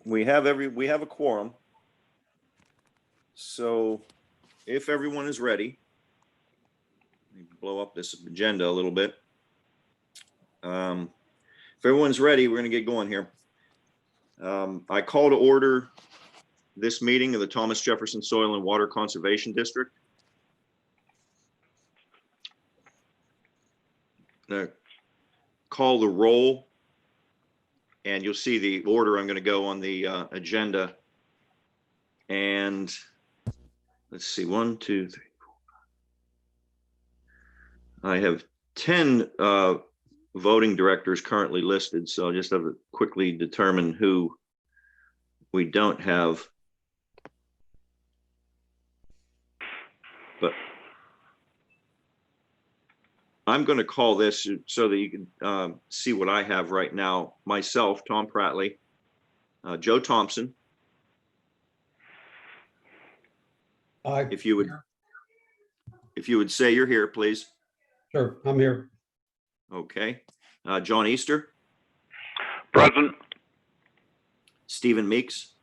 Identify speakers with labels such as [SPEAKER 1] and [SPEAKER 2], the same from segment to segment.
[SPEAKER 1] we have a quorum. So if everyone is ready, let me blow up this agenda a little bit. If everyone's ready, we're going to get going here. I call to order this meeting of the Thomas Jefferson Soil and Water Conservation District. Call the roll, and you'll see the order I'm going to go on the agenda. And let's see, 1, 2, 3, 4, 5. I have 10 voting directors currently listed, so I'll just have to quickly determine who we don't have. But I'm going to call this so that you can see what I have right now. Myself, Tom Prattley, Joe Thompson. If you would say you're here, please.
[SPEAKER 2] Sure, I'm here.
[SPEAKER 1] Okay. John Easter.
[SPEAKER 3] Present.
[SPEAKER 1] Stephen Meeks.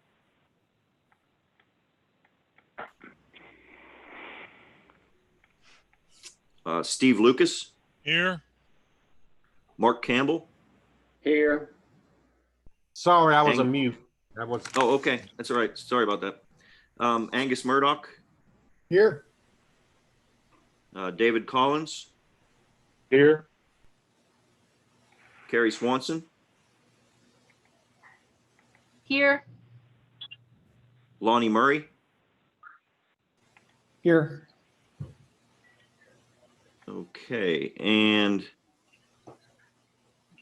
[SPEAKER 1] Steve Lucas.
[SPEAKER 4] Here.
[SPEAKER 1] Mark Campbell.
[SPEAKER 5] Here.
[SPEAKER 6] Sorry, I was on mute.
[SPEAKER 1] Oh, okay. That's all right. Sorry about that. Angus Murdoch.
[SPEAKER 2] Here.
[SPEAKER 1] David Collins.
[SPEAKER 3] Here.
[SPEAKER 1] Carrie Swanson.
[SPEAKER 7] Here.
[SPEAKER 1] Lonnie Murray.
[SPEAKER 2] Here.
[SPEAKER 1] Okay, and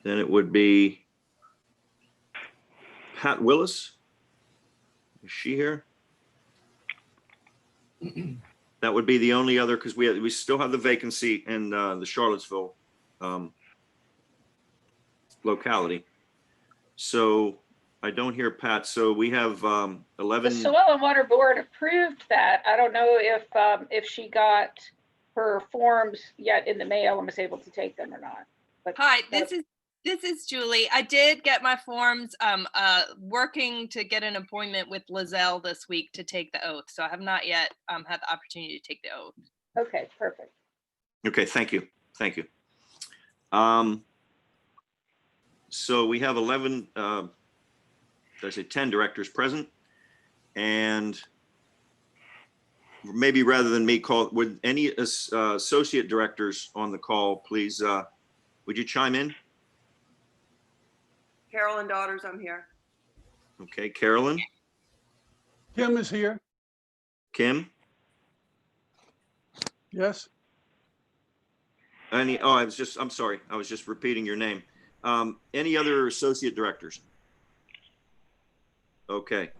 [SPEAKER 1] then it would be Pat Willis. Is she here? That would be the only other, because we still have the vacancy in the Charlottesville locality. So I don't hear Pat. So we have 11.
[SPEAKER 7] The Soil and Water Board approved that. I don't know if she got her forms yet in the mail and was able to take them or not. But
[SPEAKER 8] Hi, this is Julie. I did get my forms. Working to get an appointment with Lizelle this week to take the oath. So I have not yet had the opportunity to take the oath.
[SPEAKER 7] okay, perfect.
[SPEAKER 1] Okay, thank you. Thank you. So we have 11, did I say 10 directors present? And maybe rather than me call, would any associate directors on the call, please, would you chime in?
[SPEAKER 9] Carolyn Daughters, I'm here.
[SPEAKER 1] Okay, Carolyn.
[SPEAKER 2] Kim is here.
[SPEAKER 1] Kim.
[SPEAKER 2] Yes.
[SPEAKER 1] I'm sorry. I was just repeating your name. Any other associate directors? Okay.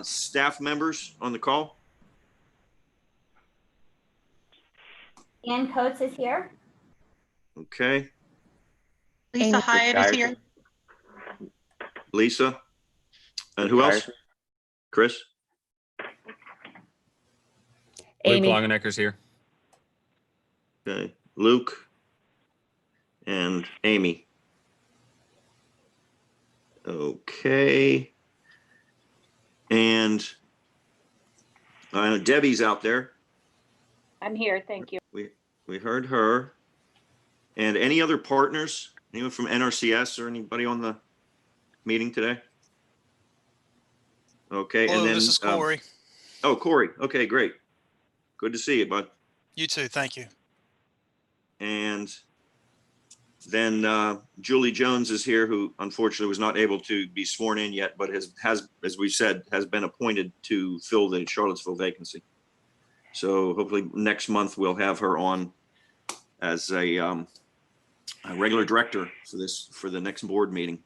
[SPEAKER 1] Staff members on the call?
[SPEAKER 10] Ann Coates is here.
[SPEAKER 1] Okay.
[SPEAKER 7] Lisa Hyatt is here.
[SPEAKER 1] Lisa. And who else? Chris?
[SPEAKER 4] Amy. Luke Longenecker's here.
[SPEAKER 1] Okay. Luke and Amy. Okay. And I know Debbie's out there.
[SPEAKER 7] I'm here. Thank you.
[SPEAKER 1] We heard her. And any other partners? Anyone from NRCS or anybody on the meeting today? Okay.
[SPEAKER 4] Hello,
[SPEAKER 1] and then
[SPEAKER 4] this is Corey.
[SPEAKER 1] Oh, Corey. Okay, great. Good to see you, bud.
[SPEAKER 4] You too. Thank you.
[SPEAKER 1] And then Julie Jones is here, who unfortunately was not able to be sworn in yet, but has, as we said, has been appointed to fill the Charlottesville vacancy. So hopefully next month we'll have her on as a regular director for the next board meeting.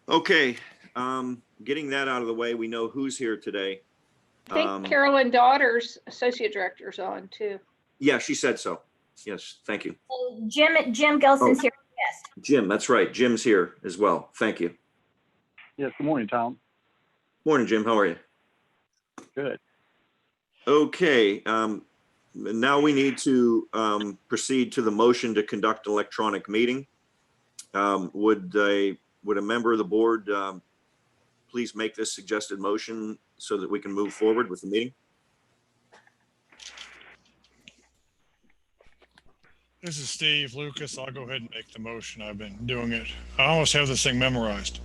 [SPEAKER 1] Okay, getting that out of the way, we know who's here today.
[SPEAKER 7] I think Carolyn Daughters, Associate Director, is on too.
[SPEAKER 1] Yeah, she said so. Yes, thank you.
[SPEAKER 10] Jim Gelson's here. Yes.
[SPEAKER 1] Jim, that's right. Jim's here as well. Thank you.
[SPEAKER 3] Yes, good morning, Tom.
[SPEAKER 1] Morning, Jim. How are you?
[SPEAKER 3] Good.
[SPEAKER 1] Okay, now we need to proceed to the motion to conduct electronic meeting. Would a member of the board please make this suggested motion so that we can move forward with the meeting?
[SPEAKER 5] This is Steve Lucas. I'll go ahead and make the motion. I've been doing it. I almost have this thing memorized.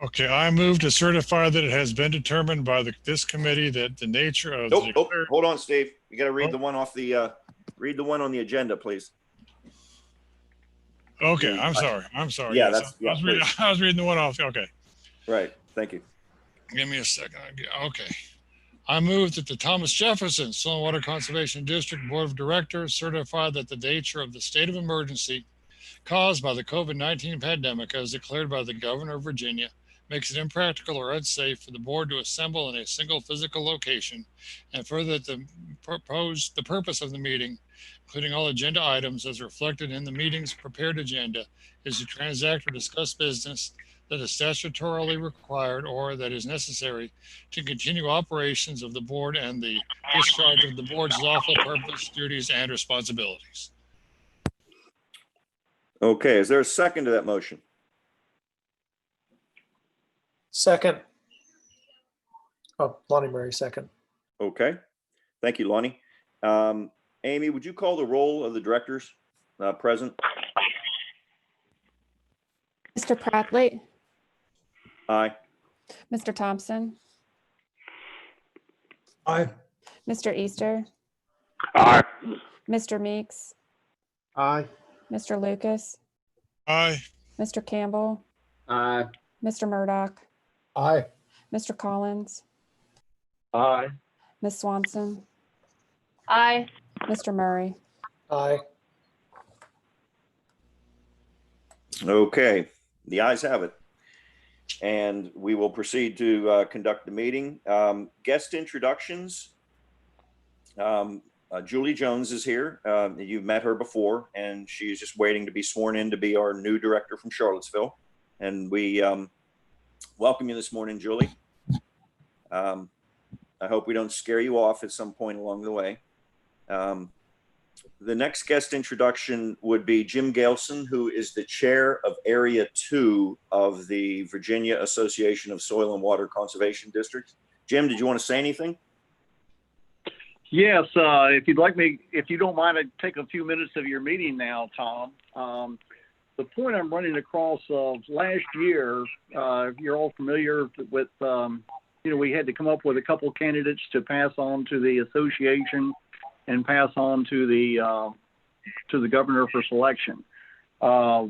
[SPEAKER 5] Okay, I move to certify that it has been determined by this committee that the nature of the
[SPEAKER 1] Nope, hold on, Steve. You got to read the one off the, read the one on the agenda, please.
[SPEAKER 5] Okay, I'm sorry.
[SPEAKER 1] Yeah,
[SPEAKER 5] Yes,
[SPEAKER 1] that's, yeah,
[SPEAKER 5] I was reading the one off. Okay,
[SPEAKER 1] right. Thank you.
[SPEAKER 5] give me a second. Okay. I move that the Thomas Jefferson Soil and Water Conservation District Board of Directors certify that the nature of the state of emergency caused by the COVID-19 pandemic as declared by the Governor of Virginia makes it impractical or unsafe for the board to assemble in a single physical location, and further that the purpose of the meeting, including all agenda items as reflected in the meeting's prepared agenda, is to transact or discuss business that is statutorily required or that is necessary to continue operations of the board and the discharge of the board's lawful purpose, duties, and responsibilities.
[SPEAKER 1] Okay, is there a second to that motion?
[SPEAKER 9] Second. Oh, Lonnie Murray, second.
[SPEAKER 1] Okay, thank you, Lonnie. Amy, would you call the roll of the directors present?
[SPEAKER 11] Mr. Pratley,
[SPEAKER 1] Aye.
[SPEAKER 11] Mr. Thompson,
[SPEAKER 2] Aye.
[SPEAKER 11] Mr. Easter,
[SPEAKER 3] Aye.
[SPEAKER 11] Mr. Meeks,
[SPEAKER 6] Aye.
[SPEAKER 11] Mr. Lucas,
[SPEAKER 5] Aye.
[SPEAKER 11] Mr. Campbell,
[SPEAKER 2] Aye.
[SPEAKER 11] Mr. Murdoch,
[SPEAKER 2] Aye.
[SPEAKER 11] Mr. Collins,
[SPEAKER 3] Aye.
[SPEAKER 11] Ms. Swanson,
[SPEAKER 10] Aye.
[SPEAKER 11] Mr. Murray.
[SPEAKER 9] Aye.
[SPEAKER 1] Okay, the ayes have it. And we will proceed to conduct the meeting. Guest introductions. Julie Jones is here. You've met her before, and she's just waiting to be sworn in to be our new director from Charlottesville. And we welcome you this morning, Julie. I hope we don't scare you off at some point along the way. The next guest introduction would be Jim Gailson, who is the chair of Area 2 of the Virginia Association of Soil and Water Conservation Districts. Jim, did you want to say anything?
[SPEAKER 3] Yes, if you don't mind, I'd take a few minutes of your meeting now, Tom. The point I'm running across last year, you're all familiar with, we had to come up with a couple of candidates to pass on to the association and pass on to the governor for selection.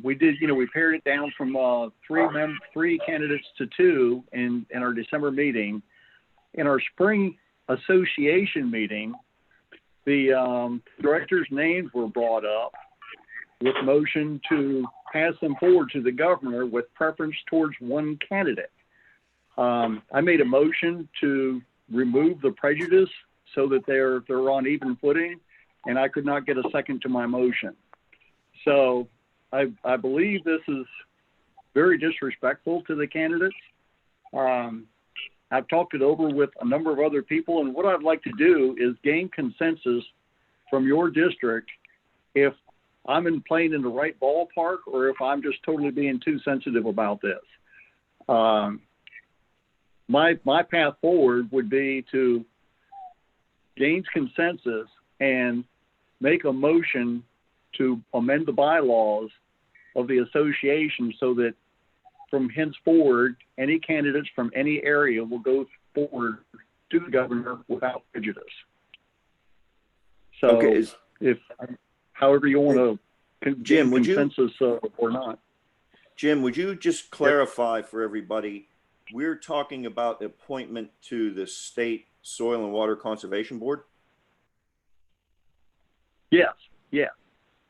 [SPEAKER 3] We did, we pared it down from three candidates to two in our December meeting. In our spring association meeting, the directors' names were brought up with motion to pass them forward to the governor with preference towards one candidate. I made a motion to remove the prejudice so that they're on even footing, and I could not get a second to my motion. So I believe this is very disrespectful to the candidates. I've talked it over with a number of other people, and what I'd like to do is gain consensus from your district if I'm playing in the right ballpark or if I'm just totally being too sensitive about this. My path forward would be to gain consensus and make a motion to amend the bylaws of the association so that from henceforward, any candidates from any area will go forward to the governor without prejudice. So
[SPEAKER 1] Okay,
[SPEAKER 3] if, however you want to
[SPEAKER 1] Jim, would you-
[SPEAKER 3] consensus or not.
[SPEAKER 1] Jim, would you just clarify for everybody, we're talking about appointment to the State Soil and Water Conservation Board?
[SPEAKER 3] Yes, yeah.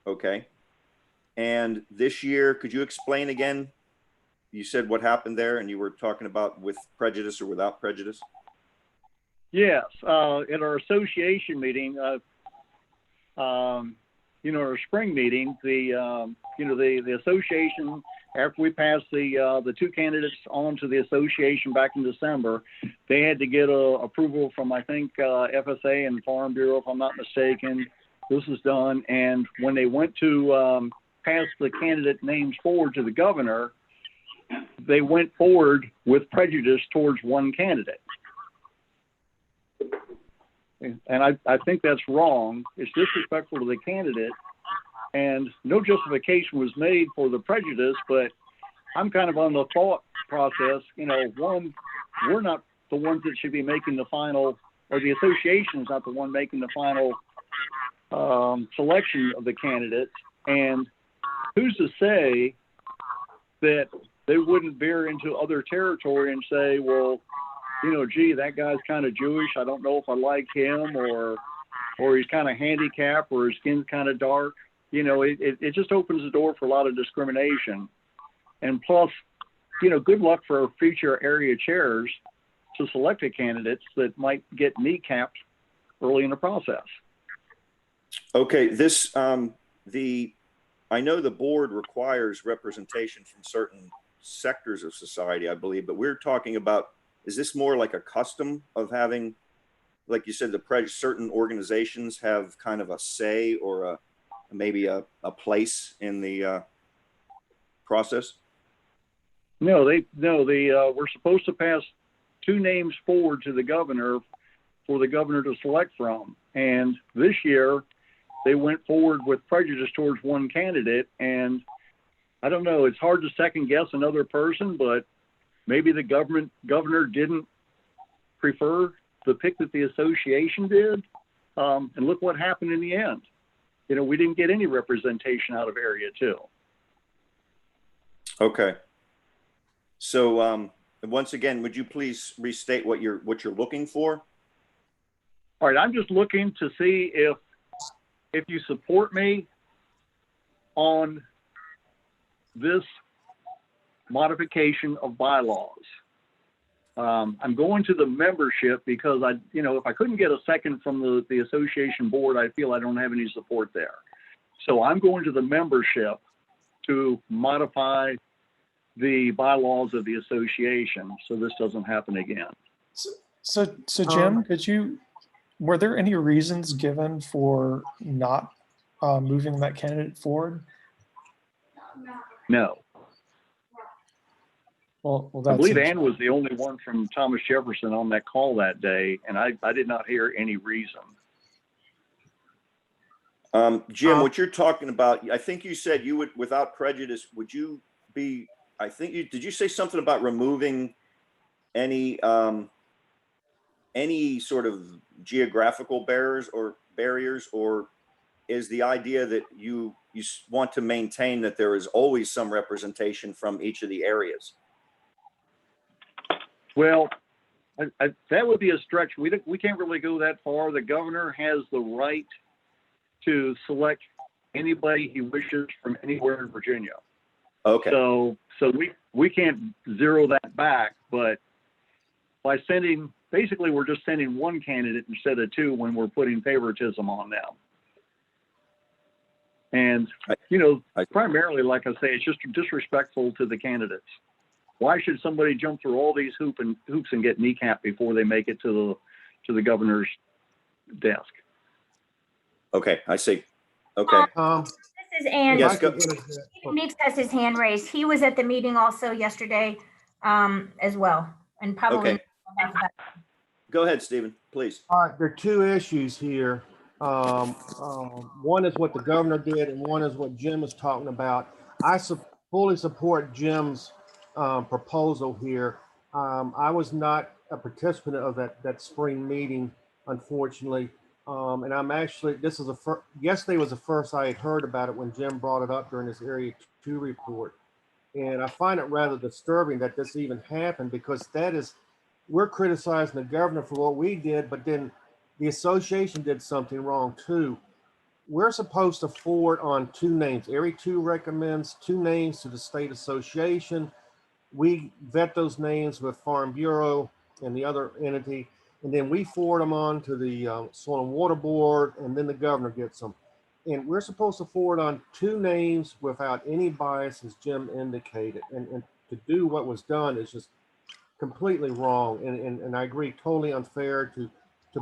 [SPEAKER 1] Okay. And this year, could you explain again? You said what happened there and you were talking about with prejudice or without prejudice?
[SPEAKER 3] Yes, at our association meeting, our spring meeting, the association, after we passed the two candidates on to the association back in December, they had to get approval from, I think, FSA and Farm Bureau, if I'm not mistaken. This was done, and when they went to pass the candidate names forward to the governor, they went forward with prejudice towards one candidate. And I think that's wrong. It's disrespectful to the candidate, and no justification was made for the prejudice, but I'm kind of on the thought process, one, we're not the ones that should be making the final, or the association is not the one making the final selection of the candidates. And who's to say that they wouldn't veer into other territory and say, well, gee, that guy's kind of Jewish. I don't know if I like him, or he's kind of handicapped, or his skin's kind of dark. It just opens the door for a lot of discrimination. And plus, good luck for our future area chairs to select a candidates that might get kneecapped early in the process.
[SPEAKER 1] Okay, I know the board requires representation from certain sectors of society, I believe, but we're talking about, is this more like a custom of having, like you said, certain organizations have kind of a say or maybe a place in the process?
[SPEAKER 3] No, we're supposed to pass 2 names forward to the governor for the governor to select from. And this year they went forward with prejudice towards one candidate. And I don't know, it's hard to second guess another person, but maybe the governor didn't prefer the pick that the association did. And look what happened in the end. We didn't get any representation out of Area 2.
[SPEAKER 1] Okay. So once again, would you please restate what you're looking for?
[SPEAKER 3] All right, I'm just looking to see if you support me on this modification of bylaws. I'm going to the membership because if I couldn't get a second from the association board, I feel I don't have any support there. So I'm going to the membership to modify the bylaws of the association so this doesn't happen again.
[SPEAKER 9] So Jim, were there any reasons given for not moving that candidate forward?
[SPEAKER 3] No.
[SPEAKER 9] Well,
[SPEAKER 3] I believe Ann was the only one from Thomas Jefferson on that call that day, and I did not hear any reason.
[SPEAKER 1] Jim, what you're talking about, I think you said you would, without prejudice, would you be, did you say something about removing any sort of geographical barriers, or is the idea that you want to maintain that there is always some representation from each of the areas?
[SPEAKER 3] Well, that would be a stretch. We can't really go that far. The governor has the right to select anybody he wishes from anywhere in Virginia.
[SPEAKER 1] Okay.
[SPEAKER 3] So we can't zero that back, but by basically we're just sending one candidate instead of 2 when we're putting favoritism on them. And, primarily, like I say, it's just disrespectful to the candidates. Why should somebody jump through all these hoops and get kneecapped before they make it to the governor's desk?
[SPEAKER 1] Okay, I see. Okay.
[SPEAKER 12] This is Ann.
[SPEAKER 1] Yes,
[SPEAKER 12] Meeks has his hand raised. He was at the meeting also yesterday as well, and probably.
[SPEAKER 1] Okay. Go ahead, Stephen, please.
[SPEAKER 6] All right, there are 2 issues here. One is what the governor did, and one is what Jim is talking about. I fully support Jim's proposal here. I was not a participant of that spring meeting, unfortunately. And I'm actually, yesterday was the first I had heard about it when Jim brought it up during his Area 2 report. And I find it rather disturbing that this even happened, because we're criticizing the governor for what we did, but then the association did something wrong too. We're supposed to forward on 2 names. Area 2 recommends 2 names to the state association. We vet those names with Farm Bureau and the other entity, and then we forward them on to the Soil and Water Board, and then the governor gets them. And we're supposed to forward on 2 names without any bias, as Jim indicated. And to do what was done is just completely wrong. And I agree, totally unfair to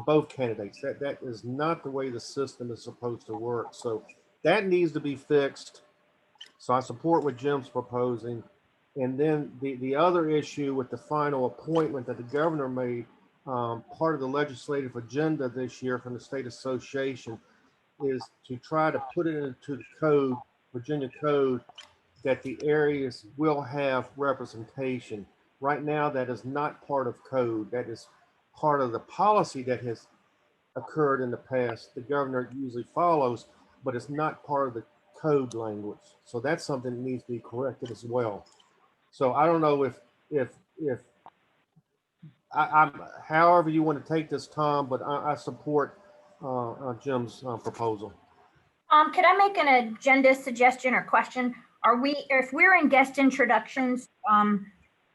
[SPEAKER 6] both candidates. That is not the way the system is supposed to work. So that needs to be fixed. So I support what Jim's proposing. And then the other issue with the final appointment that the governor made, part of the legislative agenda this year from the state association is to try to put it into the code, Virginia code, that the areas will have representation. Right now, that is not part of code. That is part of the policy that has occurred in the past. The governor usually follows, but it's not part of the code language. So that's something that needs to be corrected as well. So I don't know if I'm however you want to take this, Tom, but I support Jim's proposal.
[SPEAKER 12] Could I make an agenda suggestion or question? If we're in guest introductions,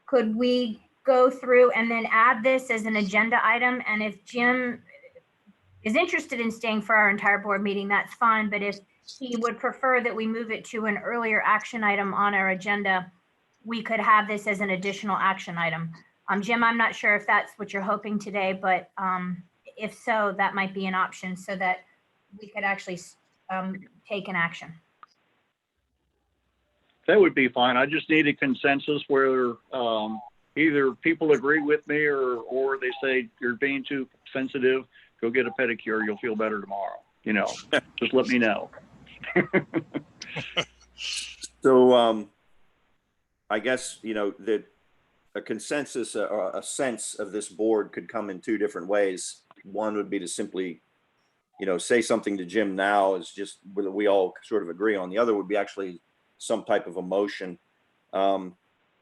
[SPEAKER 12] could we go through and then add this as an agenda item? And if Jim is interested in staying for our entire board meeting, that's fine. But if he would prefer that we move it to an earlier action item on our agenda, we could have this as an additional action item. Jim, I'm not sure if that's what you're hoping today, but if so, that might be an option so that we could actually take an action.
[SPEAKER 3] That would be fine. I just need a consensus where either people agree with me or they say you're being too sensitive, go get a pedicure, you'll feel better tomorrow. You know, just let me know.
[SPEAKER 1] So I guess, you know, that a consensus or a sense of this board could come in two different ways. One would be to simply, you know, say something to Jim now is just whether we all sort of agree on. The other would be actually some type of emotion. I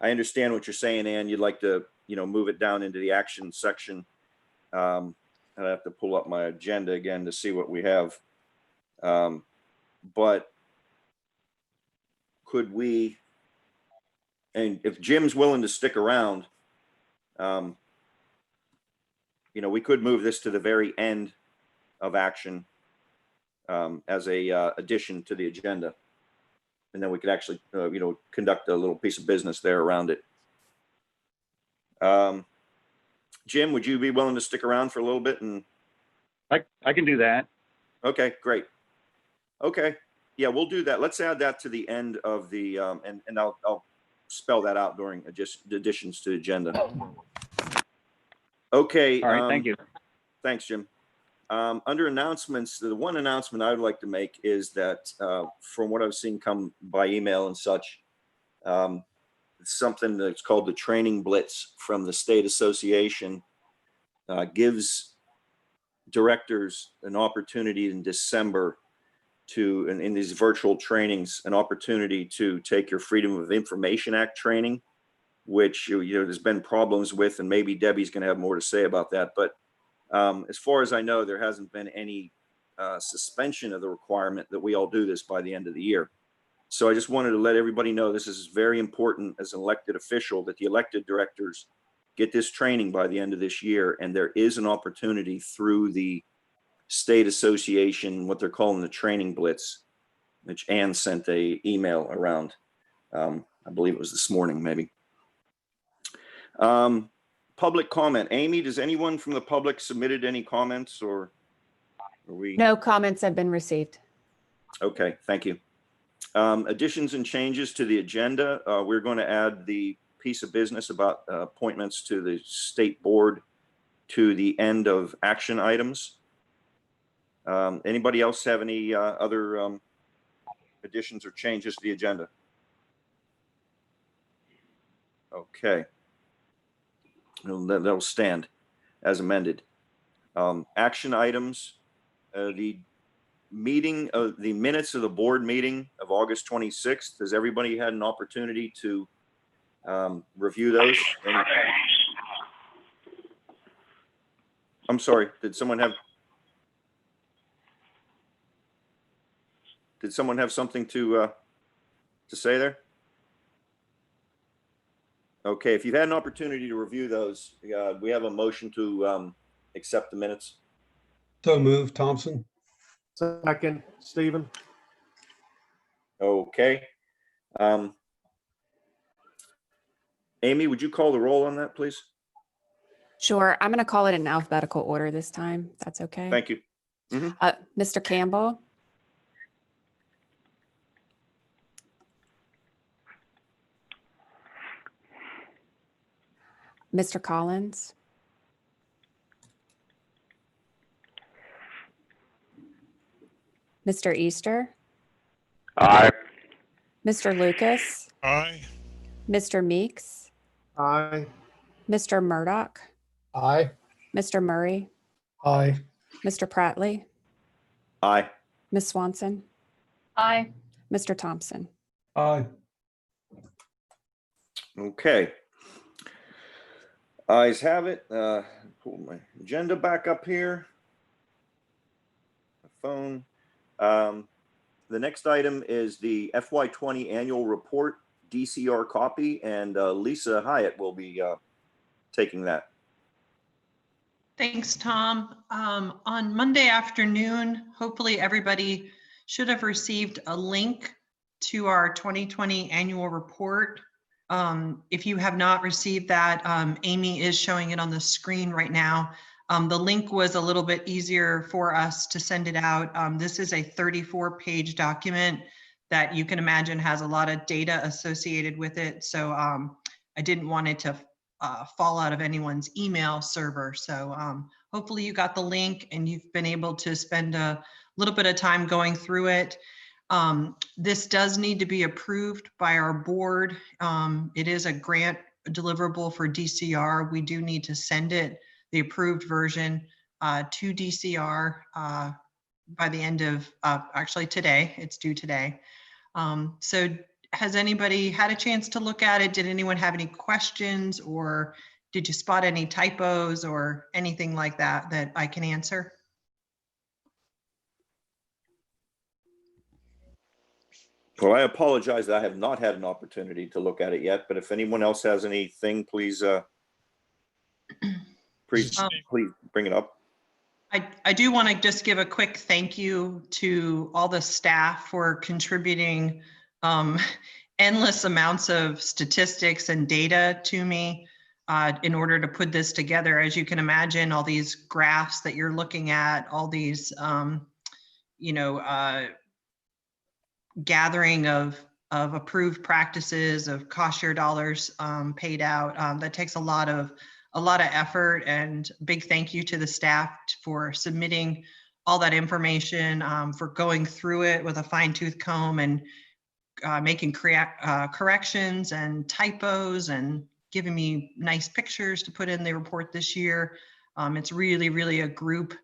[SPEAKER 1] understand what you're saying, Ann. You'd like to, you know, move it down into the action section. I have to pull up my agenda again to see what we have. But could we, and if Jim's willing to stick around, you know, we could move this to the very end of action as a addition to the agenda. And then we could actually, you know, conduct a little piece of business there around it. Jim, would you be willing to stick around for a little bit? And
[SPEAKER 3] I can do that.
[SPEAKER 1] Okay, great. Okay, yeah, we'll do that. Let's add that to the end of the, and I'll spell that out during additions to the agenda. Okay.
[SPEAKER 3] All right, thank you.
[SPEAKER 1] Thanks, Jim. Under announcements, the one announcement I would like to make is that from what I've seen come by email and such, something that's called the Training Blitz from the State Association gives directors an opportunity in December to, in these virtual trainings, an opportunity to take your Freedom of Information Act training, which, you know, there's been problems with, and maybe Debbie's going to have more to say about that. But as far as I know, there hasn't been any suspension of the requirement that we all do this by the end of the year. So I just wanted to let everybody know this is very important as an elected official, that the elected directors get this training by the end of this year. And there is an opportunity through the state association, what they're calling the Training Blitz, which Ann sent a email around. I believe it was this morning, maybe. Public comment. Amy, does anyone from the public submitted any comments, or are we?
[SPEAKER 11] No comments have been received.
[SPEAKER 1] Okay, thank you. Additions and changes to the agenda. We're going to add the piece of business about appointments to the state board to the end of action items. Anybody else have any other additions or changes to the agenda? Okay. That'll stand as amended. Action items, the meeting of the minutes of the board meeting of August 26th. Has everybody had an opportunity to review those? I'm sorry, did someone have something to say there? Okay, if you've had an opportunity to review those, we have a motion to accept the minutes.
[SPEAKER 2] So moved, Thompson.
[SPEAKER 6] Second, Stephen.
[SPEAKER 1] Okay. Amy, would you call the roll on that, please?
[SPEAKER 11] Sure. I'm going to call it in alphabetical order this time. That's okay.
[SPEAKER 1] Thank you.
[SPEAKER 11] Mr. Campbell. Mr. Collins, Mr. Easter,
[SPEAKER 3] Aye.
[SPEAKER 11] Mr. Lucas,
[SPEAKER 5] Aye.
[SPEAKER 11] Mr. Meeks,
[SPEAKER 6] Aye.
[SPEAKER 11] Mr. Murdoch,
[SPEAKER 2] Aye.
[SPEAKER 11] Mr. Murray,
[SPEAKER 9] Aye.
[SPEAKER 11] Mr. Pratley,
[SPEAKER 1] Aye.
[SPEAKER 11] Ms. Swanson,
[SPEAKER 10] Aye.
[SPEAKER 11] Mr. Thompson.
[SPEAKER 2] Aye.
[SPEAKER 1] Okay. Ayes have it. Pull my agenda back up here. My phone. The next item is the FY20 annual report, DCR copy, and Lisa Hyatt will be taking that.
[SPEAKER 13] Thanks, Tom. On Monday afternoon, hopefully everybody should have received a link to our 2020 annual report. If you have not received that, Amy is showing it on the screen right now. The link was a little bit easier for us to send it out. This is a 34-page document that you can imagine has a lot of data associated with it. So I didn't want it to fall out of anyone's email server. So hopefully you got the link and you've been able to spend a little bit of time going through it. This does need to be approved by our board. It is a grant deliverable for DCR. We do need to send it, the approved version, to DCR by the end of, actually today, it's due today. So has anybody had a chance to look at it? Did anyone have any questions, or did you spot any typos or anything like that that I can answer?
[SPEAKER 1] Well, I apologize that I have not had an opportunity to look at it yet, but if anyone else has anything, please, please bring it up.
[SPEAKER 13] I do want to just give a quick thank you to all the staff for contributing endless amounts of statistics and data to me in order to put this together. As you can imagine, all these graphs that you're looking at, all these, gathering of approved practices, of cost share dollars paid out, that takes a lot of effort, and big thank you to the staff for submitting all that information, for going through it with a fine-tooth comb and making corrections and typos and giving me nice pictures to put in the report this year. It's really a group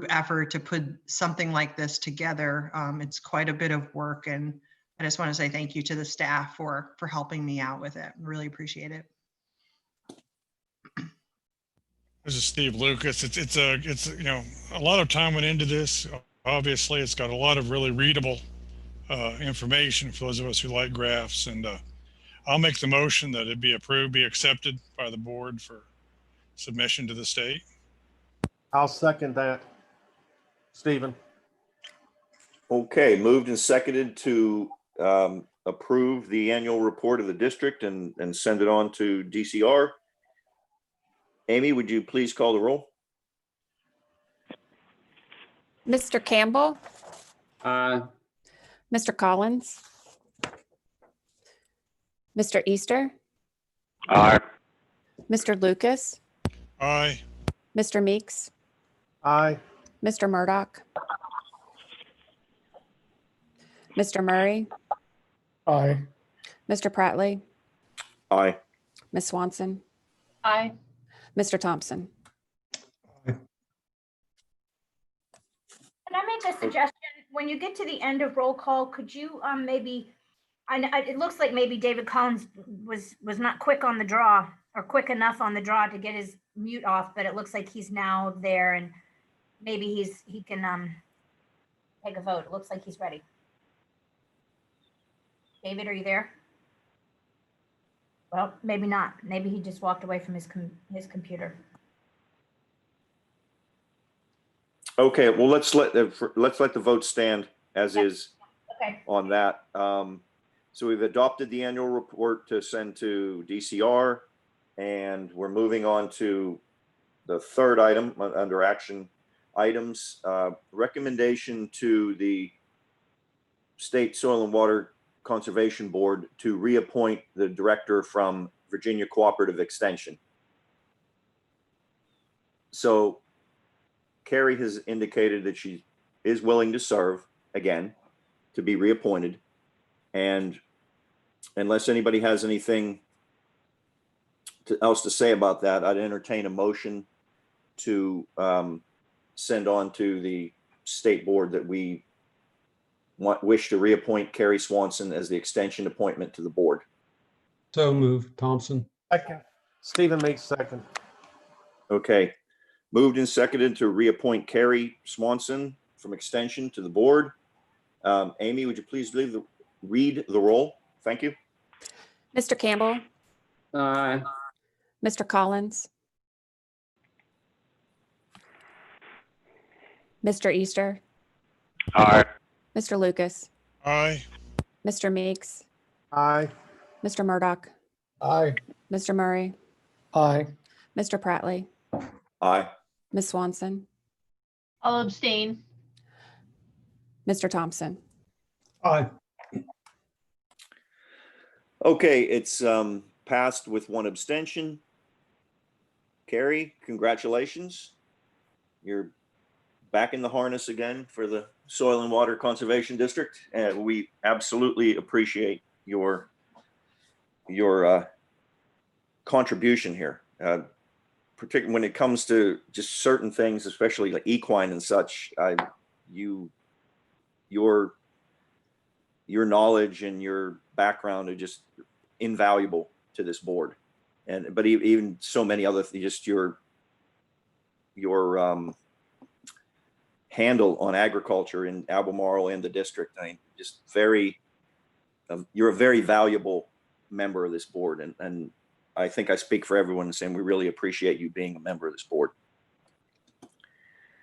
[SPEAKER 13] effort to put something like this together. It's quite a bit of work, and I just want to say thank you to the staff for helping me out with it. Really appreciate it.
[SPEAKER 5] This is Steve Lucas. It's a lot of time went into this. Obviously, it's got a lot of really readable information for those of us who like graphs, and I'll make the motion that it be approved, be accepted by the board for submission to the state.
[SPEAKER 6] I'll second that. Stephen.
[SPEAKER 1] Okay, moved and seconded to approve the annual report of the district and send it on to DCR. Amy, would you please call the roll?
[SPEAKER 11] Mr. Campbell,
[SPEAKER 2] Aye.
[SPEAKER 11] Mr. Collins, Mr. Easter,
[SPEAKER 3] Aye.
[SPEAKER 11] Mr. Lucas,
[SPEAKER 5] Aye.
[SPEAKER 11] Mr. Meeks,
[SPEAKER 6] Aye.
[SPEAKER 11] Mr. Murdoch, Mr. Murray,
[SPEAKER 9] Aye.
[SPEAKER 11] Mr. Pratley,
[SPEAKER 1] Aye.
[SPEAKER 11] Ms. Swanson,
[SPEAKER 10] Aye.
[SPEAKER 11] Mr. Thompson.
[SPEAKER 12] Can I make a suggestion? When you get to the end of roll call, could you maybe, it looks like maybe David Collins was not quick on the draw, or quick enough on the draw to get his mute off, but it looks like he's now there, and maybe he can take a vote. It looks like he's ready. David, are you there? Well, maybe not. Maybe he just walked away from his computer.
[SPEAKER 1] Okay, well, let's let the vote stand as is
[SPEAKER 12] Okay.
[SPEAKER 1] on that. So we've adopted the annual report to send to DCR, and we're moving on to the third item under action items, recommendation to the State Soil and Water Conservation Board to reappoint the director from Virginia Cooperative Extension. So Carrie has indicated that she is willing to serve again, to be reappointed. And unless anybody has anything else to say about that, I'd entertain a motion to send on to the state board that we wish to reappoint Carrie Swanson as the extension appointment to the board.
[SPEAKER 2] So moved, Thompson.
[SPEAKER 6] Second. Stephen Meeks, second.
[SPEAKER 1] Okay, moved and seconded to reappoint Carrie Swanson from extension to the board. Amy, would you please read the roll? Thank you.
[SPEAKER 11] Mr. Campbell,
[SPEAKER 2] Aye.
[SPEAKER 11] Mr. Collins, Mr. Easter,
[SPEAKER 2] Aye.
[SPEAKER 11] Mr. Lucas,
[SPEAKER 5] Aye.
[SPEAKER 11] Mr. Meeks,
[SPEAKER 6] Aye.
[SPEAKER 11] Mr. Murdoch,
[SPEAKER 2] Aye.
[SPEAKER 11] Mr. Murray,
[SPEAKER 9] Aye.
[SPEAKER 11] Mr. Prattley,
[SPEAKER 1] Aye.
[SPEAKER 11] Ms. Swanson,
[SPEAKER 10] I'll abstain.
[SPEAKER 11] Mr. Thompson.
[SPEAKER 2] Aye.
[SPEAKER 1] Okay, it's passed with one abstention. Carrie, congratulations. You're back in the harness again for the Soil and Water Conservation District, and we absolutely appreciate your contribution here, particularly when it comes to just certain things, especially like equine and such. Your knowledge and your background are just invaluable to this board, but even so many other things, just your handle on agriculture in Albemarle and the district. I mean, just you're a very valuable member of this board, and I think I speak for everyone in saying we really appreciate you being a member of this board.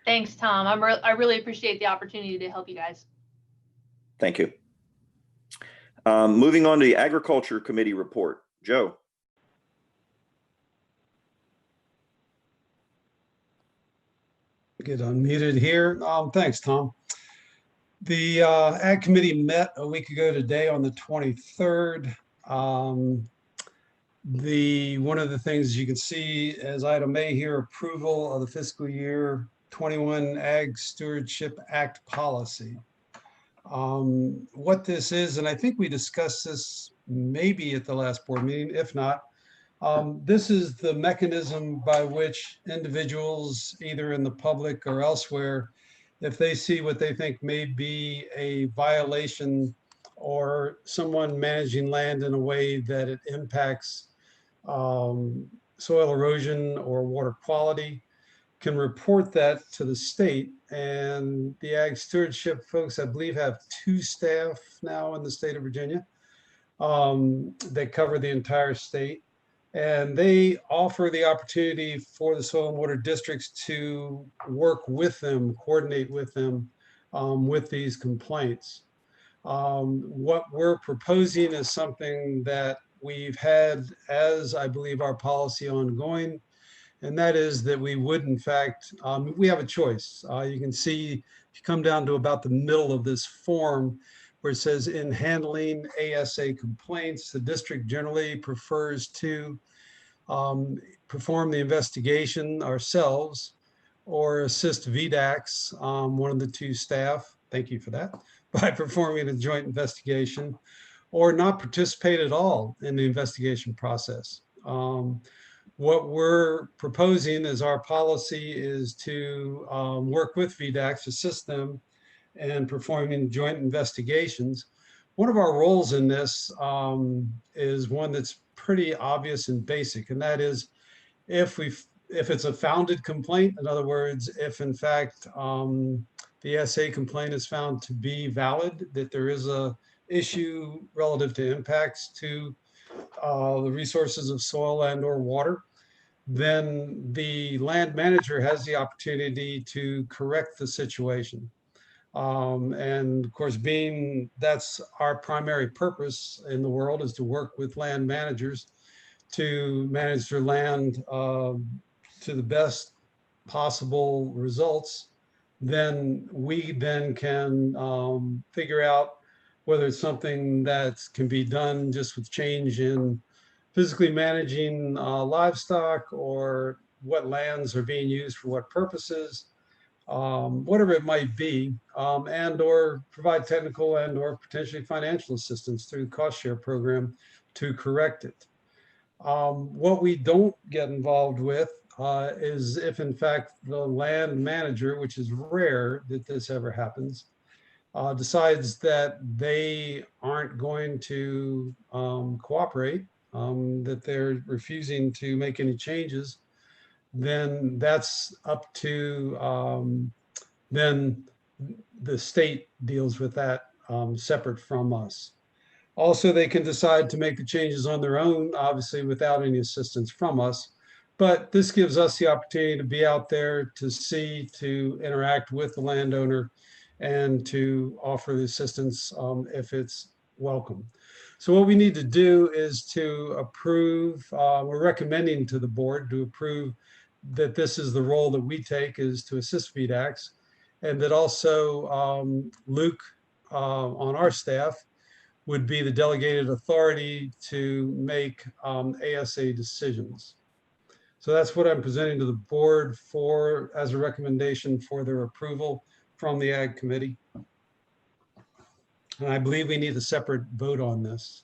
[SPEAKER 10] Thanks, Tom. I really appreciate the opportunity to help you guys.
[SPEAKER 1] Thank you. Moving on to the Agriculture Committee report. Joe.
[SPEAKER 2] Get unmuted here. Thanks, Tom. The Ag Committee met a week ago today on the 23rd. One of the things you can see as item A here, approval of the fiscal year 21 Ag Stewardship Act policy. What this is, and I think we discussed this maybe at the last board meeting, if not, this is the mechanism by which individuals, either in the public or elsewhere, if they see what they think may be a violation or someone managing land in a way that it impacts soil erosion or water quality, can report that to the state. And the ag stewardship folks, I believe, have 2 staff now in the state of Virginia. They cover the entire state. And they offer the opportunity for the soil and water districts to work with them, coordinate with them with these complaints. What we're proposing is something that we've had as, I believe, our policy ongoing. And that is that we would, in fact, we have a choice. You can see, if you come down to about the middle of this form, where it says in handling ASA complaints, the district generally prefers to perform the investigation ourselves or assist VDACs, one of the 2 staff, thank you for that, by performing a joint investigation, or not participate at all in the investigation process. What we're proposing as our policy is to work with VDACs, assist them in performing joint investigations. One of our roles in this is one that's pretty obvious and basic, and that is if it's a founded complaint, in other words, if in fact the SA complaint is found to be valid, that there is a issue relative to impacts to the resources of soil and or water, then the land manager has the opportunity to correct the situation. And of course, being that's our primary purpose in the world, is to work with land managers to manage their land to the best possible results, then we then can figure out whether it's something that can be done just with change in physically managing livestock, or what lands are being used for what purposes, whatever it might be, and or provide technical and or potentially financial assistance through the cost share program to correct it. What we don't get involved with is if in fact the land manager, which is rare that this ever happens, decides that they aren't going to cooperate, that they're refusing to make any changes, then that's up to, then the state deals with that separate from us. Also, they can decide to make the changes on their own, obviously without any assistance from us. But this gives us the opportunity to be out there, to see, to interact with the landowner, and to offer the assistance if it's welcome. So what we need to do is to approve, we're recommending to the board to approve that this is the role that we take, is to assist VDAX, and that also Luke on our staff would be the delegated authority to make ASA decisions. So that's what I'm presenting to the board for as a recommendation for their approval from the Ag Committee. And I believe we need a separate vote on this.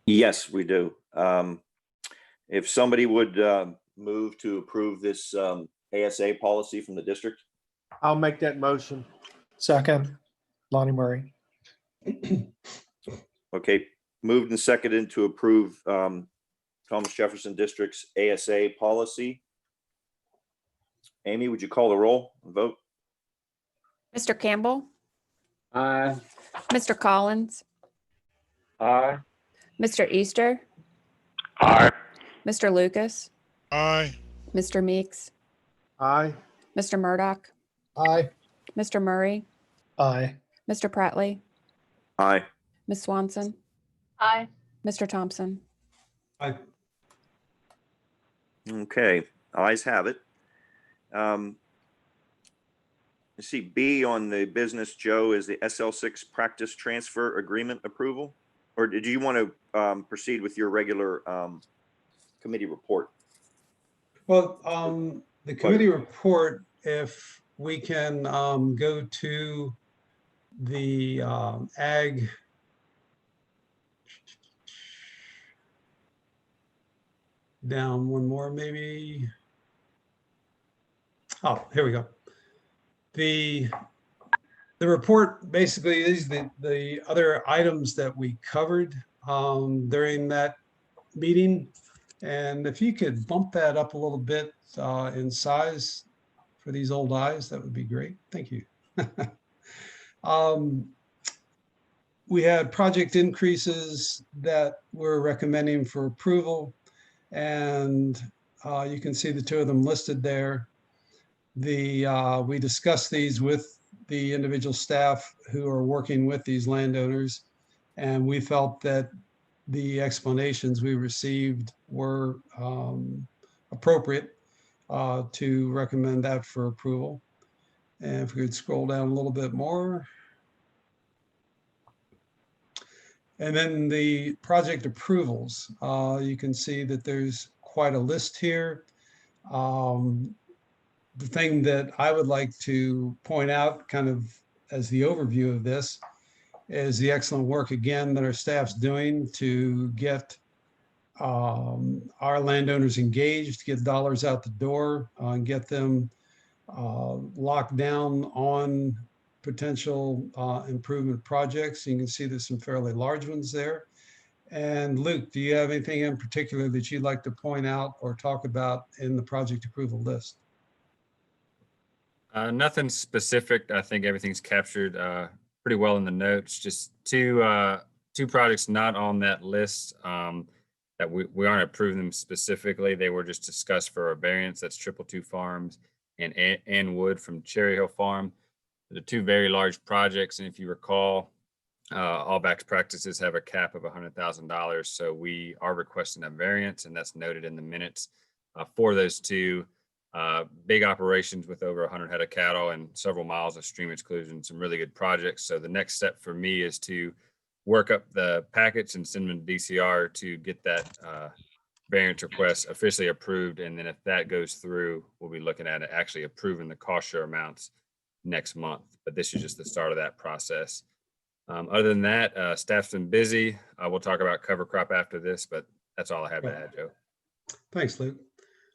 [SPEAKER 1] Yes, we do. If somebody would move to approve this ASA policy from the district.
[SPEAKER 6] I'll make that motion.
[SPEAKER 9] Second, Lonnie Murray.
[SPEAKER 1] Okay, moved and seconded to approve Thomas Jefferson District's ASA policy. Amy, would you call the roll and vote?
[SPEAKER 11] Mr. Campbell,
[SPEAKER 3] Aye.
[SPEAKER 11] Mr. Collins,
[SPEAKER 3] Aye.
[SPEAKER 11] Mr. Easter,
[SPEAKER 3] Aye.
[SPEAKER 11] Mr. Lucas,
[SPEAKER 5] Aye.
[SPEAKER 11] Mr. Meeks,
[SPEAKER 6] Aye.
[SPEAKER 11] Mr. Murdoch,
[SPEAKER 2] Aye.
[SPEAKER 11] Mr. Murray,
[SPEAKER 9] Aye.
[SPEAKER 11] Mr. Pratley,
[SPEAKER 1] Aye.
[SPEAKER 11] Ms. Swanson,
[SPEAKER 10] Aye.
[SPEAKER 11] Mr. Thompson.
[SPEAKER 2] Aye.
[SPEAKER 1] Okay, ayes have it. Let's see, B on the business, Joe, is the SL6 practice transfer agreement approval? Or did you want to proceed with your regular committee report?
[SPEAKER 2] Well, the committee report, if we can go to the ag. Down one more, maybe. Oh, here we go. The report basically is the other items that we covered during that meeting. And if you could bump that up a little bit in size for these old eyes, that would be great. Thank you. We had project increases that we're recommending for approval. And you can see the two of them listed there. We discussed these with the individual staff who are working with these landowners, and we felt that the explanations we received were appropriate to recommend that for approval. And if we could scroll down a little bit more. And then the project approvals, you can see that there's quite a list here. The thing that I would like to point out kind of as the overview of this is the excellent work again that our staff's doing to get our landowners engaged, get dollars out the door, and get them locked down on potential improvement projects. You can see there's some fairly large ones there. And Luke, do you have anything in particular that you'd like to point out or talk about in the project approval list?
[SPEAKER 4] Nothing specific. I think everything's captured pretty well in the notes. Just two projects not on that list that we aren't approving them specifically. They were just discussed for a variance. That's 222 Farms and Ann Wood from Cherry Hill Farm. The two very large projects, and if you recall, all best practices have a cap of $100,000. So we are requesting a variance, and that's noted in the minutes for those two big operations with over 100 head of cattle and several miles of stream exclusion, some really good projects. So the next step for me is to work up the packets and send them to DCR to get that variance request officially approved. And then if that goes through, we'll be looking at it actually approving the cost share amounts next month. But this is just the start of that process. Other than that, staff's been busy. We'll talk about cover crop after this, but that's all I have to add, Joe.
[SPEAKER 2] Thanks, Luke.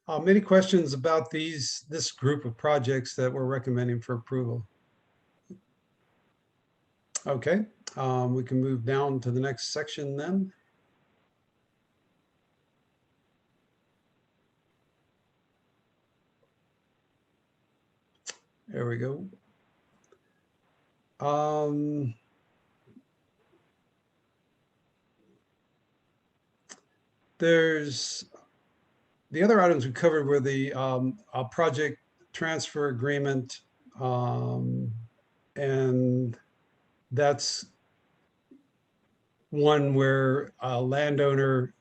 [SPEAKER 2] Any questions about this group of projects that we're recommending for approval? Okay, we can move down to the next section then. There we go. There's the other items we covered were the project transfer agreement, and that's one where a landowner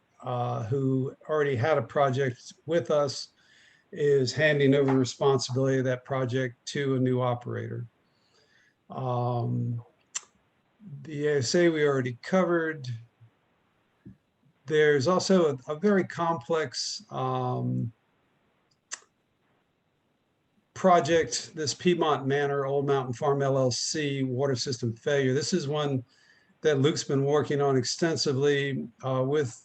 [SPEAKER 2] who already had a project with us is handing over responsibility of that project to a new operator. The ASA we already covered. There's also a very complex project, this Piedmont Manor Old Mountain Farm LLC water system failure. This is one that Luke's been working on extensively with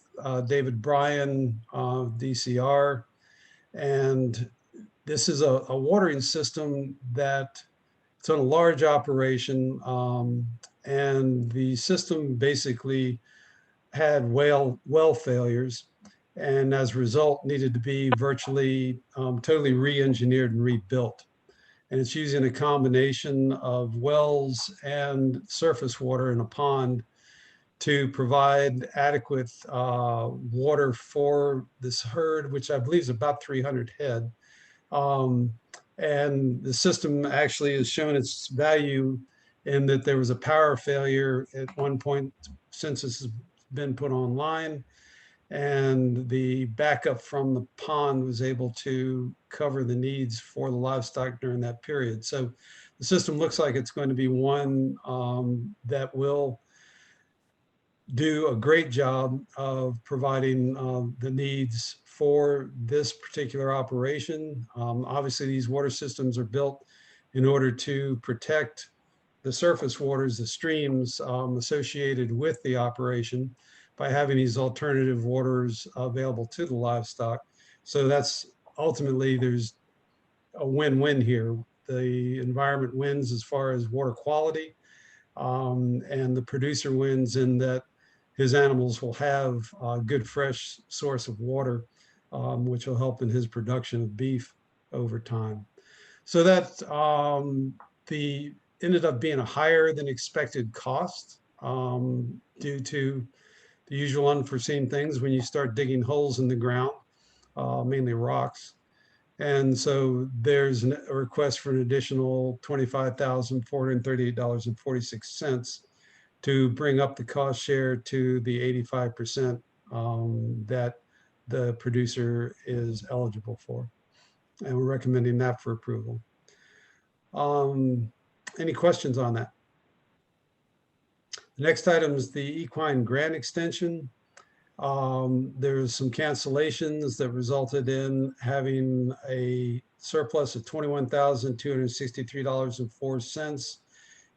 [SPEAKER 2] David Bryan, DCR. And this is a watering system that it's on a large operation, and the system basically had well failures, and as a result needed to be virtually totally re-engineered and rebuilt. And it's using a combination of wells and surface water in a pond to provide adequate water for this herd, which I believe is about 300 head. And the system actually has shown its value in that there was a power failure at one point since this has been put online, and the backup from the pond was able to cover the needs for the livestock during that period. So the system looks like it's going to be one that will do a great job of providing the needs for this particular operation. Obviously, these water systems are built in order to protect the surface waters, the streams associated with the operation, by having these alternative waters available to the livestock. So that's ultimately, there's a win-win here. The environment wins as far as water quality, and the producer wins in that his animals will have a good fresh source of water, which will help in his production of beef over time. So that ended up being a higher than expected cost due to the usual unforeseen things when you start digging holes in the ground, mainly rocks. And so there's a request for an additional $25,438.46 to bring up the cost share to the 85% that the producer is eligible for. And we're recommending that for approval. Any questions on that? The next item is the equine grant extension. There's some cancellations that resulted in having a surplus of $21,263.04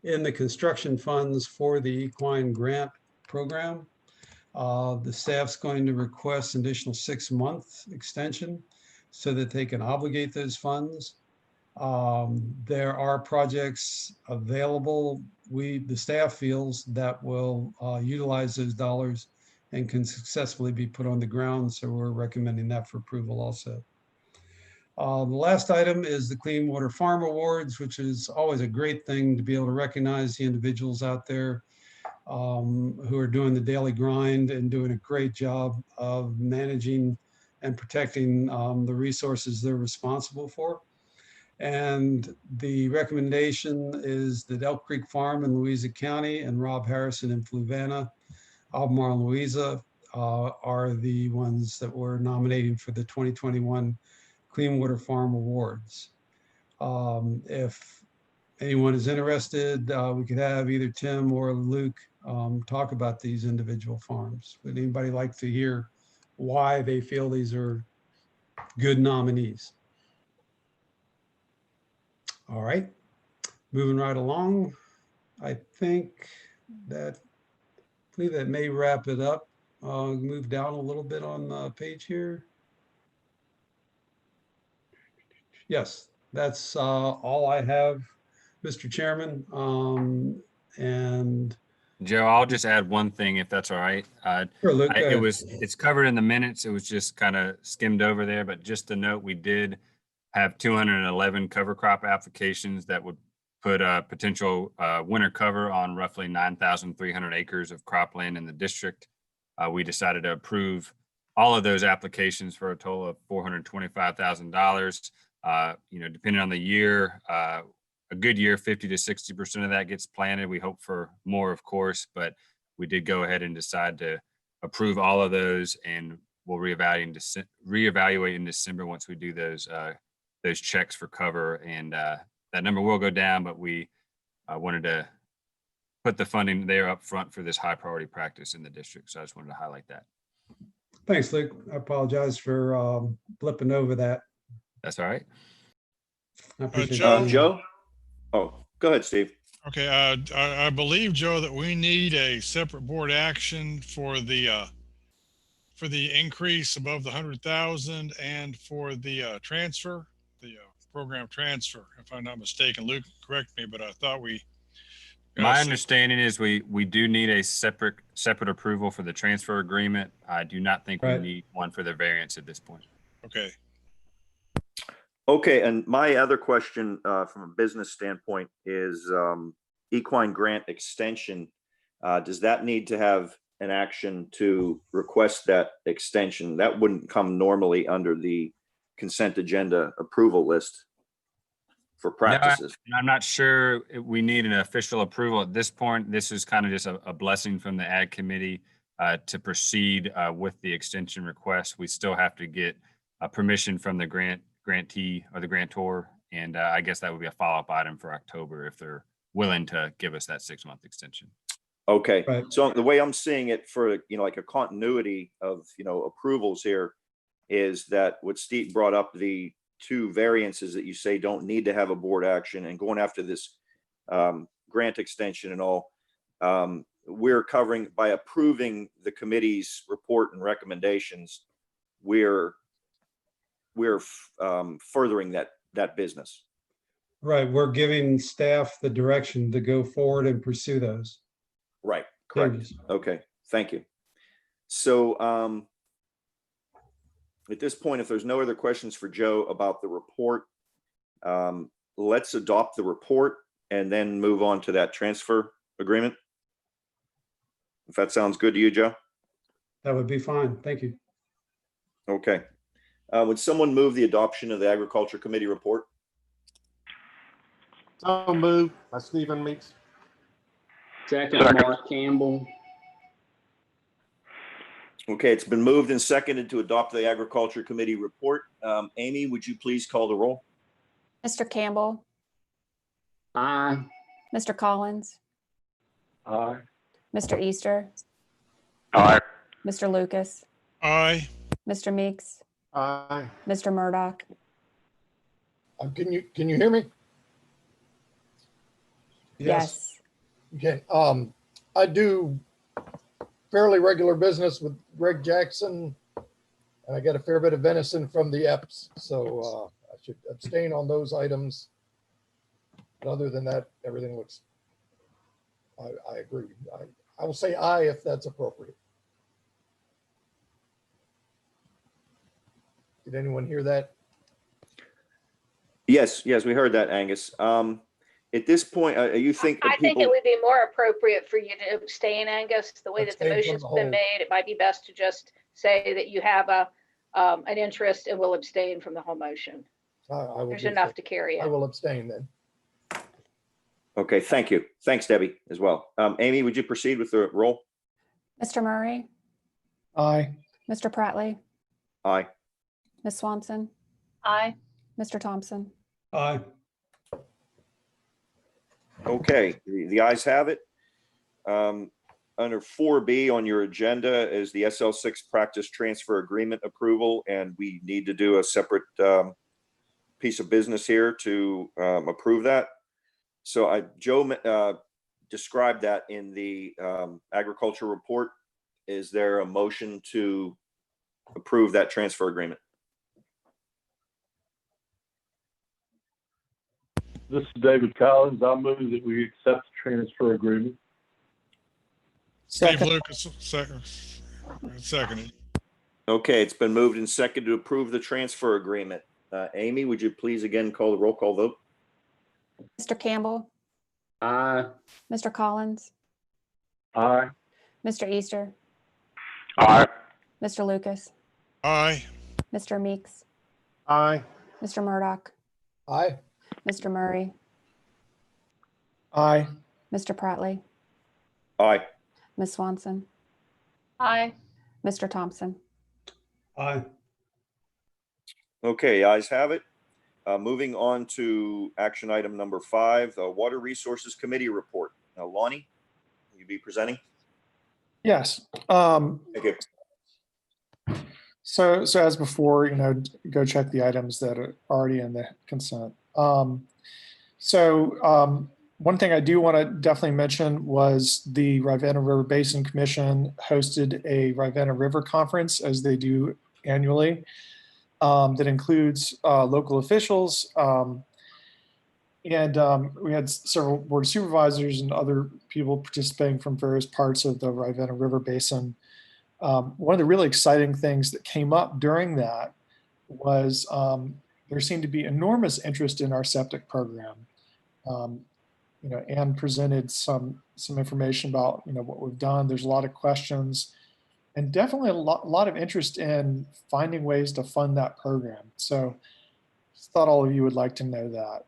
[SPEAKER 2] in the construction funds for the equine grant program. The staff's going to request an additional 6-month extension so that they can obligate those funds. There are projects available, the staff feels, that will utilize those dollars and can successfully be put on the ground. So we're recommending that for approval also. The last item is the Clean Water Farm Awards, which is always a great thing to be able to recognize the individuals out there who are doing the daily grind and doing a great job of managing and protecting the resources they're responsible for. And the recommendation is that Elk Creek Farm in Louisa County and Rob Harrison in Fluvanna, Albemarle, Louisa, are the ones that we're nominating for the 2021 Clean Water Farm Awards. If anyone is interested, we could have either Tim or Luke talk about these individual farms. Would anybody like to hear why they feel these are good nominees. All right, moving right along. I think that, I believe that may wrap it up. Move down a little bit on the page here. Yes, that's all I have, Mr. Chairman. And
[SPEAKER 4] Joe, I'll just add one thing if that's all right.
[SPEAKER 2] sure, Luke, go ahead.
[SPEAKER 4] It's covered in the minutes. It was just kind of skimmed over there, but just to note, we did have 211 cover crop applications that would put a potential winter cover on roughly 9,300 acres of cropland in the district. We decided to approve all of those applications for a total of $425,000. Depending on the year, a good year, 50 to 60% of that gets planted. We hope for more, of course, but we did go ahead and decide to approve all of those, and we'll reevaluate in December once we do those checks for cover, and that number will go down, but we wanted to put the funding there up front for this high priority practice in the district. So I just wanted to highlight that.
[SPEAKER 2] Thanks, Luke. I apologize for blipping over that.
[SPEAKER 4] That's all right.
[SPEAKER 2] I appreciate
[SPEAKER 5] Joe?
[SPEAKER 2] that.
[SPEAKER 1] Joe? Oh, go ahead, Steve.
[SPEAKER 5] Okay, I believe, Joe, that we need a separate board action for the increase above the 100,000 and for the transfer, the program transfer, if I'm not mistaken. Luke, correct me, but I thought we.
[SPEAKER 4] My understanding is we do need a separate approval for the transfer agreement. I do not think we need one for the variance at this point.
[SPEAKER 5] Okay.
[SPEAKER 1] Okay, and my other question from a business standpoint is equine grant extension. Does that need to have an action to request that extension? That wouldn't come normally under the consent agenda approval list for practices.
[SPEAKER 4] No, I'm not sure we need an official approval at this point. This is kind of just a blessing from the Ag Committee to proceed with the extension request. We still have to get permission from the grantee or the grantor, and I guess that would be a follow-up item for October if they're willing to give us that 6-month extension.
[SPEAKER 1] Okay,
[SPEAKER 2] Right.
[SPEAKER 1] so the way I'm seeing it for, like a continuity of, approvals here is that what Steve brought up, the 2 variances that you say don't need to have a board action, and going after this grant extension and all, we're covering by approving the committee's report and recommendations. We're furthering that business.
[SPEAKER 2] Right, we're giving staff the direction to go forward and pursue those.
[SPEAKER 1] Right, correct.
[SPEAKER 2] Changes.
[SPEAKER 1] Okay, thank you. So at this point, if there's no other questions for Joe about the report, let's adopt the report and then move on to that transfer agreement. If that sounds good to you, Joe?
[SPEAKER 2] That would be fine. Thank you.
[SPEAKER 1] Okay. Would someone move the adoption of the Agriculture Committee report?
[SPEAKER 6] So moved by Stephen Meeks.
[SPEAKER 14] Second, Mark Campbell.
[SPEAKER 1] Okay, it's been moved and seconded to adopt the Agriculture Committee report. Amy, would you please call the roll?
[SPEAKER 11] Mr. Campbell,
[SPEAKER 14] Aye.
[SPEAKER 11] Mr. Collins,
[SPEAKER 3] Aye.
[SPEAKER 11] Mr. Easter,
[SPEAKER 3] Aye.
[SPEAKER 11] Mr. Lucas,
[SPEAKER 5] Aye.
[SPEAKER 11] Mr. Meeks,
[SPEAKER 6] Aye.
[SPEAKER 11] Mr. Murdoch.
[SPEAKER 15] Can you hear me?
[SPEAKER 11] Yes.
[SPEAKER 15] Okay. I do fairly regular business with Greg Jackson, and I get a fair bit of venison from the EPS, so I should abstain on those items. But other than that, everything looks. I agree. I will say aye if that's appropriate. Did anyone hear that?
[SPEAKER 1] Yes, we heard that, Angus. At this point, you think
[SPEAKER 7] I think it would be more appropriate for you to abstain, Angus, the way that the
[SPEAKER 15] Abstain from
[SPEAKER 7] motion's
[SPEAKER 15] the
[SPEAKER 7] been
[SPEAKER 15] whole-
[SPEAKER 7] made. It might be best to just say that you have an interest and will abstain from the whole motion.
[SPEAKER 15] I will
[SPEAKER 7] There's
[SPEAKER 15] do
[SPEAKER 7] enough
[SPEAKER 15] so.
[SPEAKER 7] to carry
[SPEAKER 15] I
[SPEAKER 7] it.
[SPEAKER 15] will abstain then.
[SPEAKER 1] Okay, thank you. Thanks, Debbie, as well. Amy, would you proceed with the roll?
[SPEAKER 11] Mr. Murray,
[SPEAKER 9] Aye.
[SPEAKER 11] Mr. Prattley,
[SPEAKER 1] Aye.
[SPEAKER 11] Ms. Swanson,
[SPEAKER 10] Aye.
[SPEAKER 11] Mr. Thompson.
[SPEAKER 2] Aye.
[SPEAKER 1] Okay, the ayes have it. under 4B on your agenda is the SL6 practice transfer agreement approval, and we need to do a separate piece of business here to approve that. So Joe described that in the agriculture report. Is there a motion to approve that transfer agreement?
[SPEAKER 16] This is David Collins. I move that we accept the transfer agreement.
[SPEAKER 5] Steve Lucas, seconded.
[SPEAKER 1] Okay, it's been moved and seconded to approve the transfer agreement. Amy, would you please again call the roll call vote?
[SPEAKER 11] Mr. Campbell,
[SPEAKER 14] Aye.
[SPEAKER 11] Mr. Collins,
[SPEAKER 16] Aye.
[SPEAKER 11] Mr. Easter,
[SPEAKER 16] Aye.
[SPEAKER 11] Mr. Lucas,
[SPEAKER 5] Aye.
[SPEAKER 11] Mr. Meeks,
[SPEAKER 6] Aye.
[SPEAKER 11] Mr. Murdoch,
[SPEAKER 15] Aye.
[SPEAKER 11] Mr. Murray,
[SPEAKER 9] Aye.
[SPEAKER 11] Mr. Pratley,
[SPEAKER 1] Aye.
[SPEAKER 11] Ms. Swanson,
[SPEAKER 10] Aye.
[SPEAKER 11] Mr. Thompson.
[SPEAKER 2] Aye.
[SPEAKER 1] Okay, ayes have it. Moving on to action item number 5, the Water Resources Committee report. Now, Lonnie, will you be presenting?
[SPEAKER 9] Yes.
[SPEAKER 1] Thank you.
[SPEAKER 9] So as before, go check the items that are already in the consent. One thing I do want to definitely mention was the Rivanna River Basin Commission hosted a Rivanna River Conference, as they do annually, that includes local officials. We had several board of supervisors and other people participating from various parts of the Rivanna River Basin. One of the really exciting things that came up during that was there seemed to be enormous interest in our septic program. Anne presented some information about what we've done. There's a lot of questions and definitely a lot of interest in finding ways to fund that program. So just thought all of you would like to know that.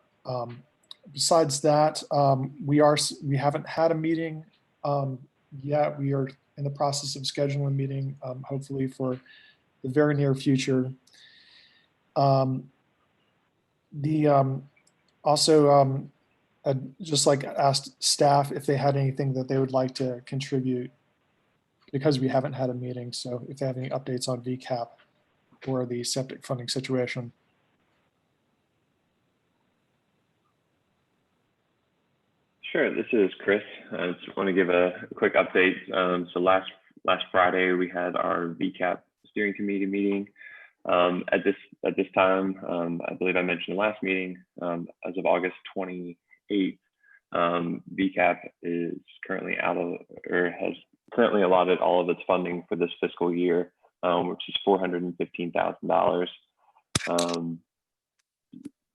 [SPEAKER 9] Besides that, we haven't had a meeting yet. We are in the process of scheduling a meeting, hopefully for the very near future. Just like asked staff if they had anything that they would like to contribute, because we haven't had a meeting. So if they have any updates on VCAP or the septic funding situation.
[SPEAKER 17] Sure, this is Chris. I just want to give a quick update. So last Friday we had our VCAP steering committee meeting. At this time, I believe I mentioned the last meeting, as of August 28th, VCAP is currently has currently allotted all of its funding for this fiscal year, which is $415,000.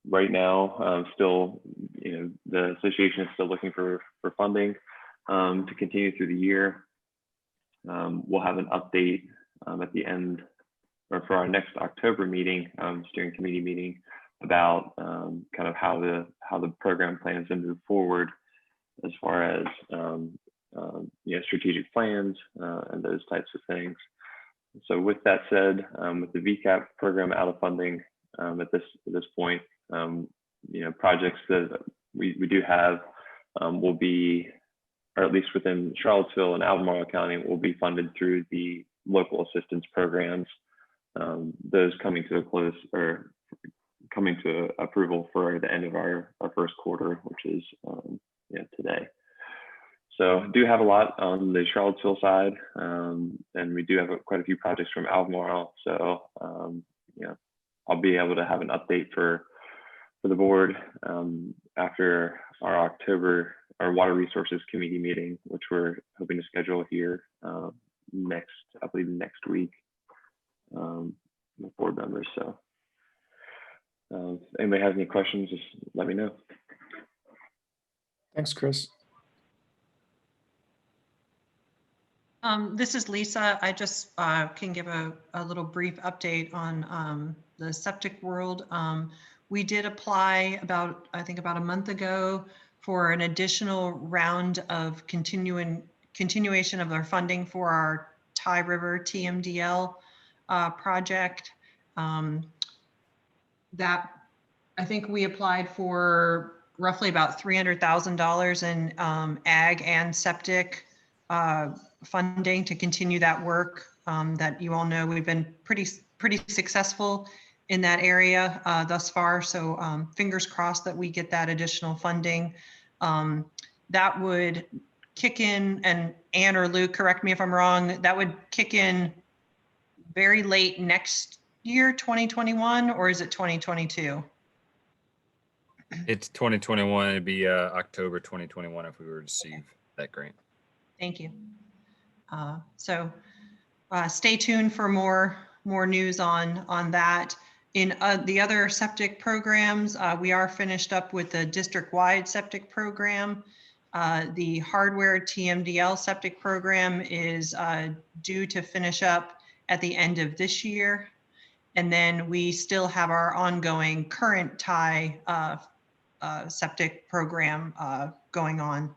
[SPEAKER 17] Right now, still, the association is still looking for funding to continue through the year. We'll have an update at the end, or for our next October meeting, steering committee meeting, about kind of how the program plans to move forward as far as strategic plans and those types of things. So with that said, with the VCAP program out of funding at this point, projects that we do have will be, or at least within Charlottesville and Albemarle County, will be funded through the local assistance programs. Those coming to a close, or coming to approval for the end of our first quarter, which is today. So do have a lot on the Charlottesville side, and we do have quite a few projects from Albemarle. So I'll be able to have an update for the board after our October, our Water Resources Committee meeting, which we're hoping to schedule here next week with board members. So if anybody has any questions, just let me know.
[SPEAKER 9] Thanks, Chris.
[SPEAKER 13] This is Lisa. I just can give a little brief update on the septic world. We did apply about a month ago for an additional round of continuation of our funding for our Tye River TMDL project. That I think we applied for roughly about $300,000 in ag and septic funding to continue that work. That you all know we've been pretty successful in that area thus far. So fingers crossed that we get that additional funding. That would kick in, and Ann or Luke, correct me if I'm wrong, that would kick in very late next year, 2021, or is it 2022?
[SPEAKER 4] It's 2021. It'd be October 2021 if we were to receive that grant.
[SPEAKER 13] Thank you. So stay tuned for more news on that. In the other septic programs, we are finished up with the district-wide septic program. The hardware TMDL septic program is due to finish up at the end of this year. And then we still have our ongoing current tie septic program going on.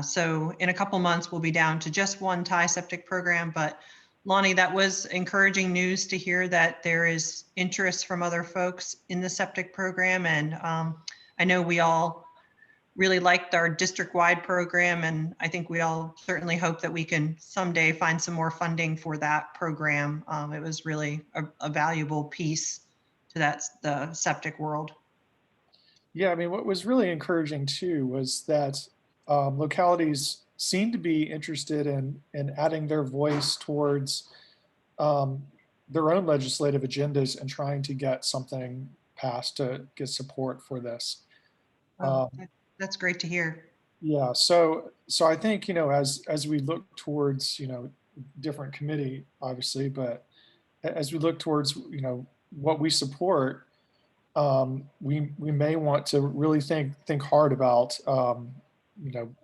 [SPEAKER 13] So in a couple months, we'll be down to just one tie septic program. But Lonnie, that was encouraging news to hear that there is interest from other folks in the septic program. And I know we all really liked our district-wide program, and I think we all certainly hope that we can someday find some more funding for that program. It was really a valuable piece to the septic world.
[SPEAKER 9] Yeah, I mean, what was really encouraging too was that localities seem to be interested in adding their voice towards their own legislative agendas and trying to get something passed to get support for this.
[SPEAKER 13] That's great to hear.
[SPEAKER 9] Yeah, so I think, you know, as we look towards, you know, different committee, obviously, but as we look towards, you know, what we support, we may want to really think hard about, you know,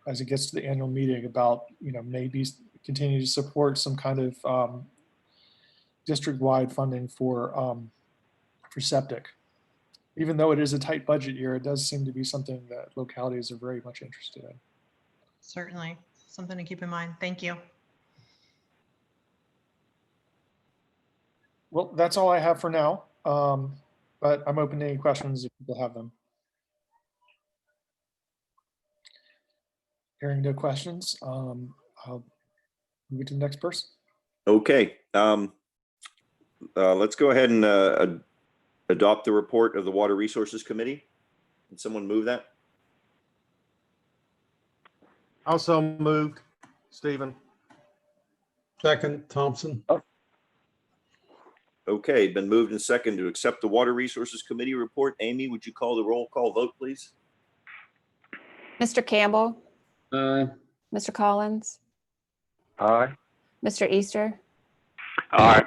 [SPEAKER 9] as it gets to the annual meeting about, you know, maybe continue to support some kind of district-wide funding for septic. Even though it is a tight budget year, it does seem to be something that localities are very much interested in.
[SPEAKER 13] Certainly, something to keep in mind. Thank you.
[SPEAKER 9] Well, that's all I have for now, but I'm open to any questions if people have them. Hearing no questions, I'll move to the next person.
[SPEAKER 1] Okay. Let's go ahead and adopt the report of the Water Resources Committee. Can someone move that?
[SPEAKER 6] Also moved, Stephen.
[SPEAKER 2] Second, Thompson.
[SPEAKER 1] Okay, been moved and second to accept the Water Resources Committee report. Amy, would you call the roll call vote, please?
[SPEAKER 11] Mr. Campbell,
[SPEAKER 14] Aye.
[SPEAKER 11] Mr. Collins,
[SPEAKER 16] Aye.
[SPEAKER 11] Mr. Easter,
[SPEAKER 16] Aye.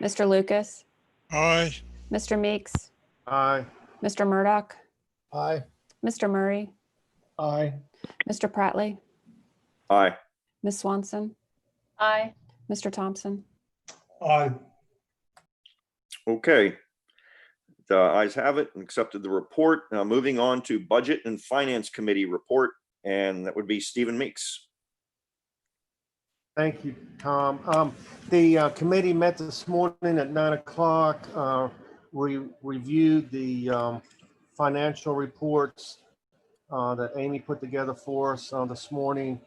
[SPEAKER 11] Mr. Lucas,
[SPEAKER 5] Aye.
[SPEAKER 11] Mr. Meeks,
[SPEAKER 6] Aye.
[SPEAKER 11] Mr. Murdoch,
[SPEAKER 15] Aye.
[SPEAKER 11] Mr. Murray,
[SPEAKER 9] Aye.
[SPEAKER 11] Mr. Pratley,
[SPEAKER 1] Aye.
[SPEAKER 11] Ms. Swanson,
[SPEAKER 10] Aye.
[SPEAKER 11] Mr. Thompson.
[SPEAKER 2] Aye.
[SPEAKER 1] Okay. The ayes have it and accepted the report. Now moving on to Budget and Finance Committee report, and that would be Stephen Meeks.
[SPEAKER 6] Thank you, Tom. The committee met this morning at 9 o'clock. We reviewed the financial reports that Amy put together for us this morning,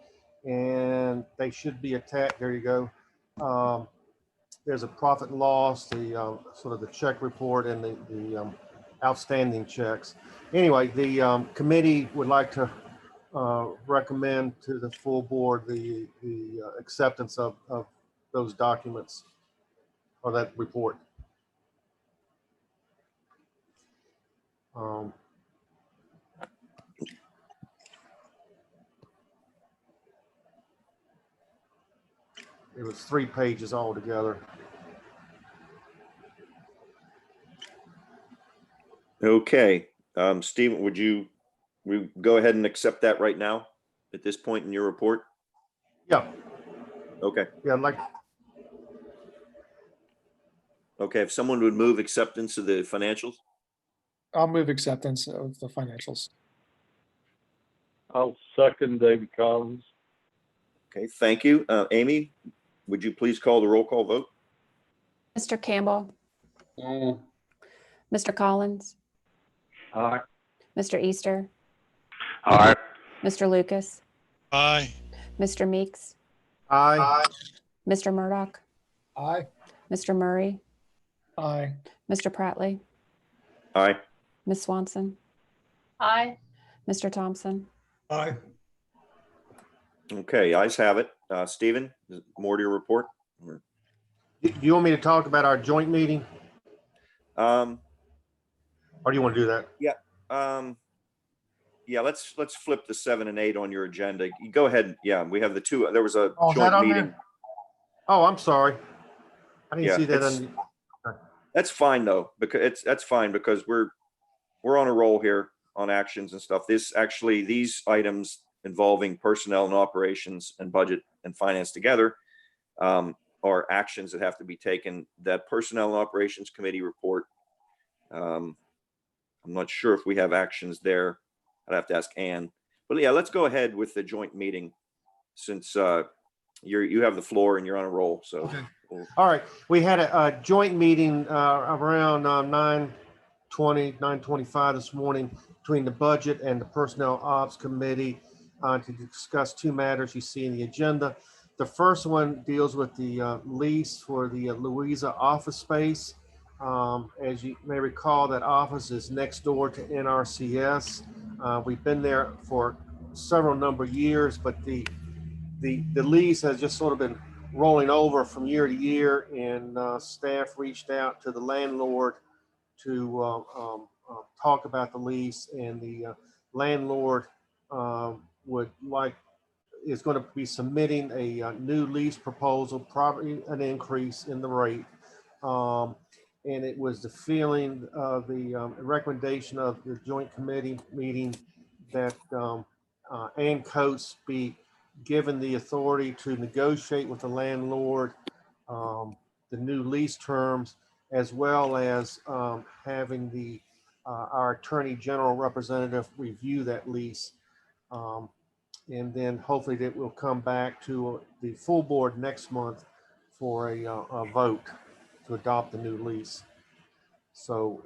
[SPEAKER 6] and they should be attached. There you go. There's a profit and loss, the sort of the check report, and the outstanding checks. Anyway, the committee would like to recommend to the full board the acceptance of those documents or that report. It was 3 pages altogether.
[SPEAKER 1] Okay, Stephen, would you go ahead and accept that right now at this point in your report?
[SPEAKER 6] Yeah.
[SPEAKER 1] Okay.
[SPEAKER 6] Yeah, I'd like.
[SPEAKER 1] Okay, if someone would move acceptance of the financials.
[SPEAKER 9] I'll move acceptance of the financials.
[SPEAKER 16] I'll second David Collins.
[SPEAKER 1] Okay, thank you. Amy, would you please call the roll call vote?
[SPEAKER 11] Mr. Campbell,
[SPEAKER 14] Aye.
[SPEAKER 11] Mr. Collins,
[SPEAKER 16] Aye.
[SPEAKER 11] Mr. Easter,
[SPEAKER 16] Aye.
[SPEAKER 11] Mr. Lucas,
[SPEAKER 5] Aye.
[SPEAKER 11] Mr. Meeks,
[SPEAKER 6] Aye.
[SPEAKER 11] Mr. Murdoch,
[SPEAKER 15] Aye.
[SPEAKER 11] Mr. Murray,
[SPEAKER 9] Aye.
[SPEAKER 11] Mr. Pratley,
[SPEAKER 1] Aye.
[SPEAKER 11] Ms. Swanson,
[SPEAKER 10] Aye.
[SPEAKER 11] Mr. Thompson.
[SPEAKER 2] Aye.
[SPEAKER 1] Okay, ayes have it. Stephen, more to your report?
[SPEAKER 6] Do you want me to talk about our joint meeting,
[SPEAKER 1] Um,
[SPEAKER 6] or do you want to do that?
[SPEAKER 1] yeah, let's flip the 7 and 8 on your agenda. You go ahead. Yeah, we have the two. There was a
[SPEAKER 6] Oh, is that
[SPEAKER 1] joint
[SPEAKER 6] on
[SPEAKER 1] meeting.
[SPEAKER 6] there? Oh, I'm sorry. I didn't
[SPEAKER 1] Yeah,
[SPEAKER 6] see that.
[SPEAKER 1] it's- That's fine though, because that's fine because we're on a roll here on actions and stuff. These items involving personnel and operations and budget and finance together are actions that have to be taken. That personnel and operations committee report. I'm not sure if we have actions there. I'd have to ask Ann. But yeah, let's go ahead with the joint meeting since you have the floor and you're on a roll. So.
[SPEAKER 6] Okay. All right, we had a joint meeting around 9:20, 9:25 this morning between the budget and the personnel ops committee to discuss two matters you see in the agenda. The first one deals with the lease for the Louisa office space. As you may recall, that office is next door to NRCS. We've been there for several number of years, but the lease has just sort of been rolling over from year to year, and staff reached out to the landlord to talk about the lease, and the landlord is going to be submitting a new lease proposal, probably an increase in the rate. And it was the feeling of the recommendation of the joint committee meeting that Ann Coates be given the authority to negotiate with the landlord the new lease terms, as well as having our Attorney General representative review that lease. And then hopefully that will come back to the full board next month for a vote to adopt the new lease. So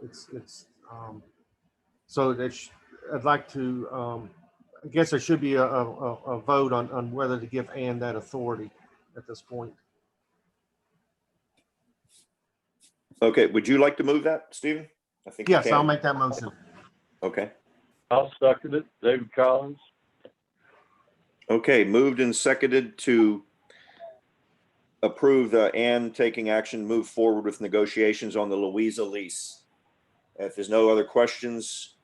[SPEAKER 6] I'd like to, I guess there should be a vote on whether to give Ann that authority at this point.
[SPEAKER 1] Okay, would you like to move that, Stephen? I think. you
[SPEAKER 6] Yes, I'll
[SPEAKER 1] can.
[SPEAKER 6] make that motion.
[SPEAKER 1] Okay.
[SPEAKER 16] I'll second it. David Collins.
[SPEAKER 1] Okay, moved and seconded to approve Ann taking action, move forward with negotiations on the Louisa lease. If there's no other questions,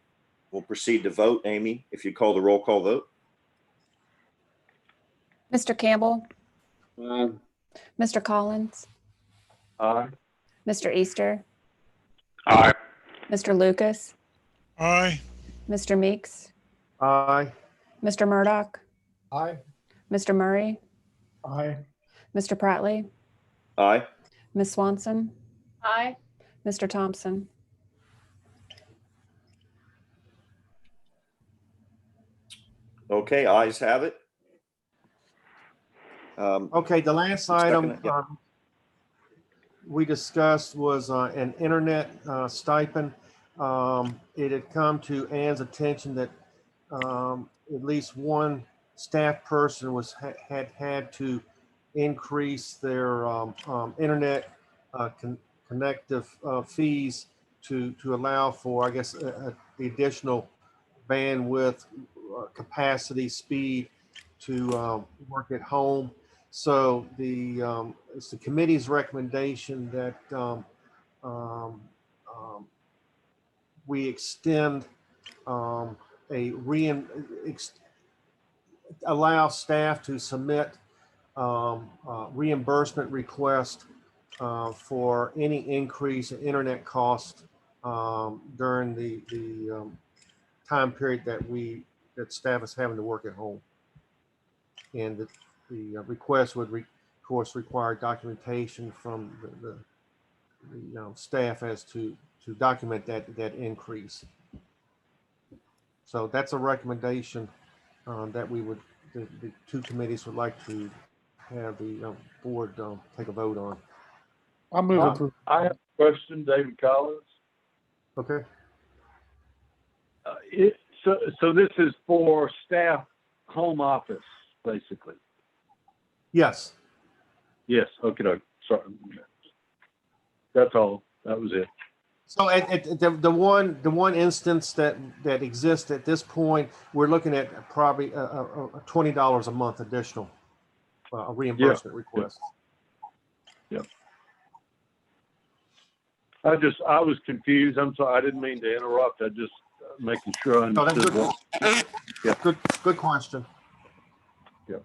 [SPEAKER 1] we'll proceed to vote. Amy, if you call the roll call vote.
[SPEAKER 11] Mr. Campbell,
[SPEAKER 14] Aye.
[SPEAKER 11] Mr. Collins,
[SPEAKER 16] Aye.
[SPEAKER 11] Mr. Easter,
[SPEAKER 14] Aye.
[SPEAKER 11] Mr. Lucas,
[SPEAKER 5] Aye.
[SPEAKER 11] Mr. Meeks,
[SPEAKER 6] Aye.
[SPEAKER 11] Mr. Murdoch,
[SPEAKER 15] Aye.
[SPEAKER 11] Mr. Murray,
[SPEAKER 9] Aye.
[SPEAKER 11] Mr. Pratley,
[SPEAKER 1] Aye.
[SPEAKER 11] Ms. Swanson,
[SPEAKER 10] Aye.
[SPEAKER 11] Mr. Thompson.
[SPEAKER 1] Okay, ayes have it.
[SPEAKER 6] Okay, the last item
[SPEAKER 1] Second, yeah.
[SPEAKER 6] we discussed was an internet stipend. It had come to Ann's attention that at least one staff person had to increase their internet connective fees to allow for, I guess, the additional bandwidth, capacity, speed to work at home. So it's the committee's recommendation that we extend allow staff to submit reimbursement request for any increase in internet cost during the time period that staff is having to work at home. And the request would, of course, require documentation from the staff as to document that increase. So that's a recommendation that the two committees would like to have the board take a vote on.
[SPEAKER 9] I'll move approval.
[SPEAKER 16] I have a question, David Collins.
[SPEAKER 6] Okay.
[SPEAKER 16] So this is for staff home office, basically.
[SPEAKER 6] Yes.
[SPEAKER 16] Yes, okay, no, sorry. That's all. That was it.
[SPEAKER 6] So the one instance that exists at this point, we're looking at probably $20 a month additional reimbursement request.
[SPEAKER 16] Yeah. I was confused. I'm sorry. I didn't mean to interrupt. I just making sure I
[SPEAKER 6] No, that's
[SPEAKER 16] understood.
[SPEAKER 6] good.
[SPEAKER 16] Yeah.
[SPEAKER 6] Good question.
[SPEAKER 16] Yeah.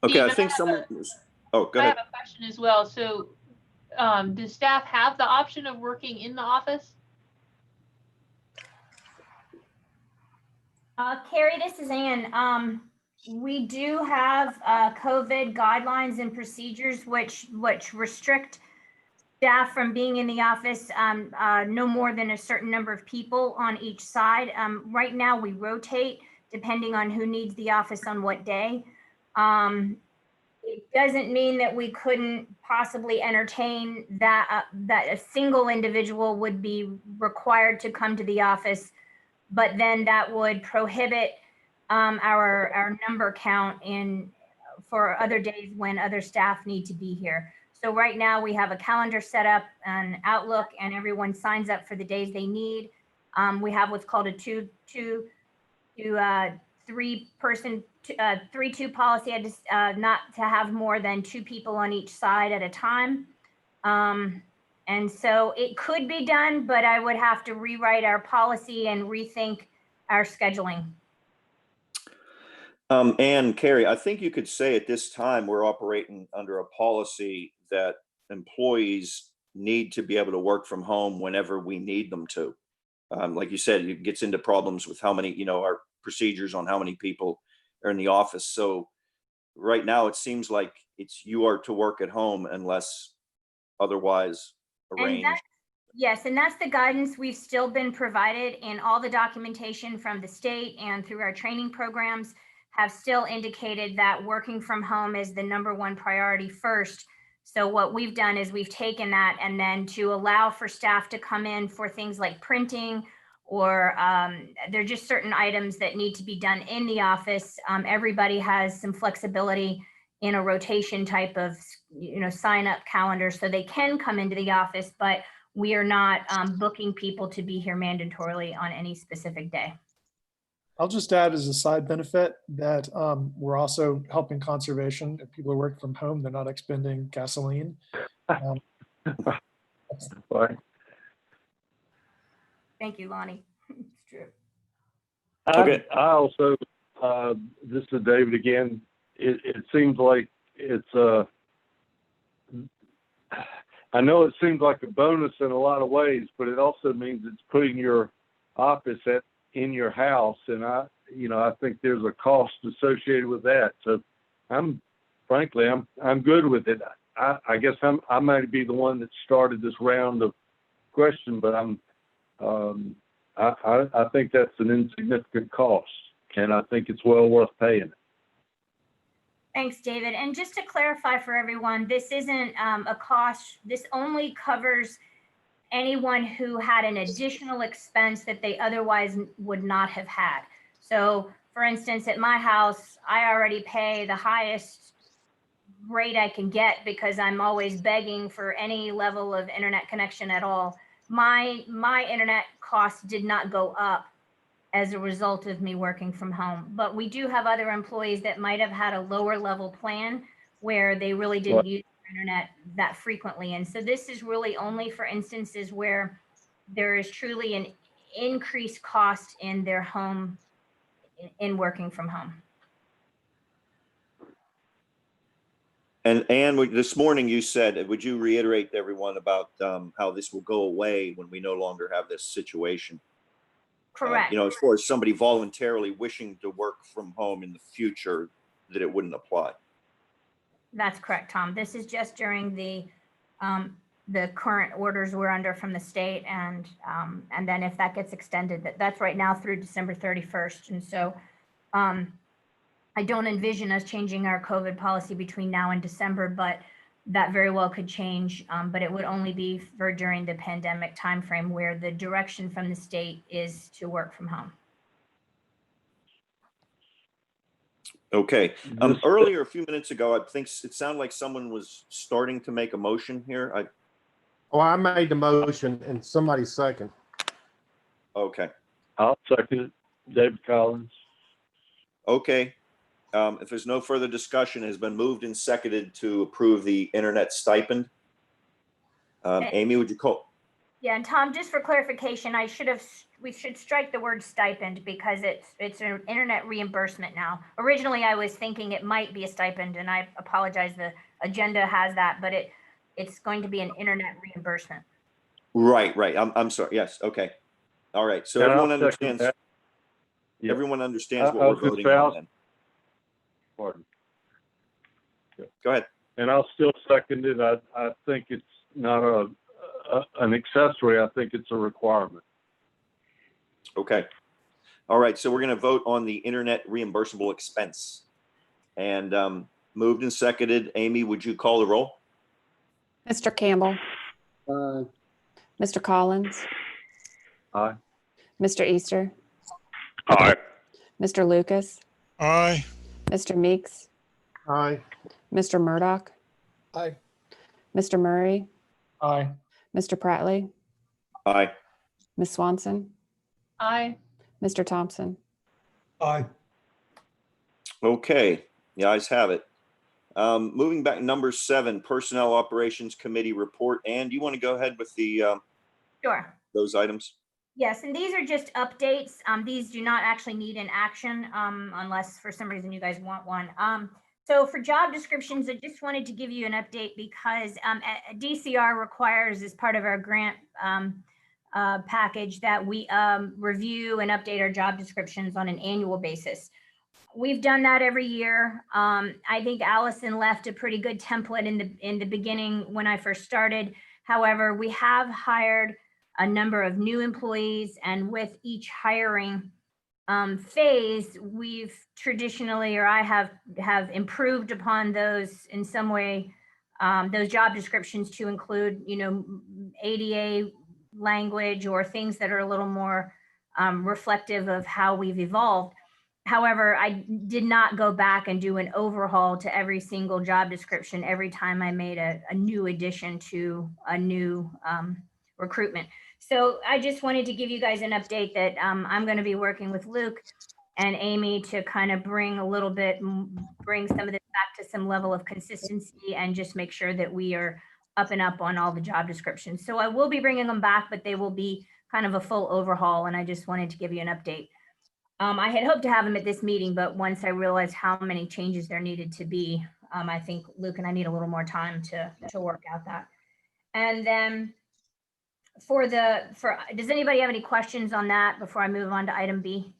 [SPEAKER 1] Okay, I
[SPEAKER 10] Steve,
[SPEAKER 1] think
[SPEAKER 10] have
[SPEAKER 1] someone was, oh, go
[SPEAKER 10] I
[SPEAKER 1] ahead.
[SPEAKER 10] have a question as well. So, does staff have the option of working in the office?
[SPEAKER 12] Carrie, this is Ann. We do have COVID guidelines and procedures which restrict staff from being in the office no more than a certain number of people on each side. Right now, we rotate depending on who needs the office on what day. It doesn't mean that we couldn't possibly entertain that a single individual would be required to come to the office, but then that would prohibit our number count for other days when other staff need to be here. So right now we have a calendar set up, an Outlook, and everyone signs up for the days they need. We have what's called a 2-2 3-2 policy, not to have more than 2 people on each side at a time. And so it could be done, but I would have to rewrite our policy and rethink our scheduling.
[SPEAKER 1] And Carrie, I think you could say at this time, we're operating under a policy that employees need to be able to work from home whenever we need them to. Like you said, it gets into problems with how many, our procedures on how many people are in the office. So right now it seems like you are to work at home unless otherwise arranged.
[SPEAKER 12] Yes, and that's the guidance we've still been provided, and all the documentation from the state and through our training programs have still indicated that working from home is the #1 priority first. So what we've done is we've taken that, and then to allow for staff to come in for things like printing, or there are just certain items that need to be done in the office. Everybody has some flexibility in a rotation type of sign up calendar, so they can come into the office, but we are not booking people to be here mandatorily on any specific day.
[SPEAKER 9] I'll just add as a side benefit that we're also helping conservation. If people are working from home, they're not expending gasoline.
[SPEAKER 12] Thank you, Lonnie. It's true.
[SPEAKER 1] Okay.
[SPEAKER 16] I also, this is David again. It seems like it's I know it seems like a bonus in a lot of ways, but it also means it's putting your office in your house, and I think there's a cost associated with that. So I'm good with it. I guess I might be the one that started this round of question, but I think that's an insignificant cost, and I think it's well worth paying.
[SPEAKER 12] Thanks, David. And just to clarify for everyone, this isn't a cost. This only covers anyone who had an additional expense that they otherwise would not have had. So for instance, at my house, I already pay the highest rate I can get because I'm always begging for any level of internet connection at all. My internet costs did not go up as a result of me working from home. But we do have other employees that might have had a lower level plan where they really didn't use the internet that frequently. And so this is really only for instances where there is truly an increased cost in their home in working from home.
[SPEAKER 1] And this morning you said, would you reiterate to everyone about how this will go away when we no longer have this situation?
[SPEAKER 12] Correct.
[SPEAKER 1] As far as somebody voluntarily wishing to work from home in the future, that it wouldn't apply.
[SPEAKER 12] That's correct, Tom. This is just during the current orders we're under from the state, and then if that gets extended, that's right now through December 31st. And so I don't envision us changing our COVID policy between now and December, but that very well could change. But it would only be for during the pandemic timeframe where the direction from the state is to work from home.
[SPEAKER 1] Okay.
[SPEAKER 16] Just-
[SPEAKER 1] Earlier, a few minutes ago, I think it sounded like someone was starting to make a motion here.
[SPEAKER 6] Oh, I made the motion and somebody second.
[SPEAKER 1] Okay.
[SPEAKER 16] I'll second it. David Collins.
[SPEAKER 1] Okay. If there's no further discussion, it has been moved and seconded to approve the internet stipend. Amy, would you call?
[SPEAKER 12] Yeah, and Tom, just for clarification, we should strike the word stipend because it's an internet reimbursement now. Originally, I was thinking it might be a stipend, and I apologize, the agenda has that, but it's going to be an internet reimbursement.
[SPEAKER 1] Right. I'm sorry. Yes. Okay. All right. So
[SPEAKER 16] And I'll
[SPEAKER 1] everyone
[SPEAKER 16] second
[SPEAKER 1] understands.
[SPEAKER 16] that. Yeah.
[SPEAKER 1] Everyone understands what
[SPEAKER 16] I
[SPEAKER 1] we're
[SPEAKER 16] was gonna
[SPEAKER 1] voting
[SPEAKER 16] say,
[SPEAKER 1] on then.
[SPEAKER 16] Pardon.
[SPEAKER 1] Go ahead.
[SPEAKER 16] And I'll still second it. I think it's not an accessory. I think it's a requirement.
[SPEAKER 1] Okay. All right. So we're going to vote on the internet reimbursable expense. And moved and seconded. Amy, would you call the roll?
[SPEAKER 11] Mr. Campbell, Mr. Collins,
[SPEAKER 16] Aye.
[SPEAKER 11] Mr. Easter,
[SPEAKER 14] Aye.
[SPEAKER 11] Mr. Lucas,
[SPEAKER 5] Aye.
[SPEAKER 11] Mr. Meeks,
[SPEAKER 6] Aye.
[SPEAKER 11] Mr. Murdoch,
[SPEAKER 15] Aye.
[SPEAKER 11] Mr. Murray,
[SPEAKER 9] Aye.
[SPEAKER 11] Mr. Prattley,
[SPEAKER 1] Aye.
[SPEAKER 11] Ms. Swanson,
[SPEAKER 10] Aye.
[SPEAKER 11] Mr. Thompson.
[SPEAKER 2] Aye.
[SPEAKER 1] Okay. The ayes have it. Moving back, number 7, Personnel Operations Committee report. And you want to go ahead with the
[SPEAKER 12] Sure.
[SPEAKER 1] those items?
[SPEAKER 12] Yes, and these are just updates. These do not actually need an action unless for some reason you guys want one. So for job descriptions, I just wanted to give you an update because DCR requires as part of our grant package that we review and update our job descriptions on an annual basis. We've done that every year. I think Allison left a pretty good template in the beginning when I first started. However, we have hired a number of new employees, and with each hiring phase, we've traditionally, or I have improved upon those in some way, those job descriptions to include, ADA language or things that are a little more reflective of how we've evolved. However, I did not go back and do an overhaul to every single job description every time I made a new addition to a new recruitment. So I just wanted to give you guys an update that I'm going to be working with Luke and Amy to kind of bring some of this back to some level of consistency and just make sure that we are up and up on all the job descriptions. So I will be bringing them back, but they will be kind of a full overhaul. And I just wanted to give you an update. I had hoped to have them at this meeting, but once I realized how many changes there needed to be, I think Luke and I need a little more time to work out that. And then does anybody have any questions on that before I move on to item B?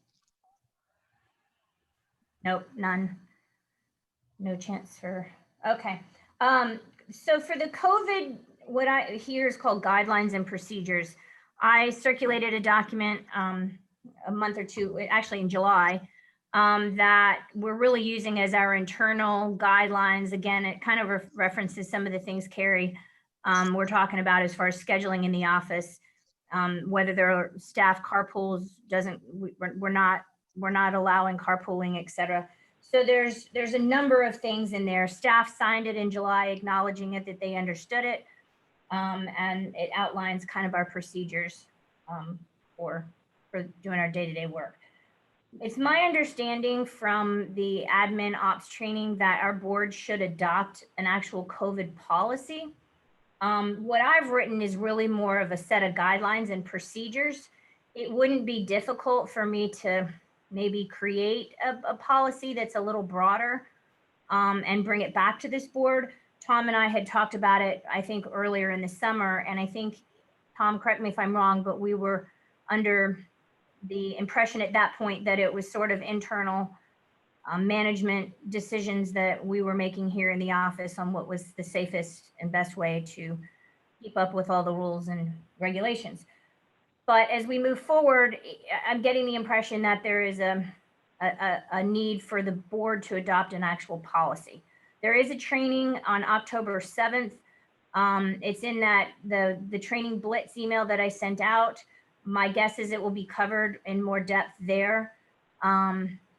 [SPEAKER 12] Nope, none. No chance for, okay. So for the COVID, what I hear is called guidelines and procedures. I circulated a document a month or two, actually in July, that we're really using as our internal guidelines. Again, it kind of references some of the things Carrie we're talking about as far as scheduling in the office, whether there are staff carpools, we're not allowing carpooling, et cetera. So there's a number of things in there. Staff signed it in July, acknowledging it, that they understood it. And it outlines kind of our procedures for doing our day-to-day work. It's my understanding from the admin ops training that our board should adopt an actual COVID policy. What I've written is really more of a set of guidelines and procedures. It wouldn't be difficult for me to maybe create a policy that's a little broader and bring it back to this board. Tom and I had talked about it, I think, earlier in the summer. And I think, Tom, correct me if I'm wrong, but we were under the impression at that point that it was sort of internal management decisions that we were making here in the office on what was the safest and best way to keep up with all the rules and regulations. But as we move forward, I'm getting the impression that there is a need for the board to adopt an actual policy. There is a training on October 7th. It's in the training blitz email that I sent out. My guess is it will be covered in more depth there.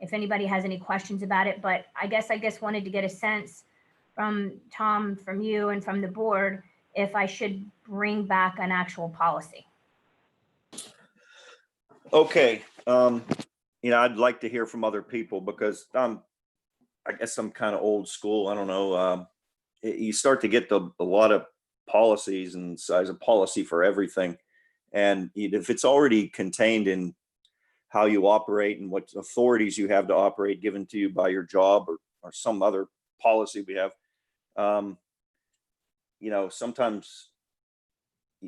[SPEAKER 12] if anybody has any questions about it, but I guess wanted to get a sense from Tom, from you, and from the board, if I should bring back an actual policy.
[SPEAKER 1] Okay, I'd like to hear from other people because I guess I'm kind of old school. I don't know. You start to get a lot of policies and size of policy for everything. And if it's already contained in how you operate and what authorities you have to operate given to you by your job or some other policy we have, sometimes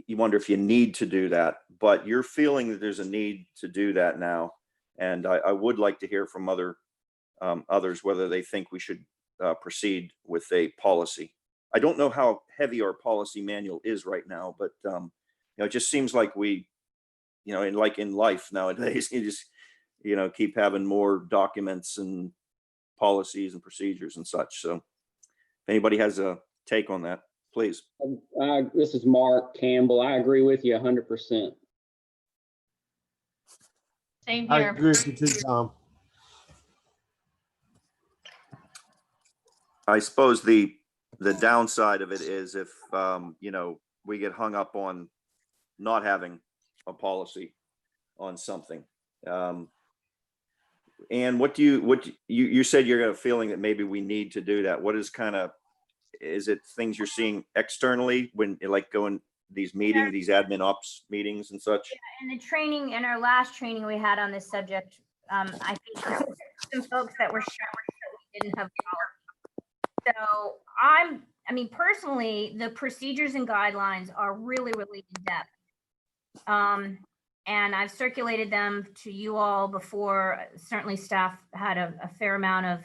[SPEAKER 1] you wonder if you need to do that, but you're feeling that there's a need to do that now. And I would like to hear from others whether they think we should proceed with a policy. I don't know how heavy our policy manual is right now, but it just seems like we, in life nowadays, you just, keep having more documents and policies and procedures and such. So if anybody has a take on that, please.
[SPEAKER 14] This is Mark Campbell. I agree with you 100%.
[SPEAKER 10] Same
[SPEAKER 6] I
[SPEAKER 10] here.
[SPEAKER 6] agree with you too, Tom.
[SPEAKER 1] I suppose the downside of it is if, we get hung up on not having a policy on something. And you said you're got a feeling that maybe we need to do that. What is is it things you're seeing externally when going these meetings, these admin ops meetings and such?
[SPEAKER 12] Yeah, in our last training we had on this subject, I think there were some folks that were shocked that we didn't have policy. So personally, the procedures and guidelines are really, really in depth. And I've circulated them to you all before. Certainly staff had a fair amount of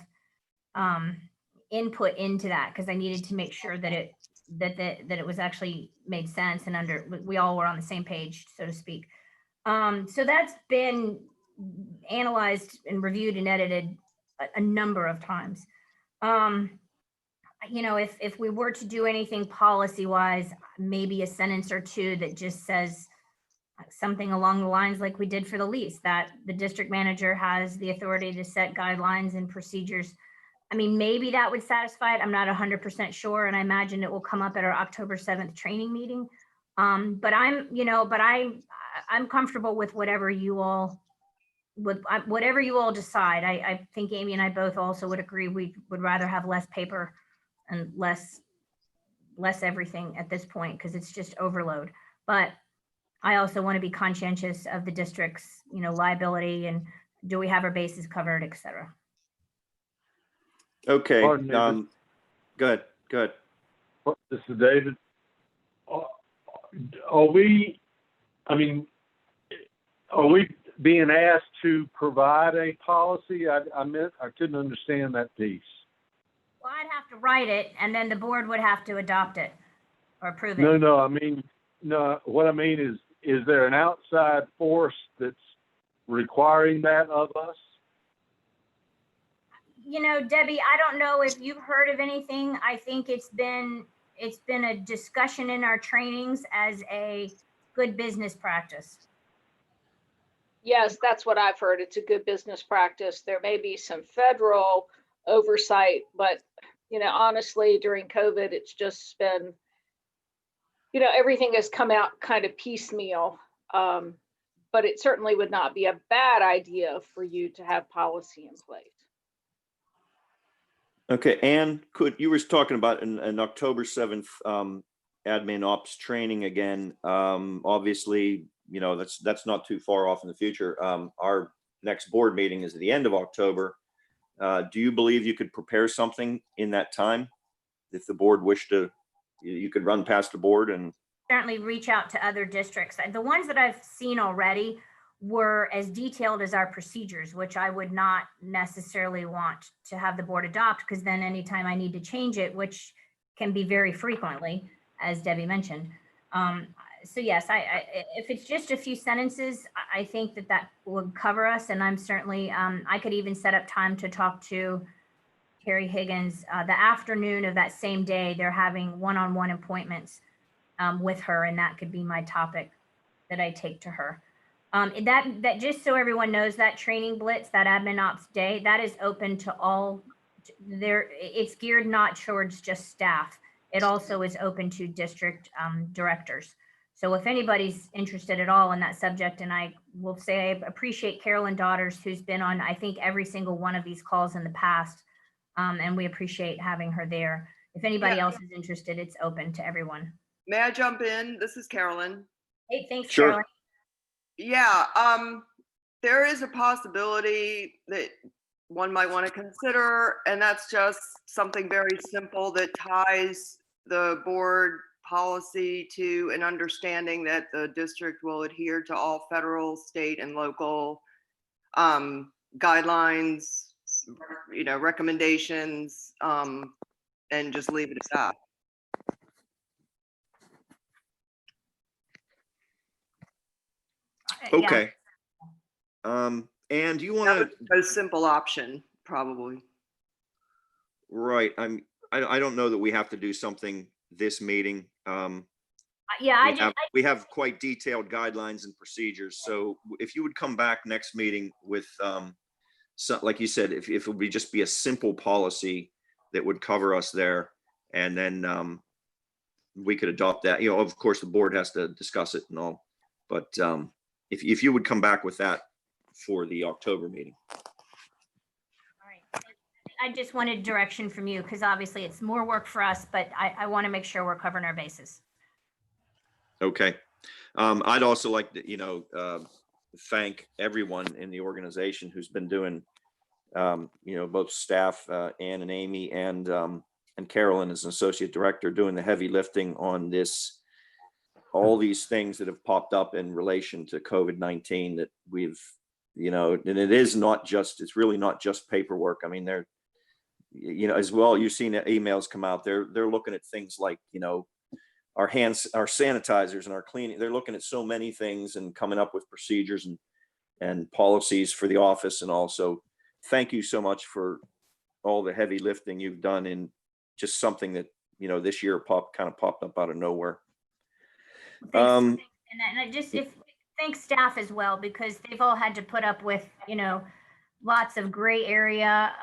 [SPEAKER 12] input into that because I needed to make sure that it was actually made sense and we all were on the same page, so to speak. So that's been analyzed and reviewed and edited a number of times. If we were to do anything policy-wise, maybe a sentence or two that just says something along the lines like we did for the lease, that the district manager has the authority to set guidelines and procedures. Maybe that would satisfy it. I'm not 100% sure, and I imagine it will come up at our October 7th training meeting. But I'm comfortable with whatever you all decide. I think Amy and I both also would agree we would rather have less paper and less everything at this point because it's just overload. But I also want to be conscientious of the district's,
[SPEAKER 1] liability
[SPEAKER 12] and do we have our bases covered, et cetera.
[SPEAKER 1] Okay.
[SPEAKER 16] Pardon me,
[SPEAKER 1] Go ahead.
[SPEAKER 16] This is David. Are we being asked to provide a policy? I couldn't understand that piece.
[SPEAKER 12] Well, I'd have to write it and then the board would have to adopt it or approve it.
[SPEAKER 16] No, what I mean is there an outside force that's requiring that of us?
[SPEAKER 12] Debbie, I don't know if you've heard of anything. I think it's been a discussion in our trainings as a good business practice.
[SPEAKER 7] Yes, that's what I've heard. It's a good business practice. There may be some federal oversight, but honestly, during COVID, it's just been, everything has come out kind of piecemeal. But it certainly would not be a bad idea for you to have policy in place.
[SPEAKER 1] Okay, Ann, you were talking about an October 7th admin ops training again. Obviously, that's not too far off in the future. Our next board meeting is at the end of October. Do you believe you could prepare something in that time? If the board wished to, you could run past the board and
[SPEAKER 12] certainly reach out to other districts. The ones that I've seen already were as detailed as our procedures, which I would not necessarily want to have the board adopt, because then anytime I need to change it, which can be very frequently, as Debbie mentioned. So yes, if it's just a few sentences, I think that would cover us. And I'm certainly, I could even set up time to talk to Carrie Higgins. The afternoon of that same day, they're having one-on-one appointments with her, and that could be my topic that I take to her. That just so everyone knows, that training blitz, that admin ops day, that is open to all. It's geared not towards just staff. It also is open to district directors. So if anybody's interested at all in that subject, and I will say I appreciate Carolyn Daughters, who's been on, I think, every single one of these calls in the past, and we appreciate having her there. If anybody else is interested, it's open to everyone.
[SPEAKER 18] May I jump in? This is Carolyn.
[SPEAKER 12] Hey, thanks,
[SPEAKER 1] Sure.
[SPEAKER 12] Carolyn.
[SPEAKER 18] Yeah, there is a possibility that one might want to consider, and that's just something very simple that ties the board policy to an understanding that the district will adhere to all federal, state, and local guidelines, recommendations, and just leave it at that.
[SPEAKER 1] Okay. And you want to?
[SPEAKER 18] A simple option, probably.
[SPEAKER 1] Right. I don't know that we have to do something this meeting.
[SPEAKER 12] Yeah,
[SPEAKER 1] we have quite detailed guidelines and procedures. So if you would come back next meeting with, like you said, if it would just be a simple policy that would cover us there, and then we could adopt that. Of course, the board has to discuss it and all, but if you would come back with that for the October meeting.
[SPEAKER 12] All right. I just wanted direction from you, because obviously it's more work for us, but I want to make sure we're covering our bases.
[SPEAKER 1] Okay. I'd also like to, thank everyone in the organization who's been doing, both staff, Ann and Amy, and Carolyn as an associate director, doing the heavy lifting on this, all these things that have popped up in relation to COVID-19 that we've, and it's really not just paperwork. I mean, they're, as well, you've seen the emails come out. They're looking at things like, our sanitizers and our cleaning. They're looking at so many things and coming up with procedures and policies for the office. And also, thank you so much for all the heavy lifting you've done in just something that, this year kind of popped up out of nowhere.
[SPEAKER 12] And I just, thanks staff as well, because they've all had to put up with, lots of gray area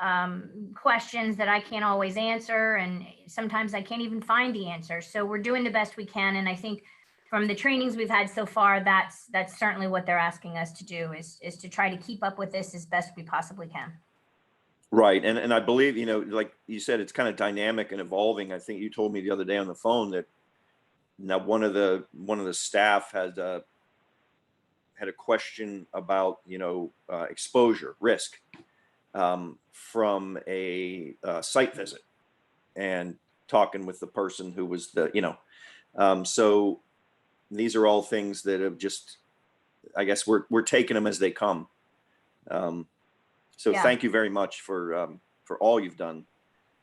[SPEAKER 12] questions that I can't always answer. And sometimes I can't even find the answer. So we're doing the best we can. And I think from the trainings we've had so far, that's certainly what they're asking us to do, is to try to keep up with this as best we possibly can.
[SPEAKER 1] Right. And I believe, like you said, it's kind of dynamic and evolving. I think you told me the other day on the phone that now one of the staff had a question about, exposure risk from a site visit, and talking with the person who was so these are all things that have just, I guess we're taking them as they come. So thank you very much for all you've done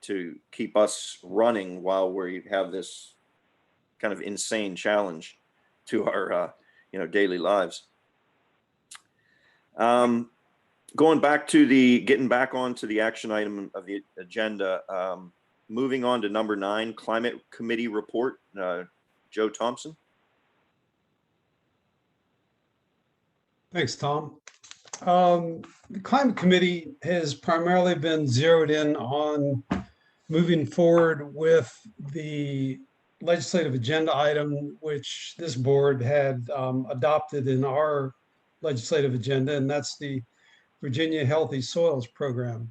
[SPEAKER 1] to keep us running while we have this kind of insane challenge to our daily lives. Going back to getting back onto the action item of the agenda, moving on to number 9, Climate Committee report, Joe Thompson.
[SPEAKER 2] Thanks, Tom. The Climate Committee has primarily been zeroed in on moving forward with the legislative agenda item, which this board had adopted in our legislative agenda, and that's the Virginia Healthy Soils Program.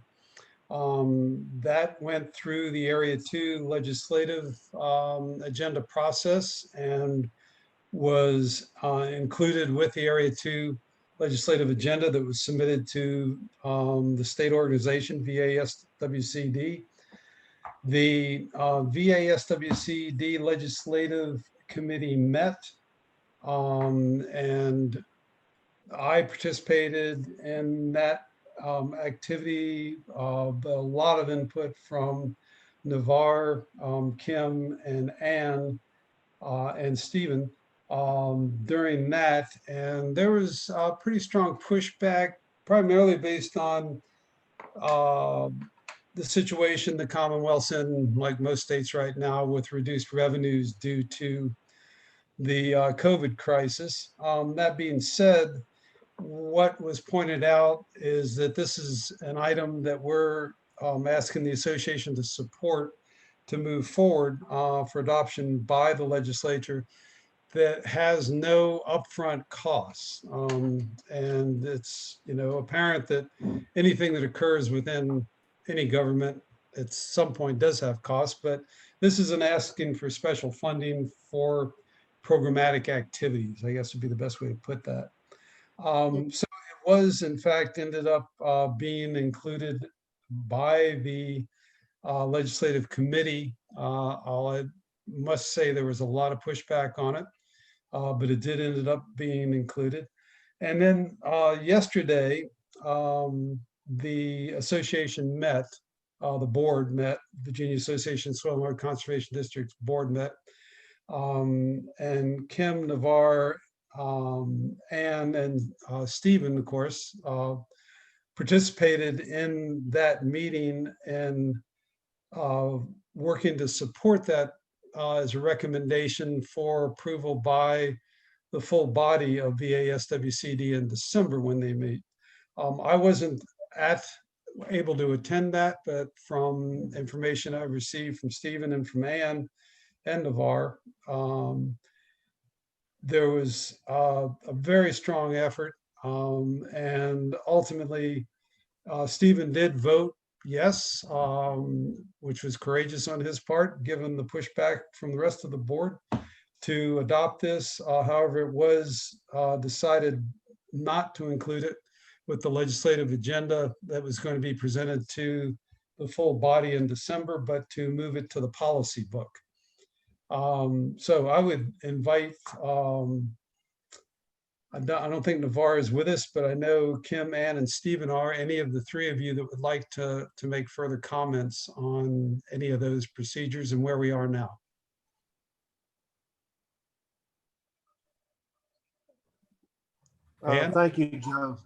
[SPEAKER 2] That went through the Area 2 legislative agenda process and was included with the Area 2 legislative agenda that was submitted to the state organization, VASWCD. The VASWCD Legislative Committee met, and I participated in that activity. A lot of input from Navar, Kim, and Ann, and Stephen during that. And there was a pretty strong pushback, primarily based on the situation the Commonwealth's in, like most states right now, with reduced revenues due to the COVID crisis. That being said, what was pointed out is that this is an item that we're asking the association to support to move forward for adoption by the legislature that has no upfront costs. And it's, apparent that anything that occurs within any government at some point does have costs, but this isn't asking for special funding for programmatic activities, I guess would be the best way to put that. So it was, in fact, ended up being included by the legislative committee. I must say there was a lot of pushback on it, but it did ended up being included. And then yesterday, the association met, the board met, Virginia Association of Soil and Water Conservation Districts board met, and Kim Navarre, Ann, and Stephen, of course, participated in that meeting and working to support that as a recommendation for approval by the full body of VASWCD in December when they meet. I wasn't able to attend that, but from information I received from Stephen and from Ann and Navarre, there was a very strong effort, and ultimately Stephen did vote yes, which was courageous on his part, given the pushback from the rest of the board to adopt this. However, it was decided not to include it with the legislative agenda that was going to be presented to the full body in December, but to move it to the policy book. So I would invite, I don't think Navarre is with us, but I know Kim, Ann, and Stephen are. Any of the three of you that would like to make further comments on any of those procedures and where we are now.
[SPEAKER 6] Thank you, Joe.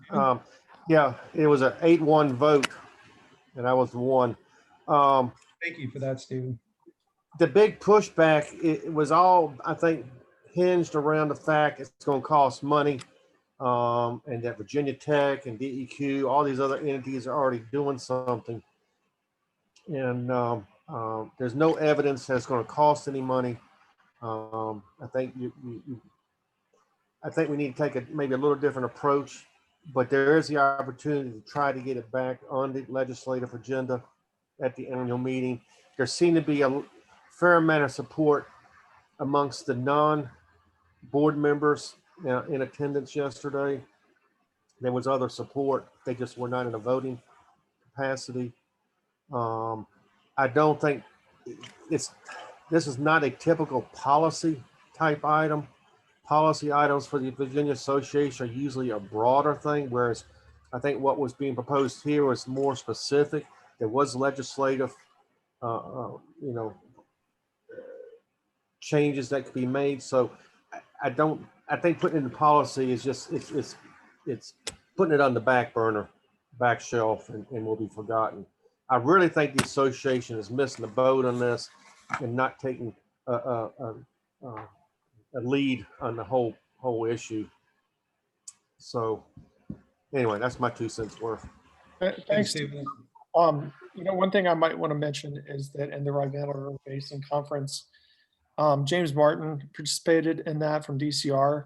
[SPEAKER 6] Yeah, it was an 8-1 vote, and I was the one.
[SPEAKER 2] Thank you for that, Stephen.
[SPEAKER 6] The big pushback, it was all, I think, hinged around the fact it's going to cost money, and that Virginia Tech and DEQ, all these other entities are already doing something. And there's no evidence that it's going to cost any money. I think I think we need to take maybe a little different approach, but there is the opportunity to try to get it back on the legislative agenda at the annual meeting. There seemed to be a fair amount of support amongst the non-board members in attendance yesterday. There was other support. They just were not in a voting capacity. I don't think this is not a typical policy type item. Policy items for the Virginia Association are usually a broader thing, whereas I think what was being proposed here was more specific. There was legislative, changes that could be made. So I think putting it in policy is just, it's putting it on the back burner, back shelf, and will be forgotten. I really think the association is missing the boat on this and not taking a lead on the whole issue. So anyway, that's my 2 cents worth.
[SPEAKER 9] Thanks, Stephen. One thing I might want to mention is that in the Rivanna River Basin Conference, James Martin participated in that from DCR,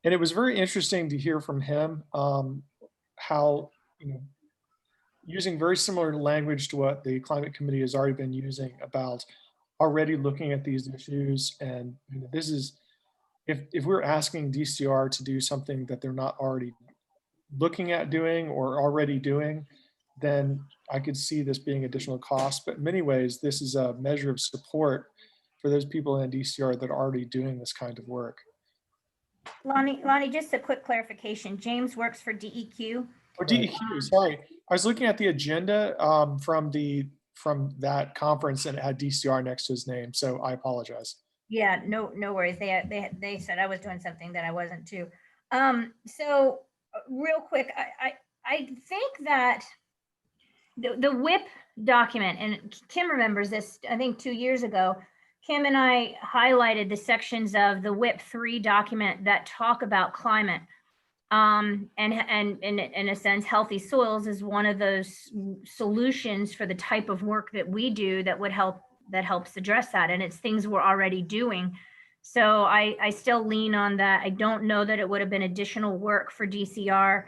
[SPEAKER 9] and it was very interesting to hear from him how, using very similar language to what the Climate Committee has already been using about already looking at these issues. And this is, if we're asking DCR to do something that they're not already looking at doing or already doing, then I could see this being additional cost. But in many ways, this is a measure of support for those people in DCR that are already doing this kind of work.
[SPEAKER 12] Lonnie, just a quick clarification. James works for DEQ.
[SPEAKER 9] Oh, DEQ, sorry. I was looking at the agenda from that conference, and it had DCR next to his name, so I apologize.
[SPEAKER 12] Yeah, no worries. They said I was doing something that I wasn't too. So real quick, I think that the WIP document, and Kim remembers this, I think 2 years ago, Kim and I highlighted the sections of the WIP 3 document that talk about climate. And in a sense, Healthy Soils is one of those solutions for the type of work that we do that helps address that. And it's things we're already doing. So I still lean on that. I don't know that it would have been additional work for DCR.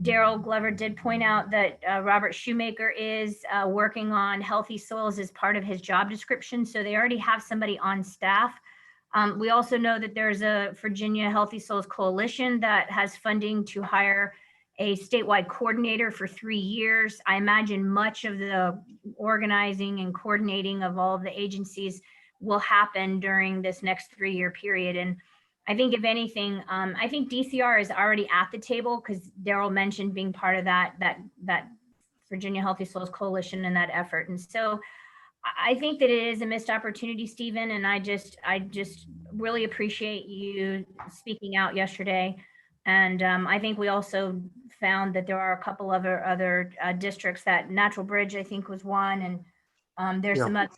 [SPEAKER 12] Daryl Glover did point out that Robert Shoemaker is working on Healthy Soils as part of his job description. So they already have somebody on staff. We also know that there's a Virginia Healthy Soils Coalition that has funding to hire a statewide coordinator for 3 years. I imagine much of the organizing and coordinating of all of the agencies will happen during this next 3-year period. And I think if anything, I think DCR is already at the table because Daryl mentioned being part of that Virginia Healthy Soils Coalition and that effort. And so I think that it is a missed opportunity, Stephen, and I just really appreciate you speaking out yesterday. And I think we also found that there are a couple other districts that Natural Bridge, I think, was one, and there's some others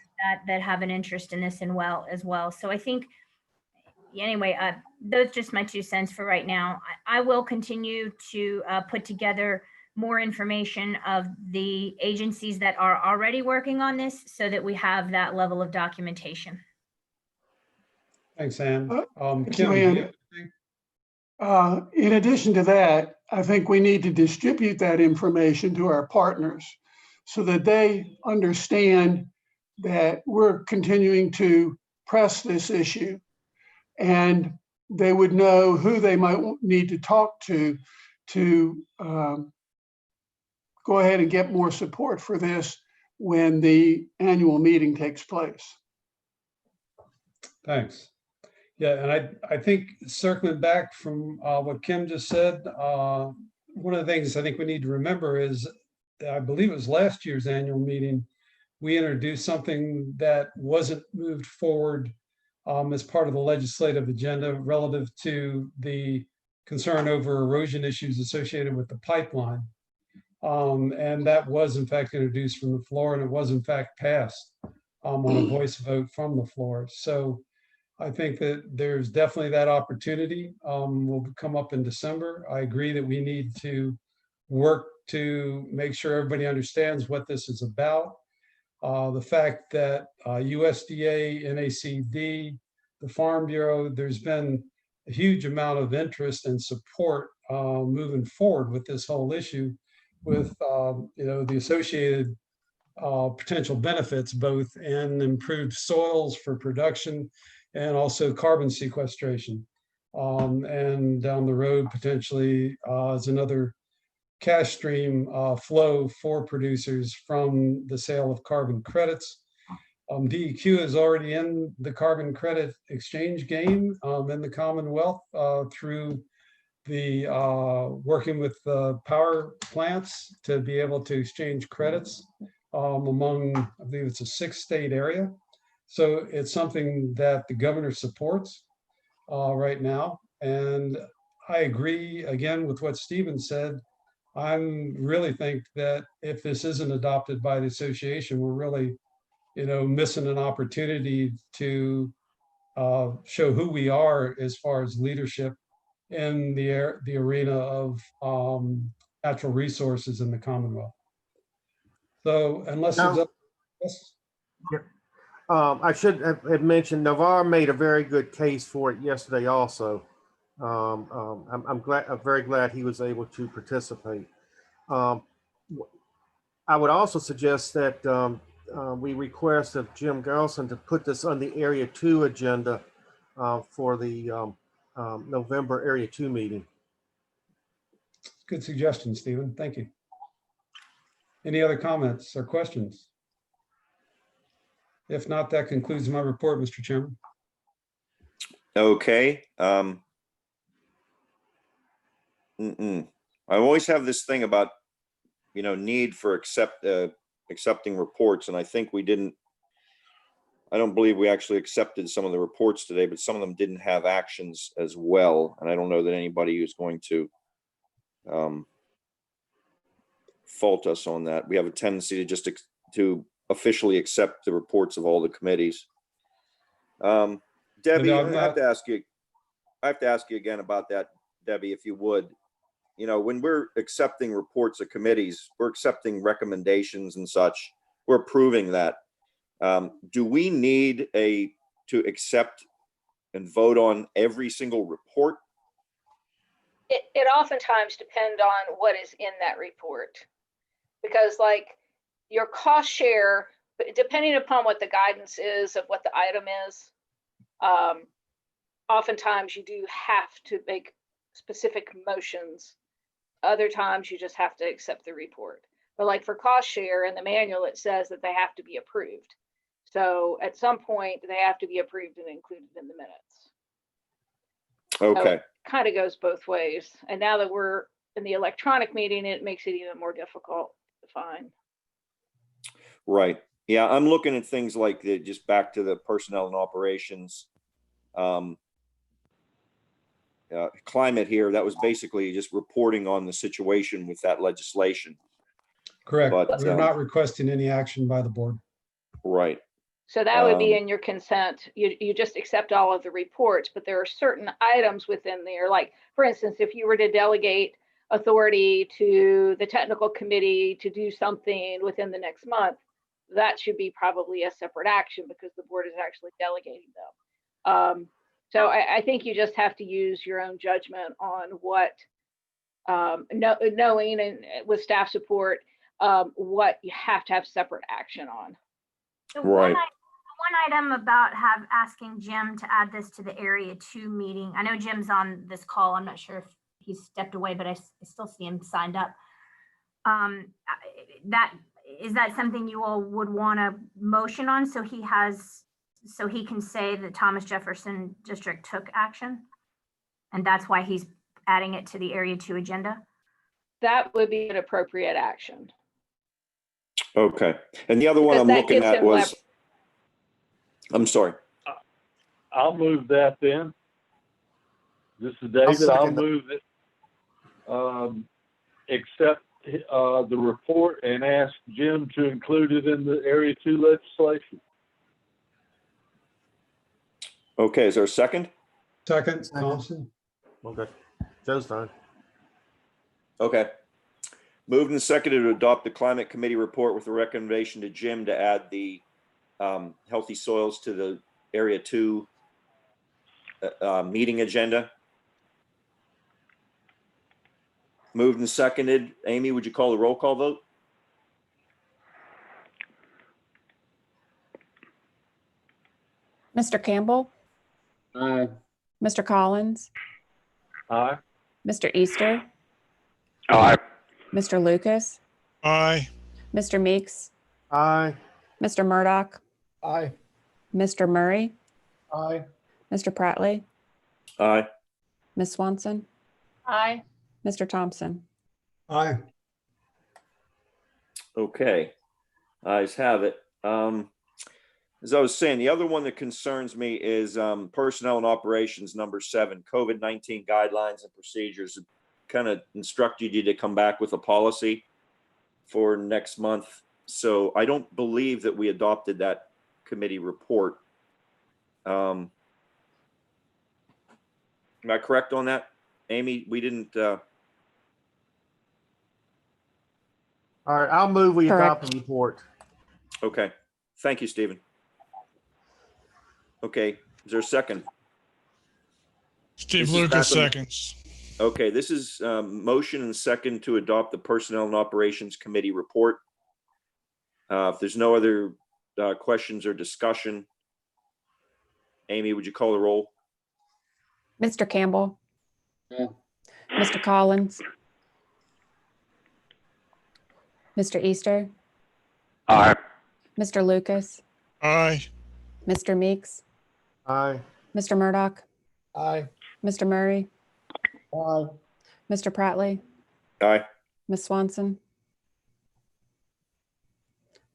[SPEAKER 12] that have an interest in this as well. So I think, anyway, those are just my 2 cents for right now. I will continue to put together more information of the agencies that are already working on this so that we have that level of documentation.
[SPEAKER 2] Thanks, Ann. Kim,
[SPEAKER 19] Joanne, in addition to that, I think we need to distribute that information to our partners so that they understand that we're continuing to press this issue, and they would know who they might need to talk to go ahead and get more support for this when the annual meeting takes place.
[SPEAKER 2] Thanks. Yeah, and I think circling back from what Kim just said, one of the things I think we need to remember is, I believe it was last year's annual meeting, we introduced something that wasn't moved forward as part of the legislative agenda relative to the concern over erosion issues associated with the pipeline. And that was in fact introduced from the floor, and it was in fact passed on a voice vote from the floor. So I think that there's definitely that opportunity will come up in December. I agree that we need to work to make sure everybody understands what this is about. The fact that USDA, NACD, the Farm Bureau, there's been a huge amount of interest and support moving forward with this whole issue, with the associated potential benefits, both in improved soils for production and also carbon sequestration. And down the road, potentially as another cash stream flow for producers from the sale of carbon credits. DEQ is already in the carbon credit exchange game in the Commonwealth through the working with power plants to be able to exchange credits among, I believe it's a 6-state area. So it's something that the governor supports right now. And I agree again with what Stephen said. I really think that if this isn't adopted by the association, we're really, missing an opportunity to show who we are as far as leadership in the arena of natural resources in the Commonwealth. So unless there's
[SPEAKER 6] I should have mentioned Navarre made a very good case for it yesterday also. I'm very glad he was able to participate. I would also suggest that we request of Jim Garrelson to put this on the Area 2 agenda for the November Area 2 meeting.
[SPEAKER 2] Good suggestion, Stephen. Thank you. Any other comments or questions? If not, that concludes my report, Mr. Chairman.
[SPEAKER 1] Okay. I always have this thing about, need for accepting reports. And I think I don't believe we actually accepted some of the reports today, but some of them didn't have actions as well. And I don't know that anybody is going to fault us on that. We have a tendency to just to officially accept the reports of all the committees. Debbie, I have to ask you again about that Debbie, if you would, when we're accepting reports of committees, we're accepting recommendations and such, we're approving that. Do we need to accept and vote on every single report?
[SPEAKER 7] It oftentimes depends on what is in that report. Because like your cost share, depending upon what the guidance is of what the item is, oftentimes you do have to make specific motions. Other times you just have to accept the report. But like for cost share in the manual, it says that they have to be approved. So at some point they have to be approved and included in the minutes.
[SPEAKER 1] Okay.
[SPEAKER 7] So kind of goes both ways. And now that we're in the electronic meeting, it makes it even more difficult to find.
[SPEAKER 1] Right. Yeah, I'm looking at things like just back to the personnel and operations. Climate here, that was basically just reporting on the situation with that legislation.
[SPEAKER 2] Correct.
[SPEAKER 1] But,
[SPEAKER 2] We're not requesting any action by the board.
[SPEAKER 1] Right.
[SPEAKER 7] So that would be in your consent. You just accept all of the reports, but there are certain items within there. Like, for instance, if you were to delegate authority to the technical committee to do something within the next month, that should be probably a separate action because the board is actually delegating them. So I think you just have to use your own judgment on what, knowing and with staff support, what you have to have separate action on.
[SPEAKER 12] So
[SPEAKER 1] Right.
[SPEAKER 12] One item about asking Jim to add this to the Area 2 meeting. I know Jim's on this call. I'm not sure if he's stepped away, but I still see him signed up. Is that something you all would want to motion on so he can say that Thomas Jefferson District took action? And that's why he's adding it to the Area 2 agenda?
[SPEAKER 7] That would be an appropriate action.
[SPEAKER 1] Okay. And the other one
[SPEAKER 7] Because
[SPEAKER 1] I'm
[SPEAKER 7] that
[SPEAKER 1] looking
[SPEAKER 7] gives
[SPEAKER 1] at
[SPEAKER 7] him
[SPEAKER 1] was, I'm sorry.
[SPEAKER 16] I'll move that then. This is David. I'll move it. Accept the report and ask Jim to include it in the Area 2 legislation.
[SPEAKER 1] Okay, is there a second?
[SPEAKER 2] Second, Thompson.
[SPEAKER 6] Okay. Joe's fine.
[SPEAKER 1] Okay. Moved and seconded to adopt the climate committee report with a recommendation to Jim to add the healthy soils to the Area 2 meeting agenda. Moved and seconded. Amy, would you call the roll call vote?
[SPEAKER 11] Mr. Campbell,
[SPEAKER 14] Aye.
[SPEAKER 11] Mr. Collins,
[SPEAKER 16] Aye.
[SPEAKER 11] Mr. Easter,
[SPEAKER 16] Aye.
[SPEAKER 11] Mr. Lucas,
[SPEAKER 5] Aye.
[SPEAKER 11] Mr. Meeks,
[SPEAKER 6] Aye.
[SPEAKER 11] Mr. Murdoch,
[SPEAKER 15] Aye.
[SPEAKER 11] Mr. Murray,
[SPEAKER 15] Aye.
[SPEAKER 11] Mr. Pratley,
[SPEAKER 1] Aye.
[SPEAKER 11] Ms. Swanson,
[SPEAKER 10] Aye.
[SPEAKER 11] Mr. Thompson.
[SPEAKER 2] Aye.
[SPEAKER 1] Okay. Ayes have it. As I was saying, the other one that concerns me is personnel and operations number 7, COVID-19 guidelines and procedures. Kind of instructed you to come back with a policy for next month. So I don't believe that we adopted that committee report. Am I correct on that, Amy? We didn't.
[SPEAKER 6] All right, I'll move we adopt
[SPEAKER 11] Correct.
[SPEAKER 6] the report.
[SPEAKER 1] Okay. Thank you, Stephen. Okay. Is there a second?
[SPEAKER 5] Steve
[SPEAKER 1] This is
[SPEAKER 5] Lucas
[SPEAKER 1] back on-
[SPEAKER 5] seconds.
[SPEAKER 1] Okay, this is motion and second to adopt the Personnel and Operations Committee report. If there's no other questions or discussion, Amy, would you call the roll?
[SPEAKER 11] Mr. Campbell,
[SPEAKER 14] Yeah.
[SPEAKER 11] Mr. Collins, Mr. Easter,
[SPEAKER 16] Aye.
[SPEAKER 11] Mr. Lucas,
[SPEAKER 5] Aye.
[SPEAKER 11] Mr. Meeks,
[SPEAKER 6] Aye.
[SPEAKER 11] Mr. Murdoch,
[SPEAKER 15] Aye.
[SPEAKER 11] Mr. Murray,
[SPEAKER 15] Aye.
[SPEAKER 11] Mr. Pratley,
[SPEAKER 1] Aye.
[SPEAKER 11] Ms. Swanson,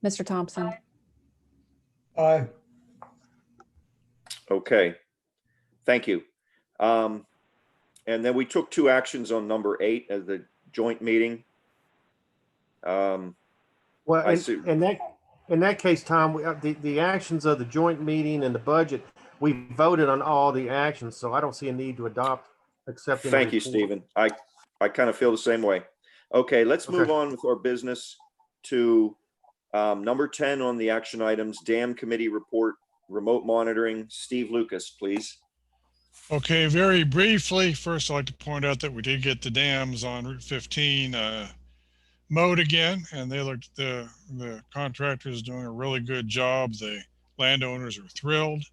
[SPEAKER 11] Mr. Thompson.
[SPEAKER 2] Aye.
[SPEAKER 1] Okay, thank you. And then we took 2 actions on number 8 as the joint meeting.
[SPEAKER 6] Well,
[SPEAKER 1] I see.
[SPEAKER 6] in that case, Tom, the actions of the joint meeting and the budget, we voted on all the actions, so I don't see a need to adopt accepting.
[SPEAKER 1] Thank you,
[SPEAKER 6] report.
[SPEAKER 1] Stephen. I kind of feel the same way. Okay, let's move
[SPEAKER 6] Okay.
[SPEAKER 1] on with our business to number 10 on the action items, dam committee report, remote monitoring. Steve Lucas, please.
[SPEAKER 5] Okay, very briefly, first I'd like to point out that we did get the dams on Route 15 mowed again, and they looked, the contractor is doing a really good job. The landowners are thrilled,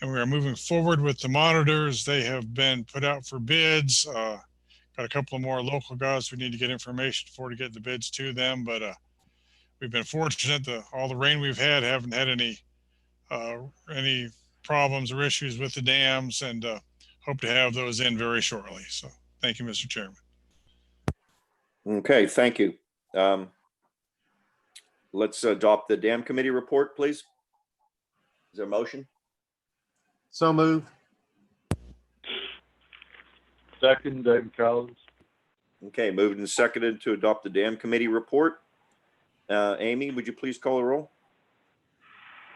[SPEAKER 5] and we are moving forward with the monitors. They have been put out for bids. Got a couple of more local guys we need to get information for to get the bids to them, but we've been fortunate that all the rain we've had haven't had any problems or issues with the dams, and hope to have those in very shortly. So thank you, Mr. Chairman.
[SPEAKER 1] Okay, thank you. Let's adopt the dam committee report, please. Is there a motion?
[SPEAKER 6] So moved.
[SPEAKER 16] Second, David Collins.
[SPEAKER 1] Okay, moved and seconded to adopt the dam committee report. Amy, would you please call the roll?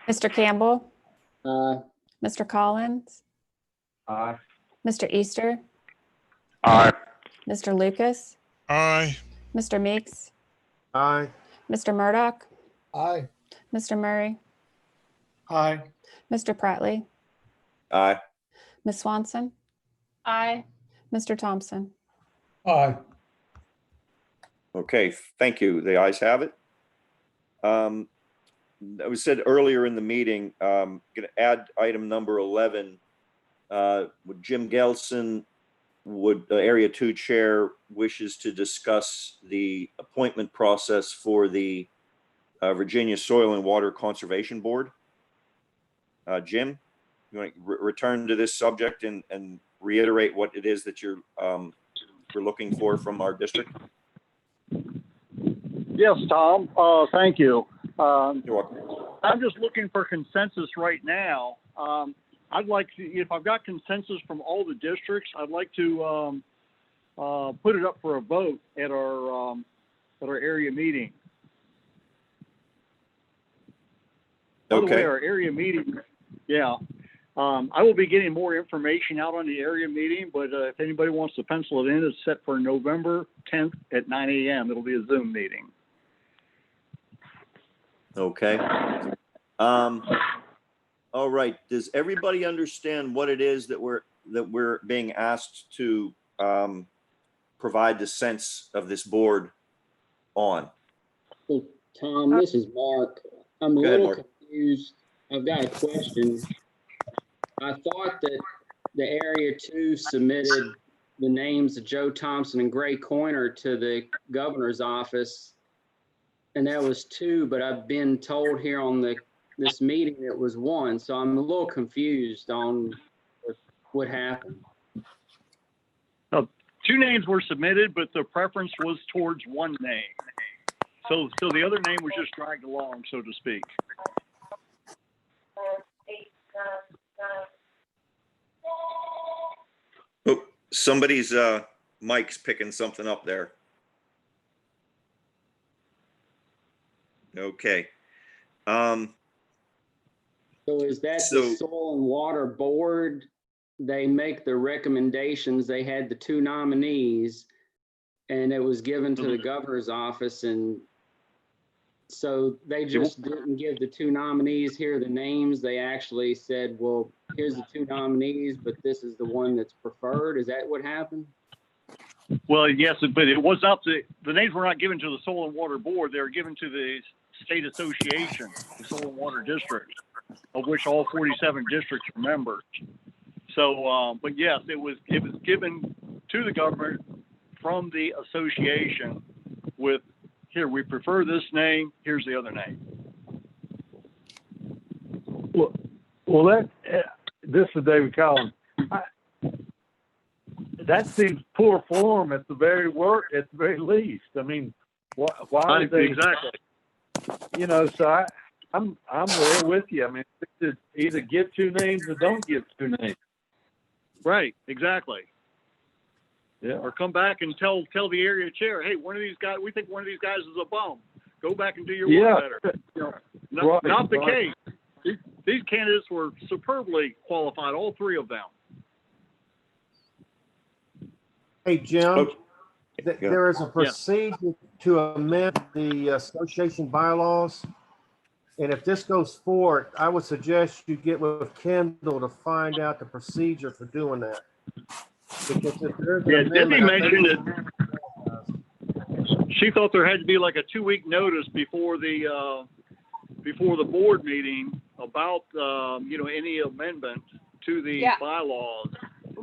[SPEAKER 11] Mr. Campbell,
[SPEAKER 14] Aye.
[SPEAKER 11] Mr. Collins,
[SPEAKER 16] Aye.
[SPEAKER 11] Mr. Easter,
[SPEAKER 16] Aye.
[SPEAKER 11] Mr. Lucas,
[SPEAKER 5] Aye.
[SPEAKER 11] Mr. Meeks,
[SPEAKER 6] Aye.
[SPEAKER 11] Mr. Murdoch,
[SPEAKER 15] Aye.
[SPEAKER 11] Mr. Murray,
[SPEAKER 9] Aye.
[SPEAKER 11] Mr. Pratley,
[SPEAKER 1] Aye.
[SPEAKER 11] Ms. Swanson,
[SPEAKER 10] Aye.
[SPEAKER 11] Mr. Thompson.
[SPEAKER 2] Aye.
[SPEAKER 1] Okay, thank you. The ayes have it. That was said earlier in the meeting, going to add item number 11. Would Jim Gelson, Area 2 Chair, wishes to discuss the appointment process for the Virginia Soil and Water Conservation Board. Jim, you want to return to this subject and reiterate what it is that you're looking for from our district?
[SPEAKER 3] Yes, Tom, thank you.
[SPEAKER 1] You're welcome.
[SPEAKER 3] I'm just looking for consensus right now. I'd like to, if I've got consensus from all the districts, I'd like to put it up for a vote at our area meeting. By the way, our area meeting, yeah. I will be getting more information out on the area meeting, but if anybody wants to pencil it in, it's set for November 10th at 9 a.m. It'll be a Zoom meeting.
[SPEAKER 1] Okay. All right. Does everybody understand what it is that we're being asked to provide the sense of this board on?
[SPEAKER 14] So, Tom, this is Mark. I'm a
[SPEAKER 1] Go ahead,
[SPEAKER 14] little
[SPEAKER 1] Mark.
[SPEAKER 14] confused. I've got a question. I thought that the Area 2 submitted the names of Joe Thompson and Gray Coiner to the governor's office, and that was 2, but I've been told here on this meeting it was 1, so I'm a little confused on what happened.
[SPEAKER 3] 2 names were submitted, but the preference was towards 1 name. So the other name was just dragged along, so to speak.
[SPEAKER 1] Oh, somebody's mic's picking something up there. Okay.
[SPEAKER 14] So is that the Soil and Water Board? They make the recommendations. They had the 2 nominees, and it was given to the governor's office, and so they just didn't give the 2 nominees here the names. They actually said, well, here's the 2 nominees, but this is the one that's preferred. Is that what happened?
[SPEAKER 3] Well, yes, but it was not the names were not given to the Soil and Water Board. They were given to the state association, the Soil and Water District, of which all 47 districts are members. So, but yes, it was given to the government from the association with, here, we prefer this name, here's the other name.
[SPEAKER 16] Well, this is David Collins. That seems poor form at the very least. I mean, why would they?
[SPEAKER 3] Exactly.
[SPEAKER 16] You know, so I'm there with you. I mean, either give 2 names or don't give 2 names.
[SPEAKER 3] Right, exactly.
[SPEAKER 16] Yeah.
[SPEAKER 3] Or come back and tell the area chair, hey, one of these guys, we think one of these guys is a bum. Go back and do your work better. You know, not the case. These candidates were superbly qualified, all 3 of them.
[SPEAKER 6] Hey, Jim,
[SPEAKER 1] Okay.
[SPEAKER 6] there is a procedure to amend the association bylaws. And if this goes forward, I would suggest you get with Kendall to find out the procedure for doing that. Because if there's an
[SPEAKER 3] Yeah, Debbie
[SPEAKER 6] amendment, I think
[SPEAKER 3] mentioned it. She thought there had to be like a 2-week notice before the board meeting about, any amendment to the
[SPEAKER 7] Yeah.
[SPEAKER 3] bylaws.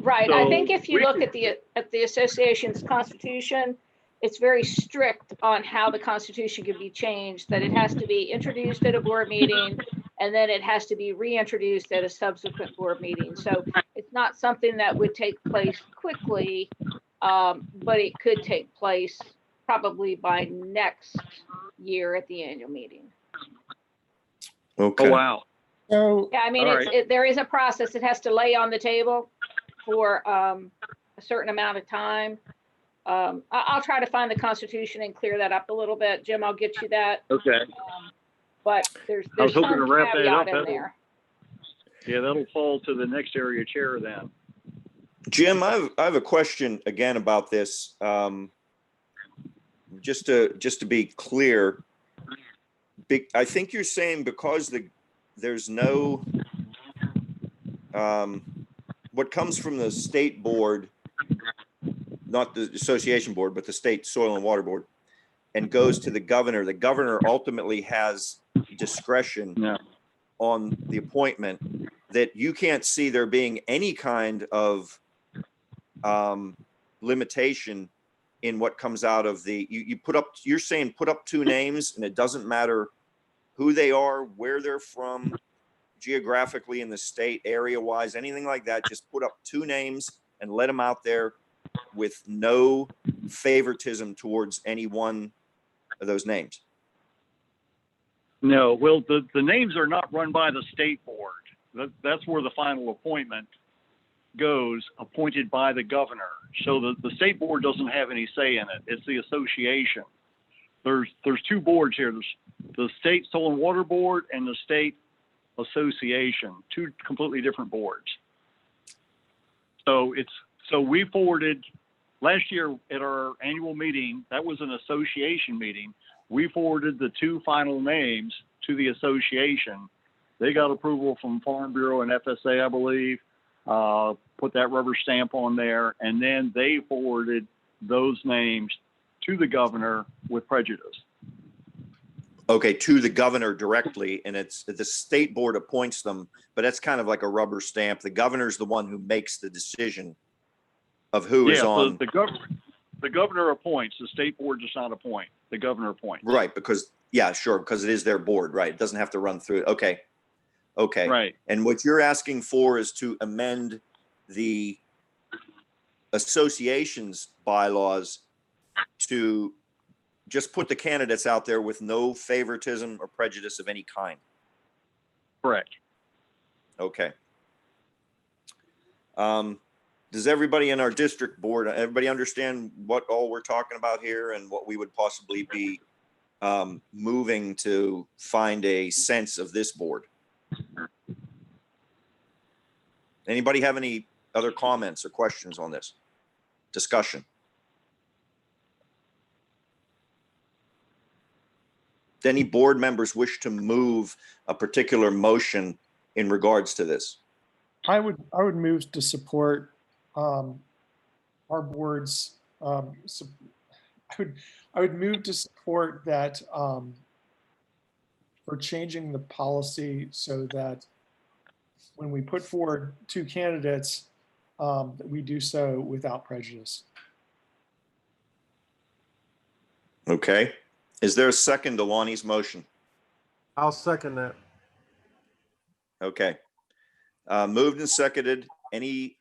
[SPEAKER 7] Right, I think
[SPEAKER 3] So
[SPEAKER 7] if you
[SPEAKER 3] we
[SPEAKER 7] look
[SPEAKER 3] could-
[SPEAKER 7] at the association's constitution, it's very strict on how the constitution can be changed, that it has to be introduced at a board meeting, and then it has to be reintroduced at a subsequent board meeting. So it's not something that would take place quickly, but it could take place probably by next year at the annual meeting.
[SPEAKER 1] Okay.
[SPEAKER 3] Oh, wow.
[SPEAKER 9] So,
[SPEAKER 7] Yeah, I mean,
[SPEAKER 3] All
[SPEAKER 7] there is a process. It has to lay on the table for a certain amount of time. I'll try to find the Constitution and clear that up a little bit. Jim, I'll get you that.
[SPEAKER 3] Okay.
[SPEAKER 7] But there's
[SPEAKER 3] I was hoping
[SPEAKER 7] some
[SPEAKER 3] to wrap that
[SPEAKER 7] caveat
[SPEAKER 3] up.
[SPEAKER 7] in there.
[SPEAKER 3] Yeah, that'll fall to the next area chair then.
[SPEAKER 1] Jim, I have a question again about this. Just to be clear, I think you're saying because there's no what comes from the state board, not the association board, but the state soil and water board, and goes to the governor. The governor ultimately has discretion on the appointment, that you can't see there being any kind of limitation in what comes out of you're saying put up 2 names and it doesn't matter who they are, where they're from, geographically in the state, area wise, anything like that. Just put up 2 names and let them out there with no favoritism towards any one of those names.
[SPEAKER 3] No, well, the names are not run by the state board. That's where the final appointment goes, appointed by the governor. So the state board doesn't have any say in it. It's the association. There's 2 boards here. There's the state soil and water board and the state association, 2 completely different boards. So we forwarded last year at our annual meeting, that was an association meeting. We forwarded the 2 final names to the association. They got approval from Farm Bureau and FSA, I believe, put that rubber stamp on there, and then they forwarded those names to the governor with prejudice.
[SPEAKER 1] Okay, to the governor directly, and it's the state board appoints them, but that's kind of like a rubber stamp. The governor's the one who makes the decision of who is on.
[SPEAKER 3] The governor appoints. The state board does not appoint. The governor appoints.
[SPEAKER 1] Right, because because it is their board, right? It doesn't have to run through. Okay.
[SPEAKER 3] Right.
[SPEAKER 1] And what you're asking for is to amend the association's bylaws to just put the candidates out there with no favoritism or prejudice of any kind.
[SPEAKER 3] Correct.
[SPEAKER 1] Okay. Does everybody in our district board, everybody understand what all we're talking about here and what we would possibly be moving to find a sense of this board? Anybody have any other comments or questions on this discussion? Do any board members wish to move a particular motion in regards to this?
[SPEAKER 9] I would move to support our board's. I would move to support that for changing the policy so that when we put forward 2 candidates, that we do so without prejudice.
[SPEAKER 1] Okay. Is there a second to Lonnie's motion?
[SPEAKER 6] I'll second that.
[SPEAKER 1] Okay. Moved and seconded. Any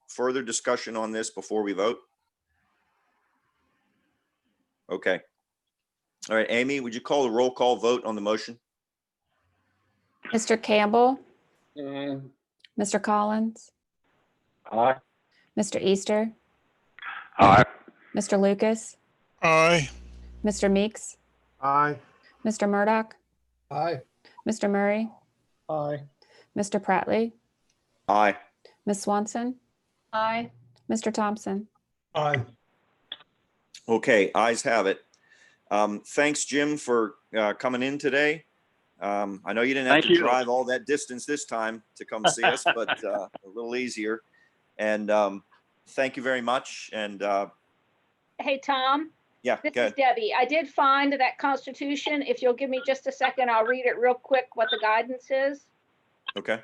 [SPEAKER 1] further discussion on this before we vote? Okay. All right, Amy, would you call the roll call vote on the motion?
[SPEAKER 11] Mr. Campbell, Mr. Collins,
[SPEAKER 16] Aye.
[SPEAKER 11] Mr. Easter,
[SPEAKER 16] Aye.
[SPEAKER 11] Mr. Lucas,
[SPEAKER 5] Aye.
[SPEAKER 11] Mr. Meeks,
[SPEAKER 6] Aye.
[SPEAKER 11] Mr. Murdoch,
[SPEAKER 15] Aye.
[SPEAKER 11] Mr. Murray,
[SPEAKER 9] Aye.
[SPEAKER 11] Mr. Prattley,
[SPEAKER 1] Aye.
[SPEAKER 11] Ms. Swanson,
[SPEAKER 10] Aye.
[SPEAKER 11] Mr. Thompson.
[SPEAKER 2] Aye.
[SPEAKER 1] Okay, ayes have it. Thanks, Jim, for coming in today. I know you didn't have
[SPEAKER 3] Thank
[SPEAKER 1] to
[SPEAKER 3] you.
[SPEAKER 1] drive all that distance this time to come see us, but a little easier. And thank you very much. And
[SPEAKER 7] Hey, Tom,
[SPEAKER 1] yeah,
[SPEAKER 7] this
[SPEAKER 1] go
[SPEAKER 7] is
[SPEAKER 1] ahead.
[SPEAKER 7] Debbie. I did find that Constitution. If you'll give me just a second, I'll read it real quick what the guidance is.
[SPEAKER 1] Okay.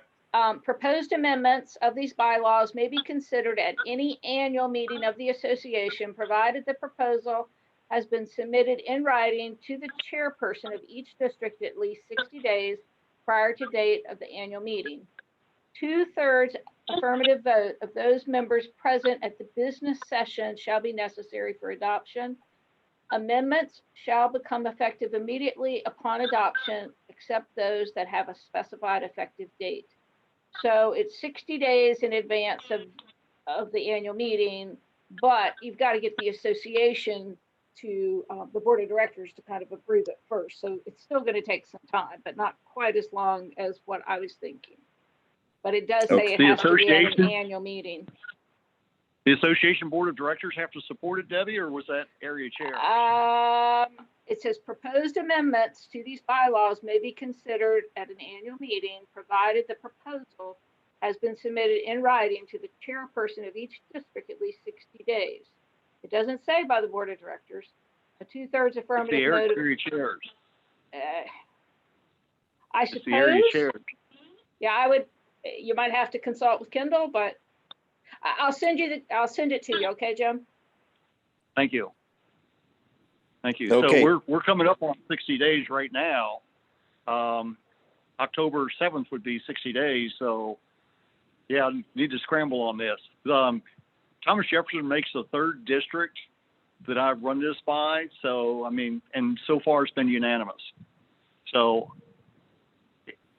[SPEAKER 7] Proposed amendments of these bylaws may be considered at any annual meeting of the association, provided the proposal has been submitted in writing to the chairperson of each district at least 60 days prior to date of the annual meeting. 2/3 affirmative vote of those members present at the business session shall be necessary for adoption. Amendments shall become effective immediately upon adoption, except those that have a specified effective date. So it's 60 days in advance of the annual meeting, but you've got to get the association to the board of directors to kind of approve it first. So it's still going to take some time, but not quite as long as what I was thinking. But it does say it
[SPEAKER 3] The
[SPEAKER 7] has to be at an
[SPEAKER 3] association?
[SPEAKER 7] annual meeting.
[SPEAKER 3] The association board of directors have to support it, Debbie, or was that area chair?
[SPEAKER 7] It says proposed amendments to these bylaws may be considered at an annual meeting, provided the proposal has been submitted in writing to the chairperson of each district at least 60 days. It doesn't say by the board of directors. A 2/3
[SPEAKER 3] It's the
[SPEAKER 7] affirmative vote.
[SPEAKER 3] area chairs.
[SPEAKER 7] I
[SPEAKER 3] It's the area
[SPEAKER 7] suppose.
[SPEAKER 3] chairs.
[SPEAKER 7] Yeah, I would. You might have to consult with Kendall, but I'll send it to you. Okay, Jim?
[SPEAKER 3] Thank you. Thank you.
[SPEAKER 1] Okay.
[SPEAKER 3] So we're coming up on 60 days right now. October 7th would be 60 days. So yeah, I need to scramble on this. Thomas Jefferson makes the 3rd district that I've run this by. So, I mean, and so far it's been unanimous. So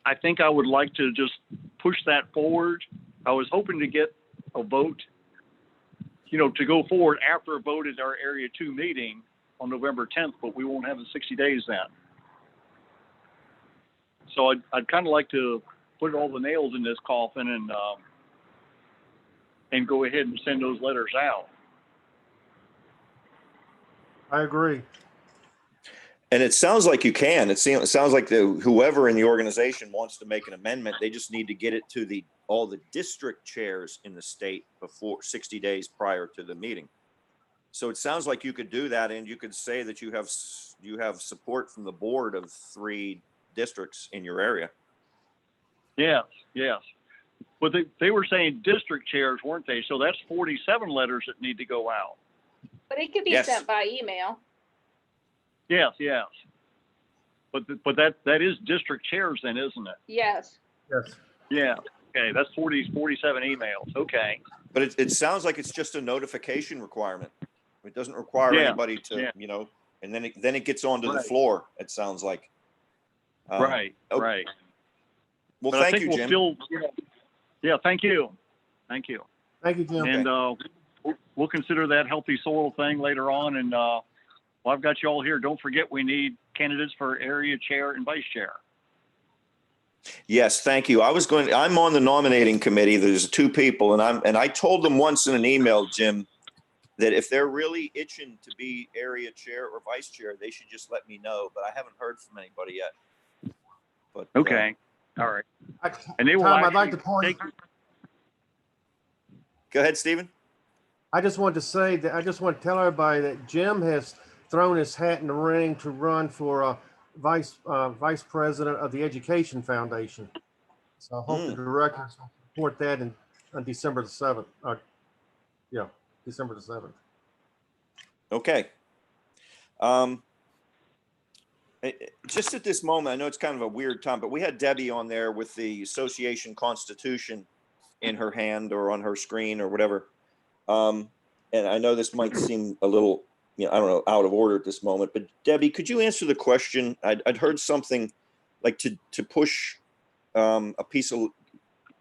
[SPEAKER 3] I think I would like to just push that forward. I was hoping to get a vote, to go forward after a vote at our Area 2 meeting on November 10th, but we won't have the 60 days then. So I'd kind of like to put all the nails in this coffin and go ahead and send those letters out.
[SPEAKER 6] I agree.
[SPEAKER 1] And it sounds like you can. It sounds like whoever in the organization wants to make an amendment, they just need to get it to all the district chairs in the state before 60 days prior to the meeting. So it sounds like you could do that, and you could say that you have support from the board of 3 districts in your area.
[SPEAKER 3] Yes. But they were saying district chairs, weren't they? So that's 47 letters that need to go out.
[SPEAKER 7] But it could be
[SPEAKER 1] Yes.
[SPEAKER 7] sent by email.
[SPEAKER 3] Yes. But that is district chairs then, isn't it?
[SPEAKER 7] Yes.
[SPEAKER 6] Yes.
[SPEAKER 3] Yeah. Okay. That's 47 emails. Okay.
[SPEAKER 1] But it sounds like it's just a notification requirement. It doesn't require
[SPEAKER 3] Yeah,
[SPEAKER 1] anybody to,
[SPEAKER 3] yeah.
[SPEAKER 1] and then it gets onto the
[SPEAKER 3] Right.
[SPEAKER 1] floor, it sounds like.
[SPEAKER 3] Right.
[SPEAKER 1] Well,
[SPEAKER 3] But I
[SPEAKER 1] thank
[SPEAKER 3] think
[SPEAKER 1] you,
[SPEAKER 3] we'll
[SPEAKER 1] Jim.
[SPEAKER 3] still, yeah, thank you.
[SPEAKER 6] Thank you, Jim.
[SPEAKER 3] And we'll consider that healthy soil thing later on. And well, I've got you all here. Don't forget, we need candidates for area chair and vice chair.
[SPEAKER 1] Yes, thank you. I'm on the nominating committee. There's 2 people, and I told them once in an email, Jim, that if they're really itching to be area chair or vice chair, they should just let me know. But I haven't heard from anybody yet. But
[SPEAKER 3] Okay. All right. And they will
[SPEAKER 6] Tom, I'd like to
[SPEAKER 3] actually
[SPEAKER 6] point.
[SPEAKER 3] take,
[SPEAKER 1] Go ahead, Stephen.
[SPEAKER 6] I just want to tell everybody that Jim has thrown his hat in the ring to run for vice president of the Education Foundation. So I hope the directors will support that on December the 7th. December the 7th.
[SPEAKER 1] Okay. Just at this moment, I know it's kind of a weird time, but we had Debbie on there with the association constitution in her hand or on her screen or whatever. And I know this might seem a little, I don't know, out of order at this moment, but Debbie, could you answer the question? I'd heard something like to push a piece of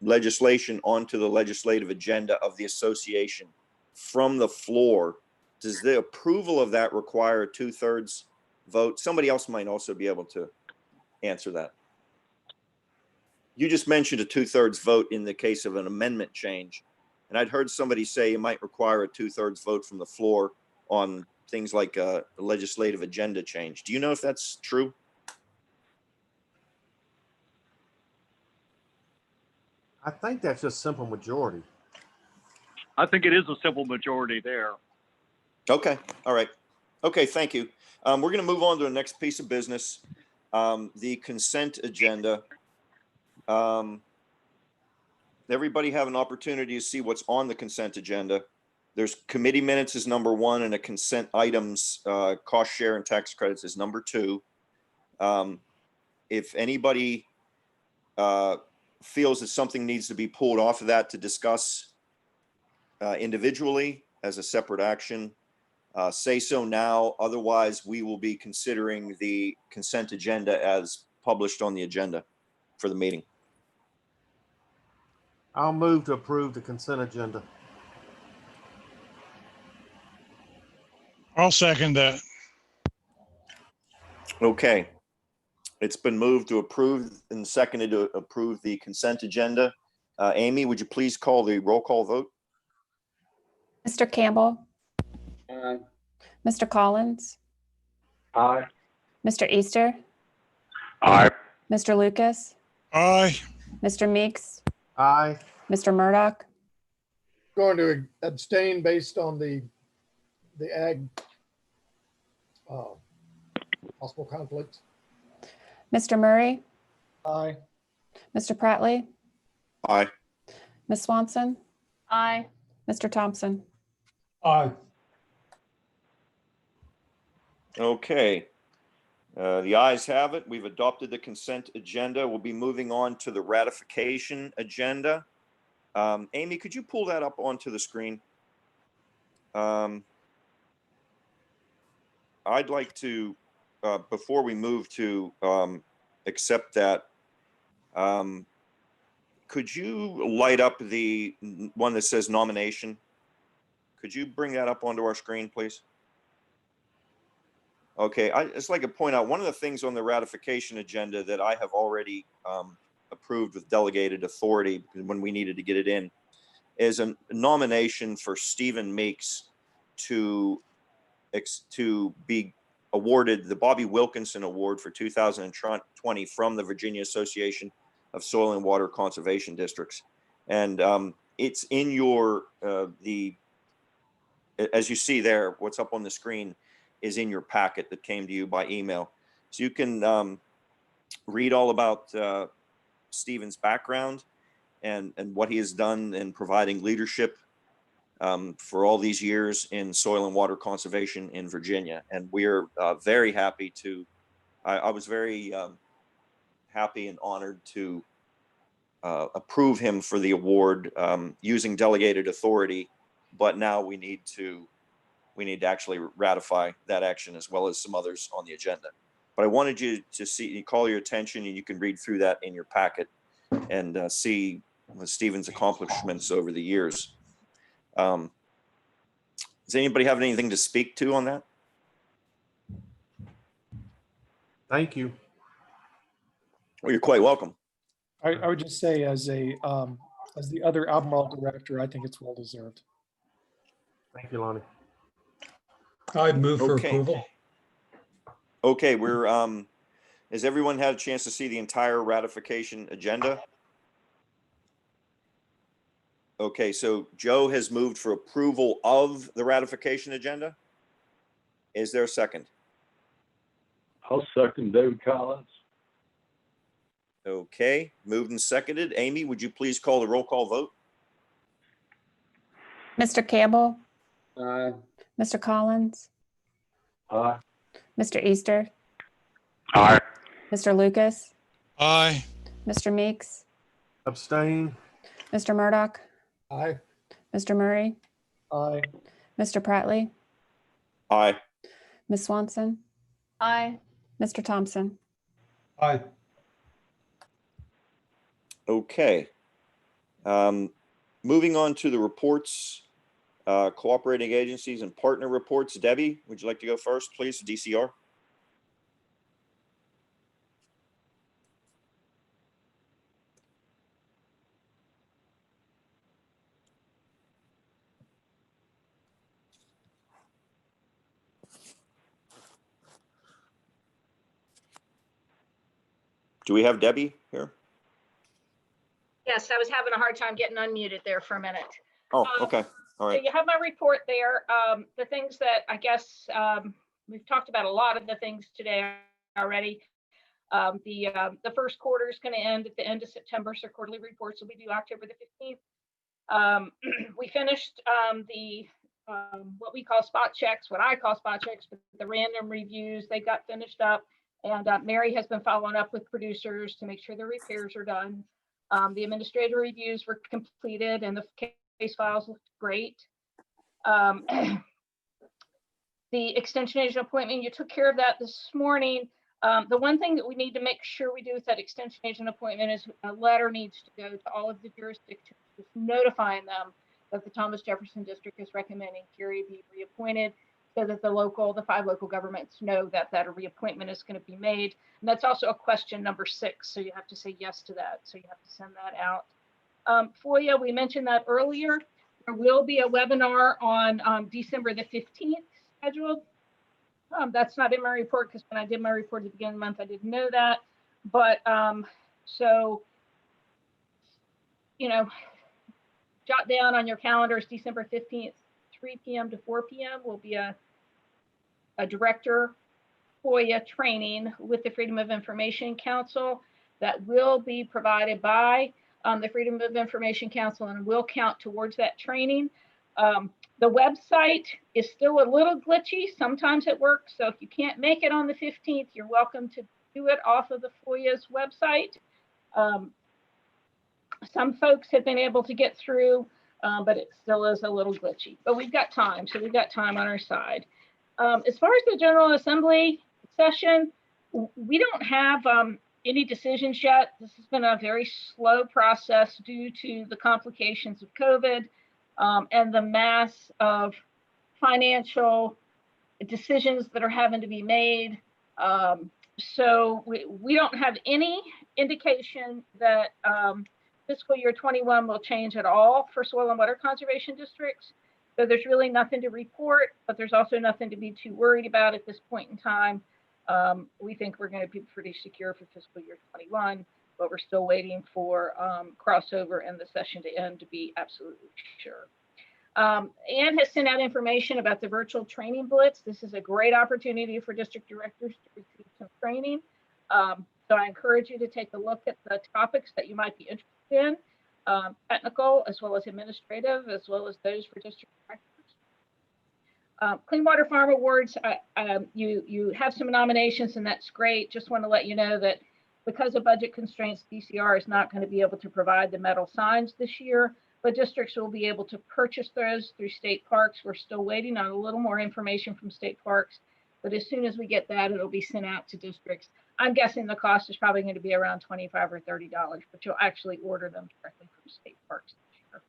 [SPEAKER 1] legislation onto the legislative agenda of the association from the floor. Does the approval of that require a 2/3 vote? Somebody else might also be able to answer that. You just mentioned a 2/3 vote in the case of an amendment change. And I'd heard somebody say it might require a 2/3 vote from the floor on things like a legislative agenda change. Do you know if that's true?
[SPEAKER 6] I think that's just simple majority.
[SPEAKER 3] I think it is a simple majority there.
[SPEAKER 1] Okay, all right. Okay, thank you. We're going to move on to the next piece of business, the consent agenda. Everybody have an opportunity to see what's on the consent agenda. There's committee minutes is number 1, and a consent items, cost share and tax credits is number 2. If anybody feels that something needs to be pulled off of that to discuss individually as a separate action, say so now. Otherwise, we will be considering the consent agenda as published on the agenda for the meeting.
[SPEAKER 6] I'll move to approve the consent agenda.
[SPEAKER 5] I'll second that.
[SPEAKER 1] Okay. It's been moved to approve and seconded to approve the consent agenda. Amy, would you please call the roll call vote?
[SPEAKER 11] Mr. Campbell, Mr. Collins,
[SPEAKER 16] Aye.
[SPEAKER 11] Mr. Easter,
[SPEAKER 16] Aye.
[SPEAKER 11] Mr. Lucas,
[SPEAKER 5] Aye.
[SPEAKER 11] Mr. Meeks,
[SPEAKER 6] Aye.
[SPEAKER 11] Mr. Murdoch,
[SPEAKER 15] Going to abstain based on the ag possible conflicts.
[SPEAKER 11] Mr. Murray,
[SPEAKER 9] Aye.
[SPEAKER 11] Mr. Pratley,
[SPEAKER 1] Aye.
[SPEAKER 11] Ms. Swanson,
[SPEAKER 10] Aye.
[SPEAKER 11] Mr. Thompson.
[SPEAKER 2] Aye.
[SPEAKER 1] Okay. The ayes have it. We've adopted the consent agenda. We'll be moving on to the ratification agenda. Amy, could you pull that up onto the screen? I'd like to, before we move to accept that, could you light up the one that says nomination? Could you bring that up onto our screen, please? Okay, I just like to point out one of the things on the ratification agenda that I have already approved with delegated authority when we needed to get it in is a nomination for Stephen Meeks to be awarded the Bobby Wilkinson Award for 2020 from the Virginia Association of Soil and Water Conservation Districts. And it's in your, as you see there, what's up on the screen is in your packet that came to you by email. So you can read all about Stephen's background and what he has done in providing leadership for all these years in soil and water conservation in Virginia. And we're very happy to, I was very happy and honored to approve him for the award using delegated authority, but now we need to actually ratify that action as well as some others on the agenda. But I wanted you to call your attention, and you can read through that in your packet and see Stephen's accomplishments over the years. Does anybody have anything to speak to on that?
[SPEAKER 6] Thank you.
[SPEAKER 1] Well, you're quite welcome.
[SPEAKER 9] I would just say as the other Albemarle director, I think it's well deserved.
[SPEAKER 6] Thank you, Lonnie.
[SPEAKER 2] I'd move for
[SPEAKER 1] Okay.
[SPEAKER 2] approval.
[SPEAKER 1] Okay, we're has everyone had a chance to see the entire ratification agenda? Okay, so Joe has moved for approval of the ratification agenda. Is there a second?
[SPEAKER 16] I'll second David Collins.
[SPEAKER 1] Okay, moved and seconded. Amy, would you please call the roll call vote?
[SPEAKER 11] Mr. Campbell,
[SPEAKER 14] Aye.
[SPEAKER 11] Mr. Collins,
[SPEAKER 16] Aye.
[SPEAKER 11] Mr. Easter,
[SPEAKER 16] Aye.
[SPEAKER 11] Mr. Lucas,
[SPEAKER 5] Aye.
[SPEAKER 11] Mr. Meeks,
[SPEAKER 6] Abstain.
[SPEAKER 11] Mr. Murdoch,
[SPEAKER 15] Aye.
[SPEAKER 11] Mr. Murray,
[SPEAKER 9] Aye.
[SPEAKER 11] Mr. Pratley,
[SPEAKER 1] Aye.
[SPEAKER 11] Ms. Swanson,
[SPEAKER 10] Aye.
[SPEAKER 11] Mr. Thompson.
[SPEAKER 2] Aye.
[SPEAKER 1] Okay. Moving on to the reports, cooperating agencies and partner reports. Debbie, would you like to go first, please? DCR. Do we have Debbie here?
[SPEAKER 7] Yes, I was having a hard time getting unmuted there for a minute.
[SPEAKER 1] Oh, okay. All
[SPEAKER 7] So
[SPEAKER 1] right.
[SPEAKER 7] you have my report there. The things that I guess we've talked about a lot of the things today already. The first quarter is going to end at the end of September, so quarterly reports will be due October the 15th. We finished what we call spot checks, what I call spot checks, but the random reviews, they got finished up. And Mary has been following up with producers to make sure the repairs are done. The administrative reviews were completed and the case files looked great. The extension agent appointment, you took care of that this morning. The one thing that we need to make sure we do with that extension agent appointment is a letter needs to go to all of the jurisdictions, just notifying them that the Thomas Jefferson District is recommending Carrie be reappointed, so that the 5 local governments know that that reappointment is going to be made. And that's also a question number 6. So you have to say yes to that. So you have to send that out. FOIA, we mentioned that earlier. There will be a webinar on December the 15th scheduled. That's not in my report because when I did my report at the beginning of the month, I didn't know that. But so, you know, jot down on your calendars, December 15th, 3 p.m. to 4 p.m. will be a director FOIA training with the Freedom of Information Council that will be provided by the Freedom of Information Council and will count towards that training. The website is still a little glitchy. Sometimes it works. So if you can't make it on the 15th, you're welcome to do it off of the FOIA's website. Some folks have been able to get through, but it still is a little glitchy. But we've got time, so we've got time on our side. As far as the General Assembly session, we don't have any decisions yet. This has been a very slow process due to the complications of COVID and the mass of financial decisions that are having to be made. So we don't have any indication that fiscal year 21 will change at all for soil and water conservation districts. So there's really nothing to report, but there's also nothing to be too worried about at this point in time. We think we're going to be pretty secure for fiscal year 21, but we're still waiting for crossover and the session to end to be absolutely sure. Ann has sent out information about the virtual training blitz. This is a great opportunity for district directors to receive some training. So I encourage you to take a look at the topics that you might be interested in, technical as well as administrative, as well as those for district directors. Clean Water Farm Awards, you have some nominations and that's great. Just want to let you know that because of budget constraints, DCR is not going to be able to provide the metal signs this year, but districts will be able to purchase those through state parks. We're still waiting on a little more information from state parks, but as soon as we get that, it'll be sent out to districts. I'm guessing the cost is probably going to be around $25 or $30, but you'll actually order them directly from state parks this year.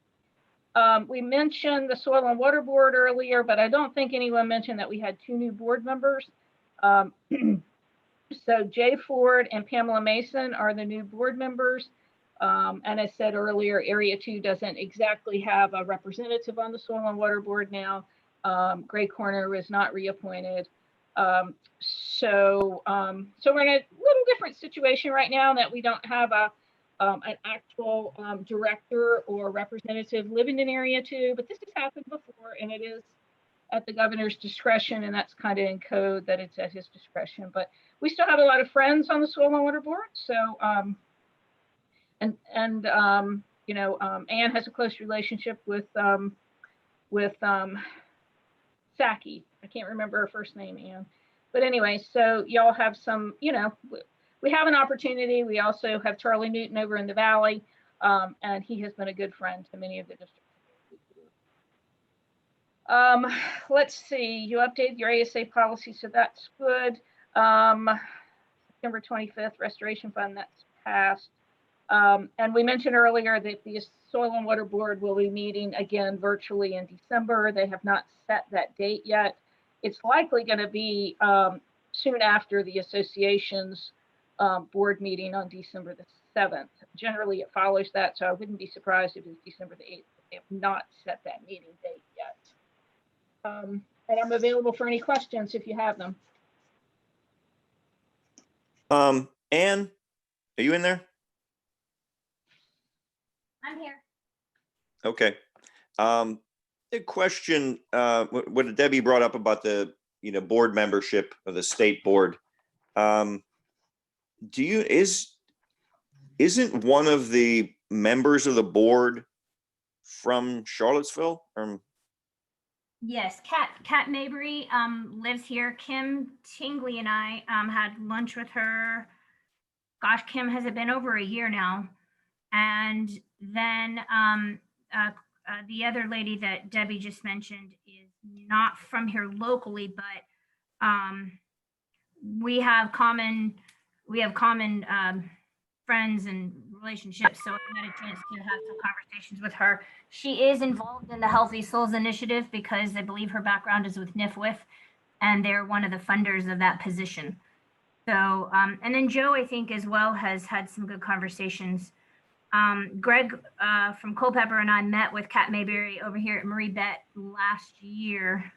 [SPEAKER 7] We mentioned the Soil and Water Board earlier, but I don't think anyone mentioned that we had 2 new board members. So Jay Ford and Pamela Mason are the new board members. And as said earlier, Area 2 doesn't exactly have a representative on the Soil and Water Board now. Gray Corner is not reappointed. So we're in a little different situation right now that we don't have an actual director or representative living in Area 2, but this has happened before and it is at the governor's discretion, and that's kind of in code that it's at his discretion. But we still have a lot of friends on the Soil and Water Board. So you know, Ann has a close relationship with Saki. I can't remember her first name, Ann. But anyway, so y'all have some, you know, we have an opportunity. We also have Charlie Newton over in the Valley, and he has been a good friend to many of the districts. Let's see, you updated your ASA policy, so that's good. September 25th, Restoration Fund, that's passed. And we mentioned earlier that the Soil and Water Board will be meeting again virtually in December. They have not set that date yet. It's likely going to be soon after the association's board meeting on December the 7th. Generally, it follows that, so I wouldn't be surprised if it's December the 8th. They have not set that meeting date yet. And I'm available for any questions if you have them.
[SPEAKER 1] Ann, Are you in there?
[SPEAKER 12] I'm here.
[SPEAKER 1] Okay. A question, what Debbie brought up about the, board membership of the state board. Isn't one of the members of the board from Charlottesville?
[SPEAKER 12] Yes, Kat Mabry lives here. Kim Tingley and I had lunch with her. Gosh, Kim, has it been over a year now? And then the other lady that Debbie just mentioned is not from here locally, but we have common friends and relationships. So I had a chance to have some conversations with her. She is involved in the Healthy Souls Initiative because I believe her background is with NIFWIF, and they're one of the funders of that position. So, and then Joe, I think as well, has had some good conversations. Greg from Culpeper and I met with Kat Mayberry over here at Marie Bett last year.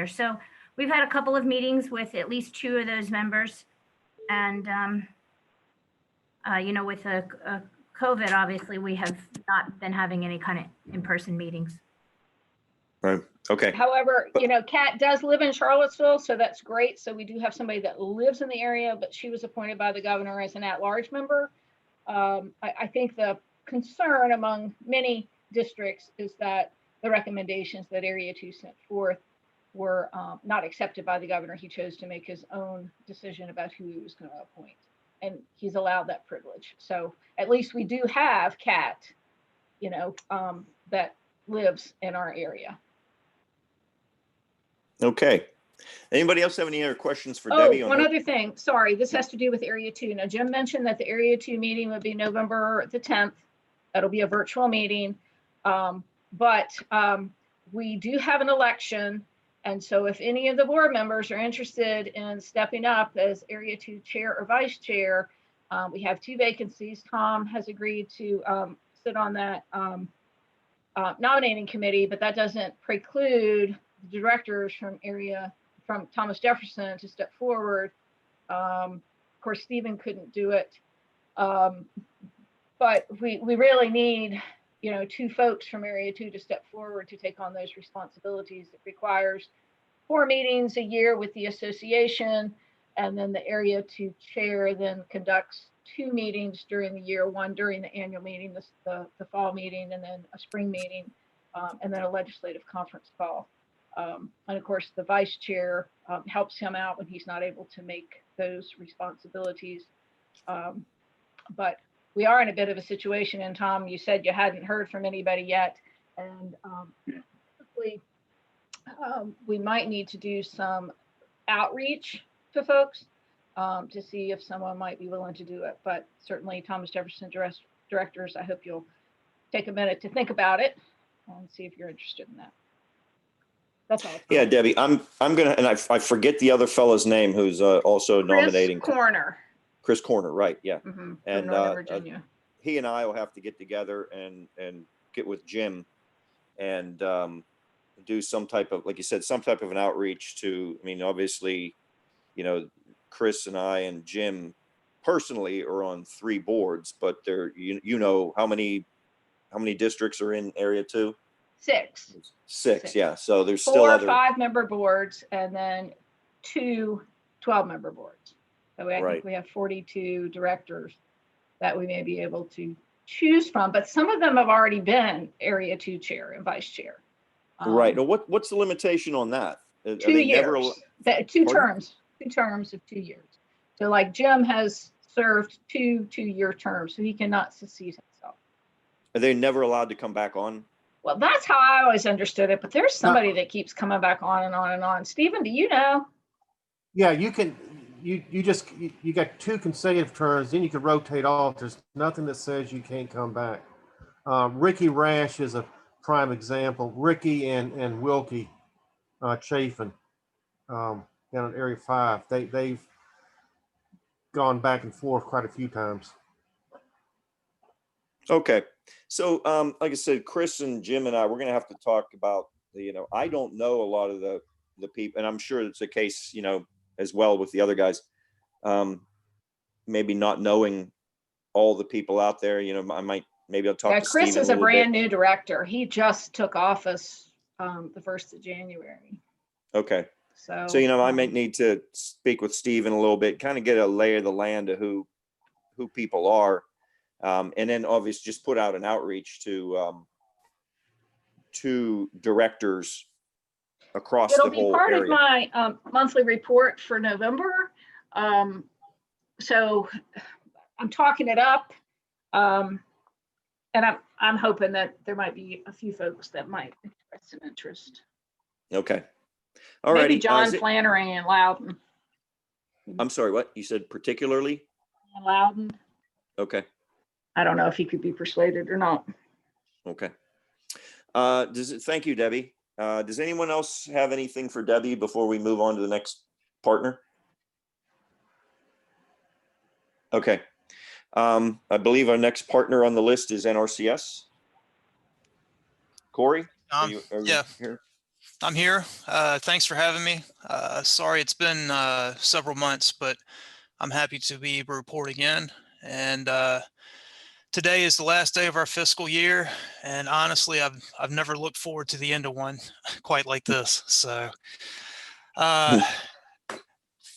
[SPEAKER 12] So we've had a couple of meetings with at least 2 of those members. And, with COVID, obviously, we have not been having any kind of in-person meetings.
[SPEAKER 1] Right. Okay.
[SPEAKER 7] However, Kat does live in Charlottesville, so that's great. So we do have somebody that lives in the area, but she was appointed by the governor as an at-large member. I think the concern among many districts is that the recommendations that Area 2 sent forth were not accepted by the governor. He chose to make his own decision about who he was going to appoint, and he's allowed that privilege. So at least we do have Kat, that lives in our area.
[SPEAKER 1] Okay. Anybody else have any other questions for Debbie?
[SPEAKER 7] One other thing. Sorry, this has to do with Area 2. Now, Jim mentioned that the Area 2 meeting would be November the 10th. That'll be a virtual meeting. But we do have an election. And so if any of the board members are interested in stepping up as Area 2 chair or vice chair, we have 2 vacancies. Tom has agreed to sit on that nominating committee, but that doesn't preclude the directors from Thomas Jefferson to step forward. Of course, Stephen couldn't do it. But we really need, 2 folks from Area 2 to step forward to take on those responsibilities. It requires 4 meetings a year with the association, and then the Area 2 chair then conducts 2 meetings during the year, one during the annual meeting, the fall meeting, and then a spring meeting, and then a legislative conference call. And of course, the vice chair helps him out when he's not able to make those responsibilities. But we are in a bit of a situation, and Tom, you said you hadn't heard from anybody yet. And hopefully, we might need to do some outreach to folks to see if someone might be willing to do it. But certainly, Thomas Jefferson directors, I hope you'll take a minute to think about it and see if you're interested in that. That's all.
[SPEAKER 1] Yeah, Debbie, I'm gonna, and I forget the other fellow's name who's also nominating. Chris Corner, right? Yeah, and
[SPEAKER 7] Northern Virginia.
[SPEAKER 1] He and I will have to get together and get with Jim and do some type of, like you said, some type of an outreach to. I mean, obviously, Chris and I and Jim personally are on 3 boards, but there, how many districts are in Area 2? 6, yeah. So there's still
[SPEAKER 7] 4
[SPEAKER 1] other
[SPEAKER 7] 5-member boards, and then 2 12-member boards. So I think we have 42 directors that we may be able to choose from, but some of them have already been Area 2 chair and vice chair.
[SPEAKER 1] Right. Now, what's the limitation on that?
[SPEAKER 7] 2 years. 2 terms. 2 terms of 2 years. So like Jim has served 2 2-year terms, so he cannot succeed himself.
[SPEAKER 1] Are they never allowed to come back on?
[SPEAKER 7] Well, that's how I always understood it, but there's somebody that keeps coming back on and on and on. Stephen, do you know?
[SPEAKER 6] Yeah, you can. You got 2 consecutive terms, then you can rotate off. There's nothing that says you can't come back. Ricky Rash is a prime example. Ricky and Wilkie Chafin down in Area 5. They've gone back and forth quite a few times.
[SPEAKER 1] Okay. So, like I said, Chris and Jim and I, we're going to have to talk about I don't know a lot of the people, and I'm sure it's the case, as well with the other guys. maybe not knowing all the people out there, maybe I'll talk
[SPEAKER 7] Yeah,
[SPEAKER 1] to
[SPEAKER 7] Chris
[SPEAKER 1] Steve
[SPEAKER 7] is
[SPEAKER 1] a
[SPEAKER 7] a
[SPEAKER 1] little
[SPEAKER 7] brand
[SPEAKER 1] bit.
[SPEAKER 7] new director. He just took office the 1st of January.
[SPEAKER 1] Okay.
[SPEAKER 7] So,
[SPEAKER 1] So, I might need to speak with Steve in a little bit, kind of get a lay of the land of who people are. And then obviously just put out an outreach to directors across
[SPEAKER 7] it'll
[SPEAKER 1] the
[SPEAKER 7] be
[SPEAKER 1] whole
[SPEAKER 7] part of
[SPEAKER 1] area.
[SPEAKER 7] my monthly report for November. So I'm talking it up. And I'm hoping that there might be a few folks that might express some interest.
[SPEAKER 1] Okay. All righty.
[SPEAKER 7] Maybe John Flannery and Loudon.
[SPEAKER 1] I'm sorry, what? You said particularly?
[SPEAKER 7] Loudon.
[SPEAKER 1] Okay.
[SPEAKER 7] I don't know if he could be persuaded or not.
[SPEAKER 1] Okay. Thank you, Debbie. Does anyone else have anything for Debbie before we move on to the next partner? Okay. I believe our next partner on the list is NRCS. Corey, are you
[SPEAKER 20] Yeah,
[SPEAKER 1] here?
[SPEAKER 20] I'm here. Thanks for having me. Sorry, it's been several months, but I'm happy to be reporting in. And today is the last day of our fiscal year, and honestly, I've never looked forward to the end of one quite like this. So,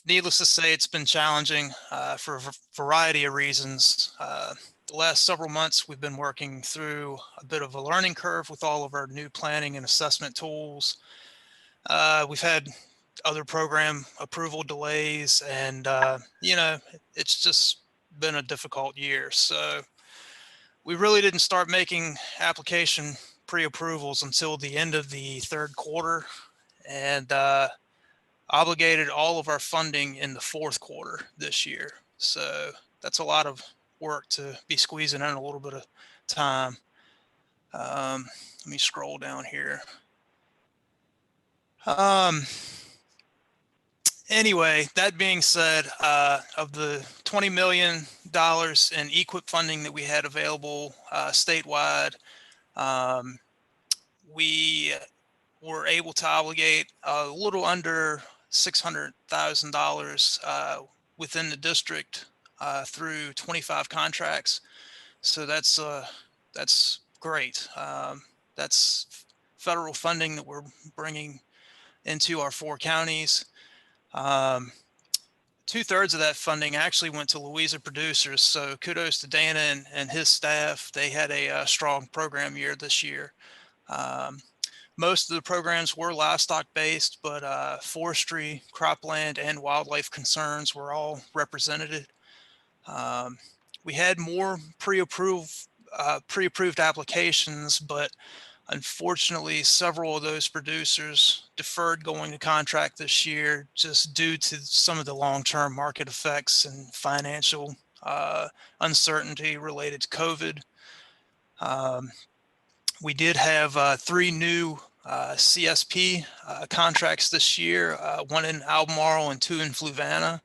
[SPEAKER 20] needless to say, it's been challenging for a variety of reasons. The last several months, we've been working through a bit of a learning curve with all of our new planning and assessment tools. We've had other program approval delays, and it's just been a difficult year. So we really didn't start making application pre-approvals until the end of the third quarter, and obligated all of our funding in the fourth quarter this year. So that's a lot of work to be squeezing in a little bit of time. Let me scroll down here. Anyway, that being said, of the $20 million in EQIP funding that we had available statewide, we were able to obligate a little under $600,000 within the district through 25 contracts. So that's great. That's federal funding that we're bringing into our 4 counties. 2/3 of that funding actually went to Louisa producers. So kudos to Dana and his staff. They had a strong program year this year. Most of the programs were livestock based, but forestry, cropland, and wildlife concerns were all represented. We had more pre-approved applications, but unfortunately, several of those producers deferred going to contract this year just due to some of the long-term market effects and financial uncertainty related to COVID. We did have 3 new CSP contracts this year, 1 in Albemarle and 2 in Fluvanna.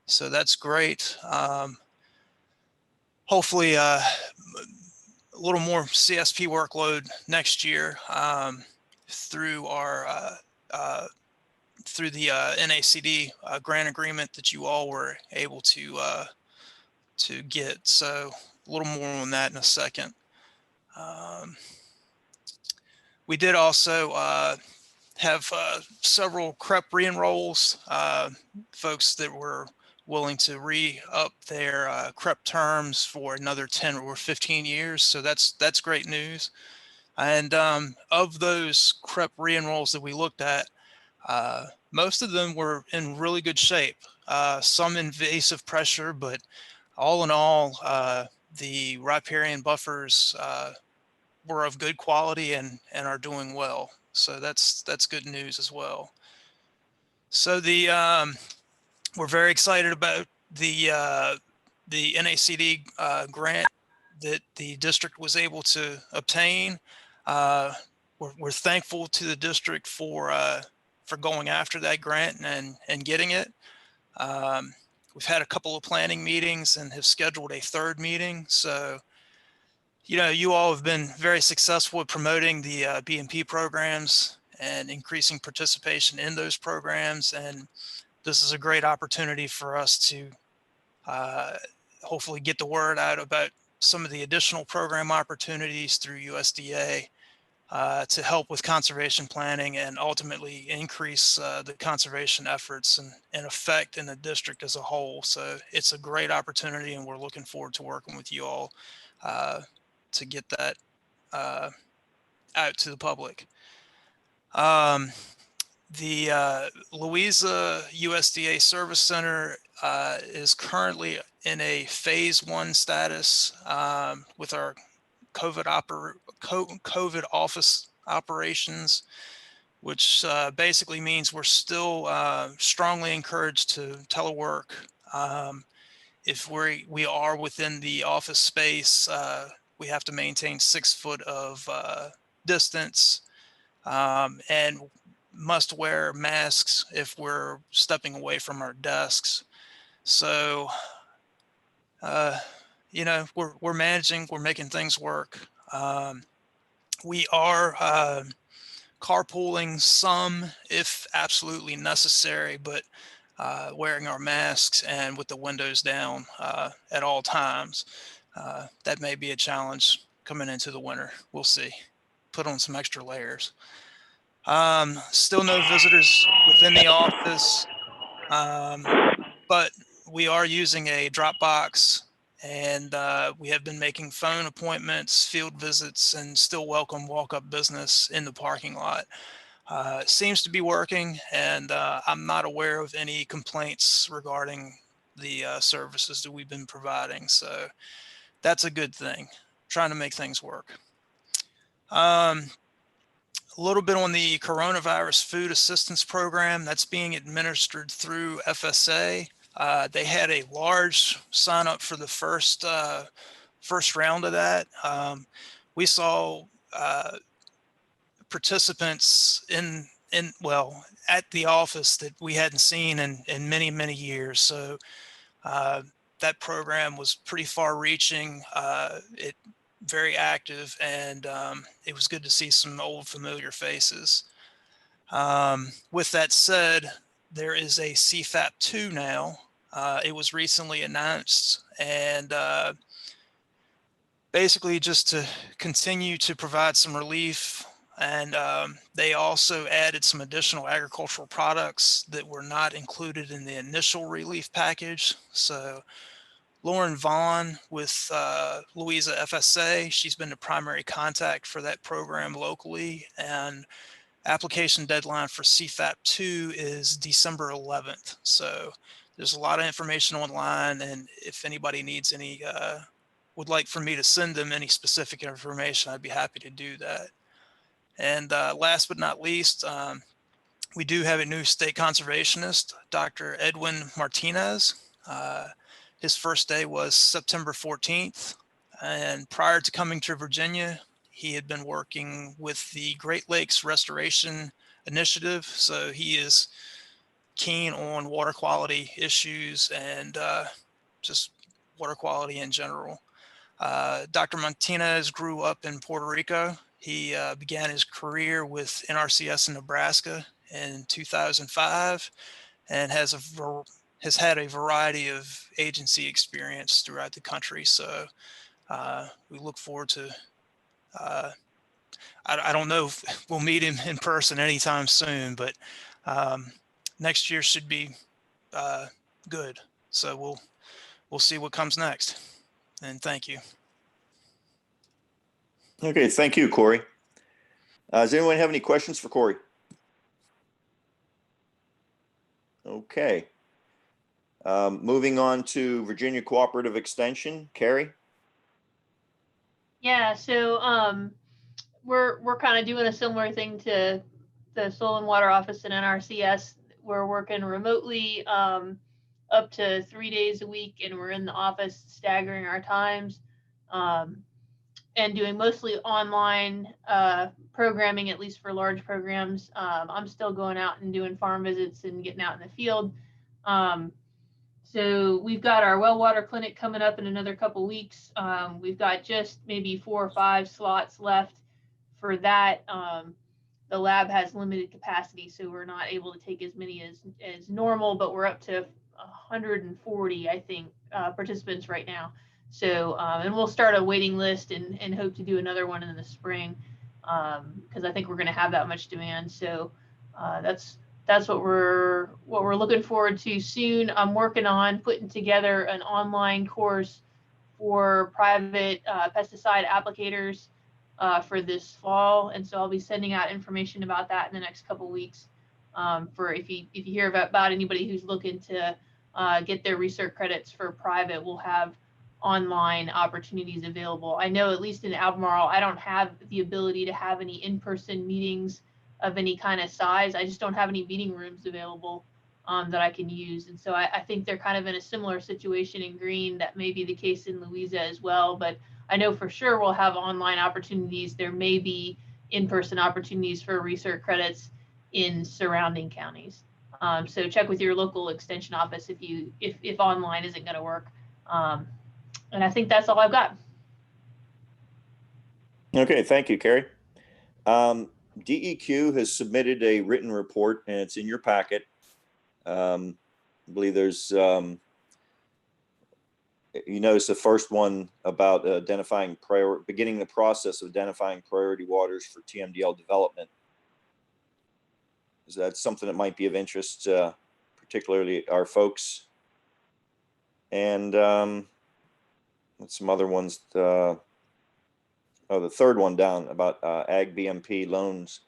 [SPEAKER 20] So that's great. Hopefully a little more CSP workload next year through our through the NACD grant agreement that you all were able to get. So a little more on that in a second. We did also have several CREP re-enrolls, folks that were willing to re-up their CREP terms for another 10 or 15 years. So that's great news. And of those CREP re-enrolls that we looked at, most of them were in really good shape. Some invasive pressure, but all in all, the riparian buffers were of good quality and are doing well. So that's good news as well. So we're very excited about the NACD grant that the district was able to obtain. We're thankful to the district for going after that grant and getting it. We've had a couple of planning meetings and have scheduled a 3rd meeting. So, you all have been very successful at promoting the BMP programs and increasing participation in those programs. And this is a great opportunity for us to hopefully get the word out about some of the additional program opportunities through USDA to help with conservation planning and ultimately increase the conservation efforts and effect in the district as a whole. So it's a great opportunity, and we're looking forward to working with you all to get that out to the public. The Louisa USDA Service Center is currently in a phase 1 status with our COVID office operations, which basically means we're still strongly encouraged to telework. If we are within the office space, we have to maintain 6 foot of distance and must wear masks if we're stepping away from our desks. So, you know, we're managing, we're making things work. We are carpooling some if absolutely necessary, but wearing our masks and with the windows down at all times. That may be a challenge coming into the winter. We'll see. Put on some extra layers. Still no visitors within the office, but we are using a Dropbox, and we have been making phone appointments, field visits, and still welcome walk-up business in the parking lot. It seems to be working, and I'm not aware of any complaints regarding the services that we've been providing. So that's a good thing, trying to make things work. A little bit on the coronavirus food assistance program that's being administered through FSA. They had a large sign up for the first round of that. We saw participants at the office that we hadn't seen in many years. So that program was pretty far reaching. Very active, and it was good to see some old familiar faces. With that said, there is a CFAP 2 now. It was recently announced, and basically just to continue to provide some relief. And they also added some additional agricultural products that were not included in the initial relief package. So Lauren Vaughn with Louisa FSA, she's been the primary contact for that program locally, and application deadline for CFAP 2 is December 11th. So there's a lot of information online, and if anybody needs any, would like for me to send them any specific information, I'd be happy to do that. And last but not least, we do have a new state conservationist, Dr. Edwin Martinez. His first day was September 14th, and prior to coming to Virginia, he had been working with the Great Lakes Restoration Initiative. So he is keen on water quality issues and just water quality in general. Dr. Martinez grew up in Puerto Rico. He began his career with NRCS in Nebraska in 2005 and has had a variety of agency experience throughout the country. So we look forward to, I don't know if we'll meet him in person anytime soon, but next year should be good. So we'll see what comes next. And thank you.
[SPEAKER 1] Okay, thank you, Corey. Does anyone have any questions for Corey? Okay. Moving on to Virginia Cooperative Extension, Carrie.
[SPEAKER 10] Yeah, so we're kind of doing a similar thing to the Soil and Water Office and NRCS. We're working remotely up to 3 days a week, and we're in the office staggering our times and doing mostly online programming, at least for large programs. I'm still going out and doing farm visits and getting out in the field. So we've got our well water clinic coming up in another couple weeks. We've got just maybe 4 or 5 slots left for that. The lab has limited capacity, so we're not able to take as many as normal, but we're up to 140, I think, participants right now. So, and we'll start a waiting list and hope to do another one in the spring, because I think we're going to have that much demand. So that's what we're looking forward to soon. I'm working on putting together an online course for private pesticide applicators for this fall, and so I'll be sending out information about that in the next couple weeks. For if you hear about anybody who's looking to get their research credits for private, we'll have online opportunities available. I know at least in Albemarle, I don't have the ability to have any in-person meetings of any kind of size. I just don't have any meeting rooms available that I can use. And so I think they're kind of in a similar situation in Greene. That may be the case in Louisa as well, but I know for sure we'll have online opportunities. There may be in-person opportunities for research credits in surrounding counties. So check with your local extension office if online isn't going to work. And I think that's all I've got.
[SPEAKER 1] Okay, thank you, Carrie. DEQ has submitted a written report, and it's in your packet. I believe there's, you notice the first one about beginning the process of identifying priority waters for TMDL development. Is that something that might be of interest, particularly our folks? And some other ones. The third one down about Ag BMP loans.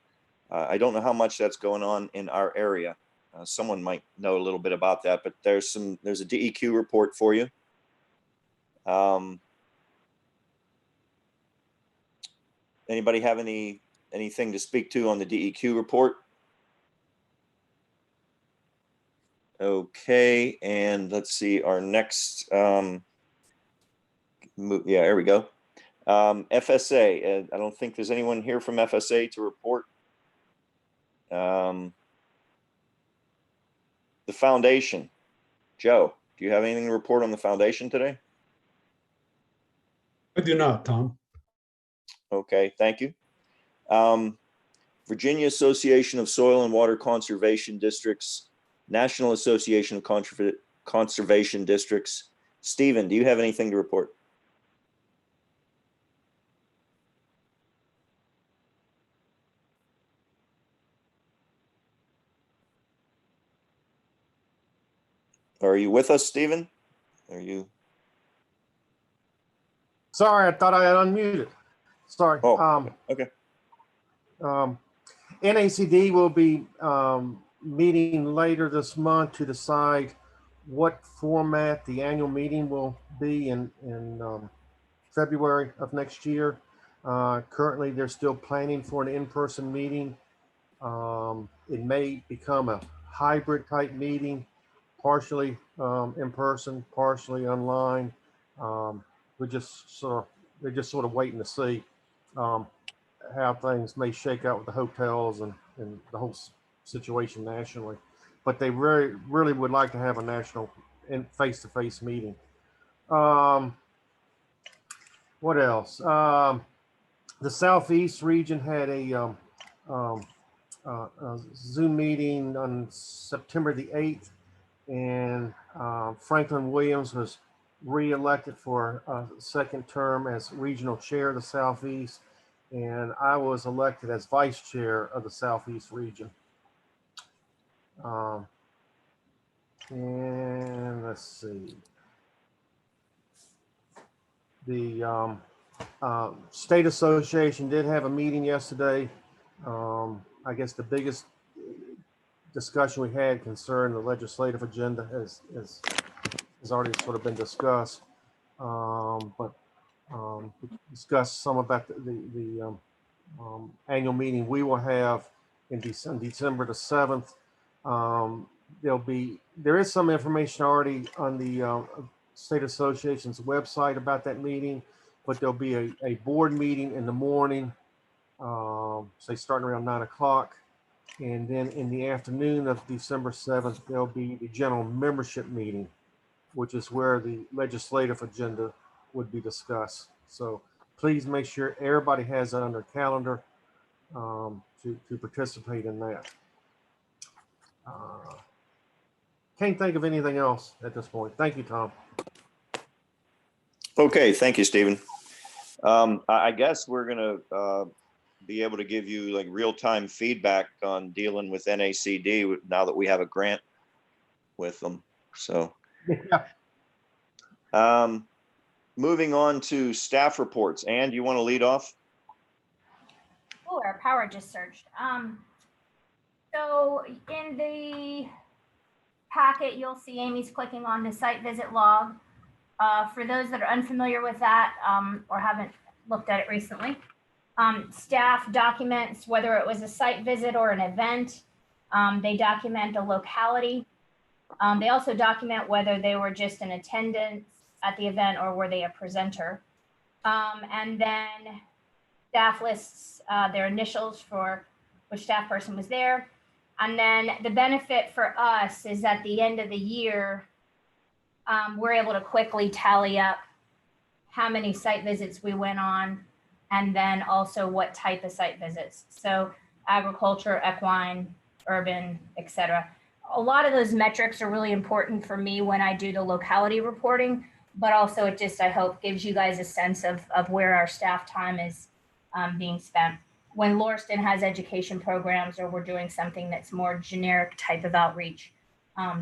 [SPEAKER 1] I don't know how much that's going on in our area. Someone might know a little bit about that, but there's a DEQ report for you. Anybody have anything to speak to on the DEQ report? Okay, and let's see our next. Yeah, there we go. FSA. I don't think there's anyone here from FSA to report. The foundation. Joe, do you have anything to report on the foundation today?
[SPEAKER 2] I do not, Tom.
[SPEAKER 1] Okay, thank you. Virginia Association of Soil and Water Conservation Districts, National Association of Conservation Districts. Stephen, do you have anything to report? Are you with us, Stephen? Are you?
[SPEAKER 6] Sorry, I thought I had unmuted. Sorry.
[SPEAKER 1] Oh, okay.
[SPEAKER 6] NACD will be meeting later this month to decide what format the annual meeting will be in February of next year. Currently, they're still planning for an in-person meeting. It may become a hybrid type meeting, partially in person, partially online. They're just sort of waiting to see how things may shake out with the hotels and the whole situation nationally. But they really would like to have a national and face-to-face meeting. What else? The Southeast region had a Zoom meeting on September the 8th, and Franklin Williams was re-elected for a second term as regional chair of the Southeast, and I was elected as vice chair of the Southeast region. And let's see. The State Association did have a meeting yesterday. I guess the biggest discussion we had concerned the legislative agenda has already sort of been discussed. But we discussed some about the annual meeting we will have in December the 7th. There is some information already on the State Association's website about that meeting, but there'll be a board meeting in the morning, say starting around 9 o'clock. And then in the afternoon of December 7th, there'll be the general membership meeting, which is where the legislative agenda would be discussed. So please make sure everybody has that on their calendar to participate in that. Can't think of anything else at this point. Thank you, Tom.
[SPEAKER 1] Okay, thank you, Stephen. I guess we're gonna be able to give you like real-time feedback on dealing with NACD now that we have a grant with them. So, moving on to staff reports. Ann, you want to lead off?
[SPEAKER 12] Oh, our power just surged. So in the packet, you'll see Amy's clicking on the site visit log. For those that are unfamiliar with that or haven't looked at it recently, staff documents whether it was a site visit or an event. They document a locality. They also document whether they were just in attendance at the event or were they a presenter. And then staff lists their initials for which staff person was there. And then the benefit for us is at the end of the year, we're able to quickly tally up how many site visits we went on, and then also what type of site visits. So agriculture, equine, urban, et cetera. A lot of those metrics are really important for me when I do the locality reporting, but also it just, I hope, gives you guys a sense of where our staff time is being spent. When Lauriston has education programs or we're doing something that's more generic type of outreach,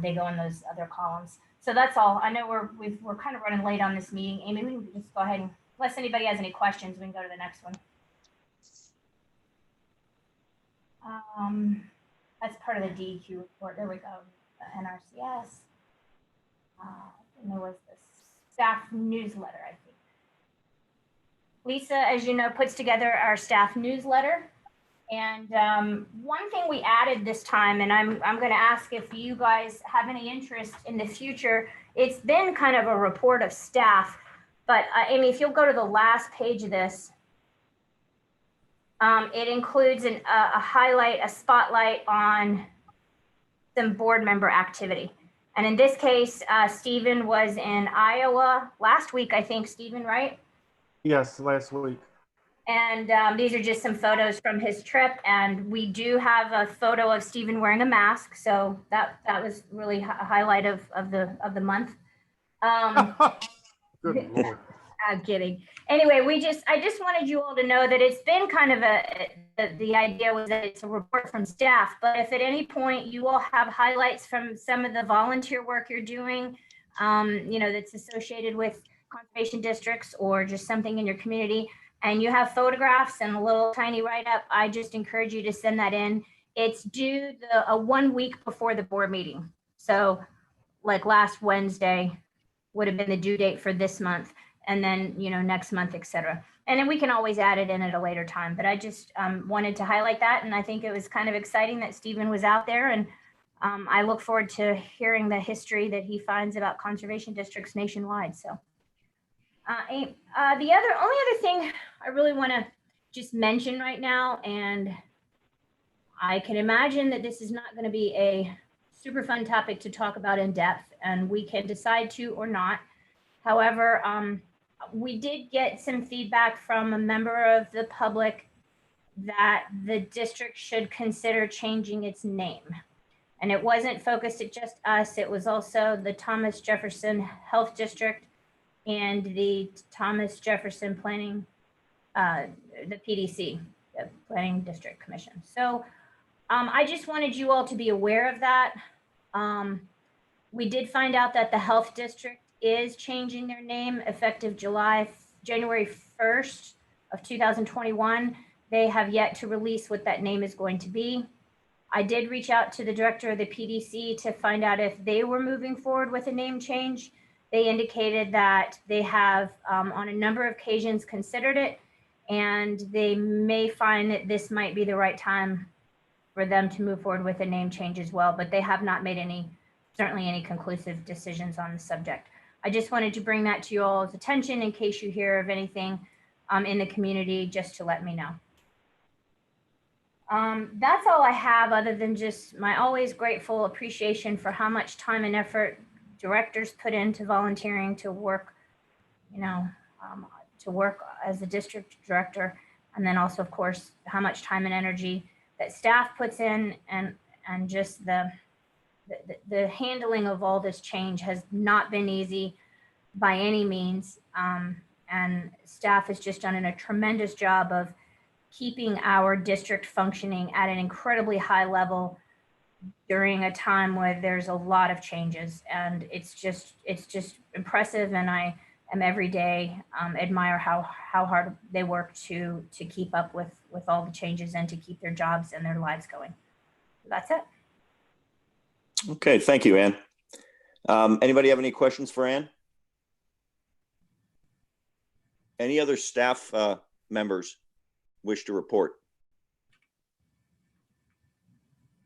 [SPEAKER 12] they go in those other columns. So that's all. I know we're kind of running late on this meeting. Amy, we can just go ahead and, unless anybody has any questions, we can go to the next one. That's part of the DEQ report. There we go. The NRCS. And there was the staff newsletter, I think. Lisa, as you know, puts together our staff newsletter. And one thing we added this time, and I'm going to ask if you guys have any interest in the future. It's been kind of a report of staff, but Amy, if you'll go to the last page of this, it includes a highlight, a spotlight on some board member activity. And in this case, Stephen was in Iowa last week, I think, Stephen, right?
[SPEAKER 6] Yes, last week.
[SPEAKER 12] And these are just some photos from his trip. And we do have a photo of Stephen wearing a mask. So that was really a highlight of the month.
[SPEAKER 6] Good Lord.
[SPEAKER 12] I'm kidding. Anyway, I just wanted you all to know that it's been kind of the idea was that it's a report from staff, but if at any point you all have highlights from some of the volunteer work you're doing, that's associated with conservation districts or just something in your community, and you have photographs and a little tiny write-up, I just encourage you to send that in. It's due 1 week before the board meeting. So like last Wednesday would have been the due date for this month, and then, next month, et cetera. And then we can always add it in at a later time, but I just wanted to highlight that. And I think it was kind of exciting that Stephen was out there, and I look forward to hearing the history that he finds about conservation districts nationwide. So only other thing I really want to just mention right now, and I can imagine that this is not going to be a super fun topic to talk about in depth, and we can decide to or not. However, we did get some feedback from a member of the public that the district should consider changing its name. And it wasn't focused at just us. It was also the Thomas Jefferson Health District and the Thomas Jefferson Planning, the PDC, the Planning District Commission. So I just wanted you all to be aware of that. We did find out that the Health District is changing their name effective January 1st of 2021. They have yet to release what that name is going to be. I did reach out to the director of the PDC to find out if they were moving forward with a name change. They indicated that they have on a number of occasions considered it, and they may find that this might be the right time for them to move forward with a name change as well, but they have not made certainly any conclusive decisions on the subject. I just wanted to bring that to you all's attention in case you hear of anything in the community, just to let me know. That's all I have, other than just my always grateful appreciation for how much time and effort directors put into volunteering to work, to work as a district director. And then also, of course, how much time and energy that staff puts in, and just the the handling of all this change has not been easy by any means. And staff has just done a tremendous job of keeping our district functioning at an incredibly high level during a time where there's a lot of changes. And it's just impressive. And I am every day admire how hard they work to keep up with all the changes and to keep their jobs and their lives going. That's it.
[SPEAKER 1] Okay, thank you, Ann. Anybody have any questions for Ann? Any other staff members wish to report?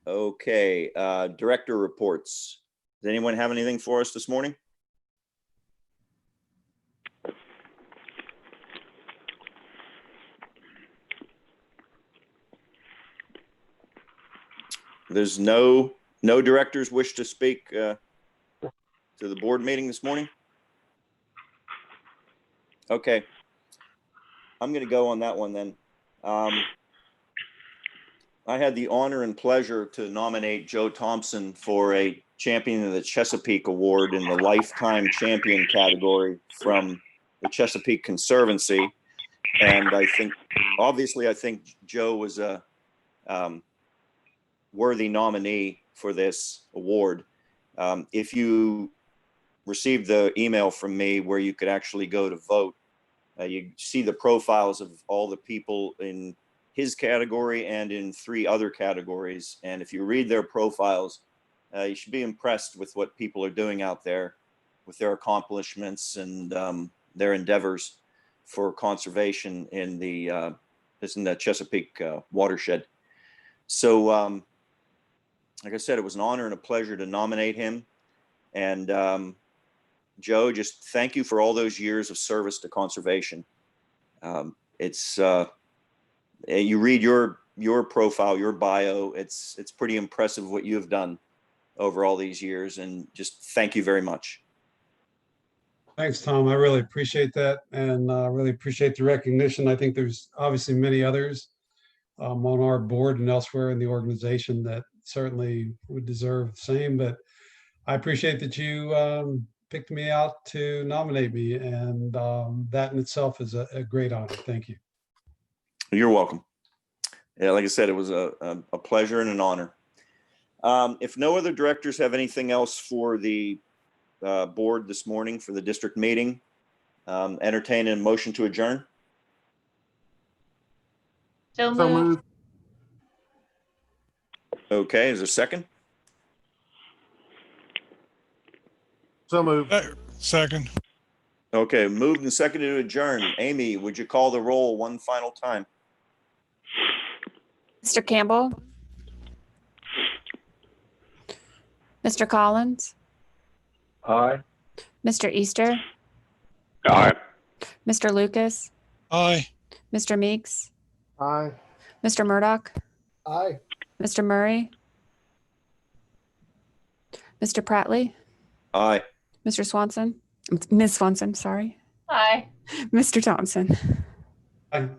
[SPEAKER 1] Okay, director reports. Does anyone have anything for us this morning? There's no directors wish to speak to the board meeting this morning? Okay. I'm going to go on that one then. I had the honor and pleasure to nominate Joe Thompson for a Champion of the Chesapeake Award in the Lifetime Champion category from the Chesapeake Conservancy. And I think Joe was a worthy nominee for this award. If you received the email from me where you could actually go to vote, you see the profiles of all the people in his category and in 3 other categories. And if you read their profiles, you should be impressed with what people are doing out there with their accomplishments and their endeavors for conservation in the Chesapeake watershed. So, like I said, it was an honor and a pleasure to nominate him. And Joe, just thank you for all those years of service to conservation. You read your profile, your bio, it's pretty impressive what you have done over all these years, and just thank you very much.
[SPEAKER 2] Thanks, Tom. I really appreciate that, and really appreciate the recognition. I think there's obviously many others on our board and elsewhere in the organization that certainly would deserve the same, but I appreciate that you picked me out to nominate me, and that in itself is a great honor. Thank you.
[SPEAKER 1] You're welcome. Yeah, like I said, it was a pleasure and an honor. If no other directors have anything else for the board this morning for the district meeting, entertain a motion to adjourn.
[SPEAKER 10] So moved.
[SPEAKER 1] Okay, is there a second?
[SPEAKER 6] So moved.
[SPEAKER 5] Second.
[SPEAKER 1] Okay, moved and seconded to adjourn. Amy, would you call the roll one final time?
[SPEAKER 11] Mr. Campbell? Mr. Collins?
[SPEAKER 16] Aye.
[SPEAKER 11] Mr. Easter?
[SPEAKER 16] Aye.
[SPEAKER 11] Mr. Lucas?
[SPEAKER 5] Aye.
[SPEAKER 11] Mr. Meeks?
[SPEAKER 6] Aye.
[SPEAKER 11] Mr. Murdoch?
[SPEAKER 15] Aye.
[SPEAKER 11] Mr. Murray? Mr. Prattley?
[SPEAKER 1] Aye.
[SPEAKER 11] Mr. Swanson? Ms. Swanson, sorry.
[SPEAKER 10] Hi.
[SPEAKER 11] Mr. Thompson?
[SPEAKER 2] Aye.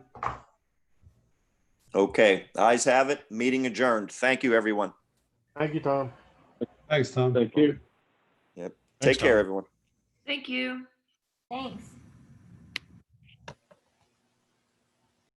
[SPEAKER 1] Okay, ayes have it. Meeting adjourned. Thank you, everyone.
[SPEAKER 6] Thank you, Tom.
[SPEAKER 2] Thanks, Tom.
[SPEAKER 16] Thank you.
[SPEAKER 1] Yep.
[SPEAKER 5] Thanks,
[SPEAKER 1] Take care,
[SPEAKER 5] Tom.
[SPEAKER 1] everyone.
[SPEAKER 8] Thank you.
[SPEAKER 12] Thanks.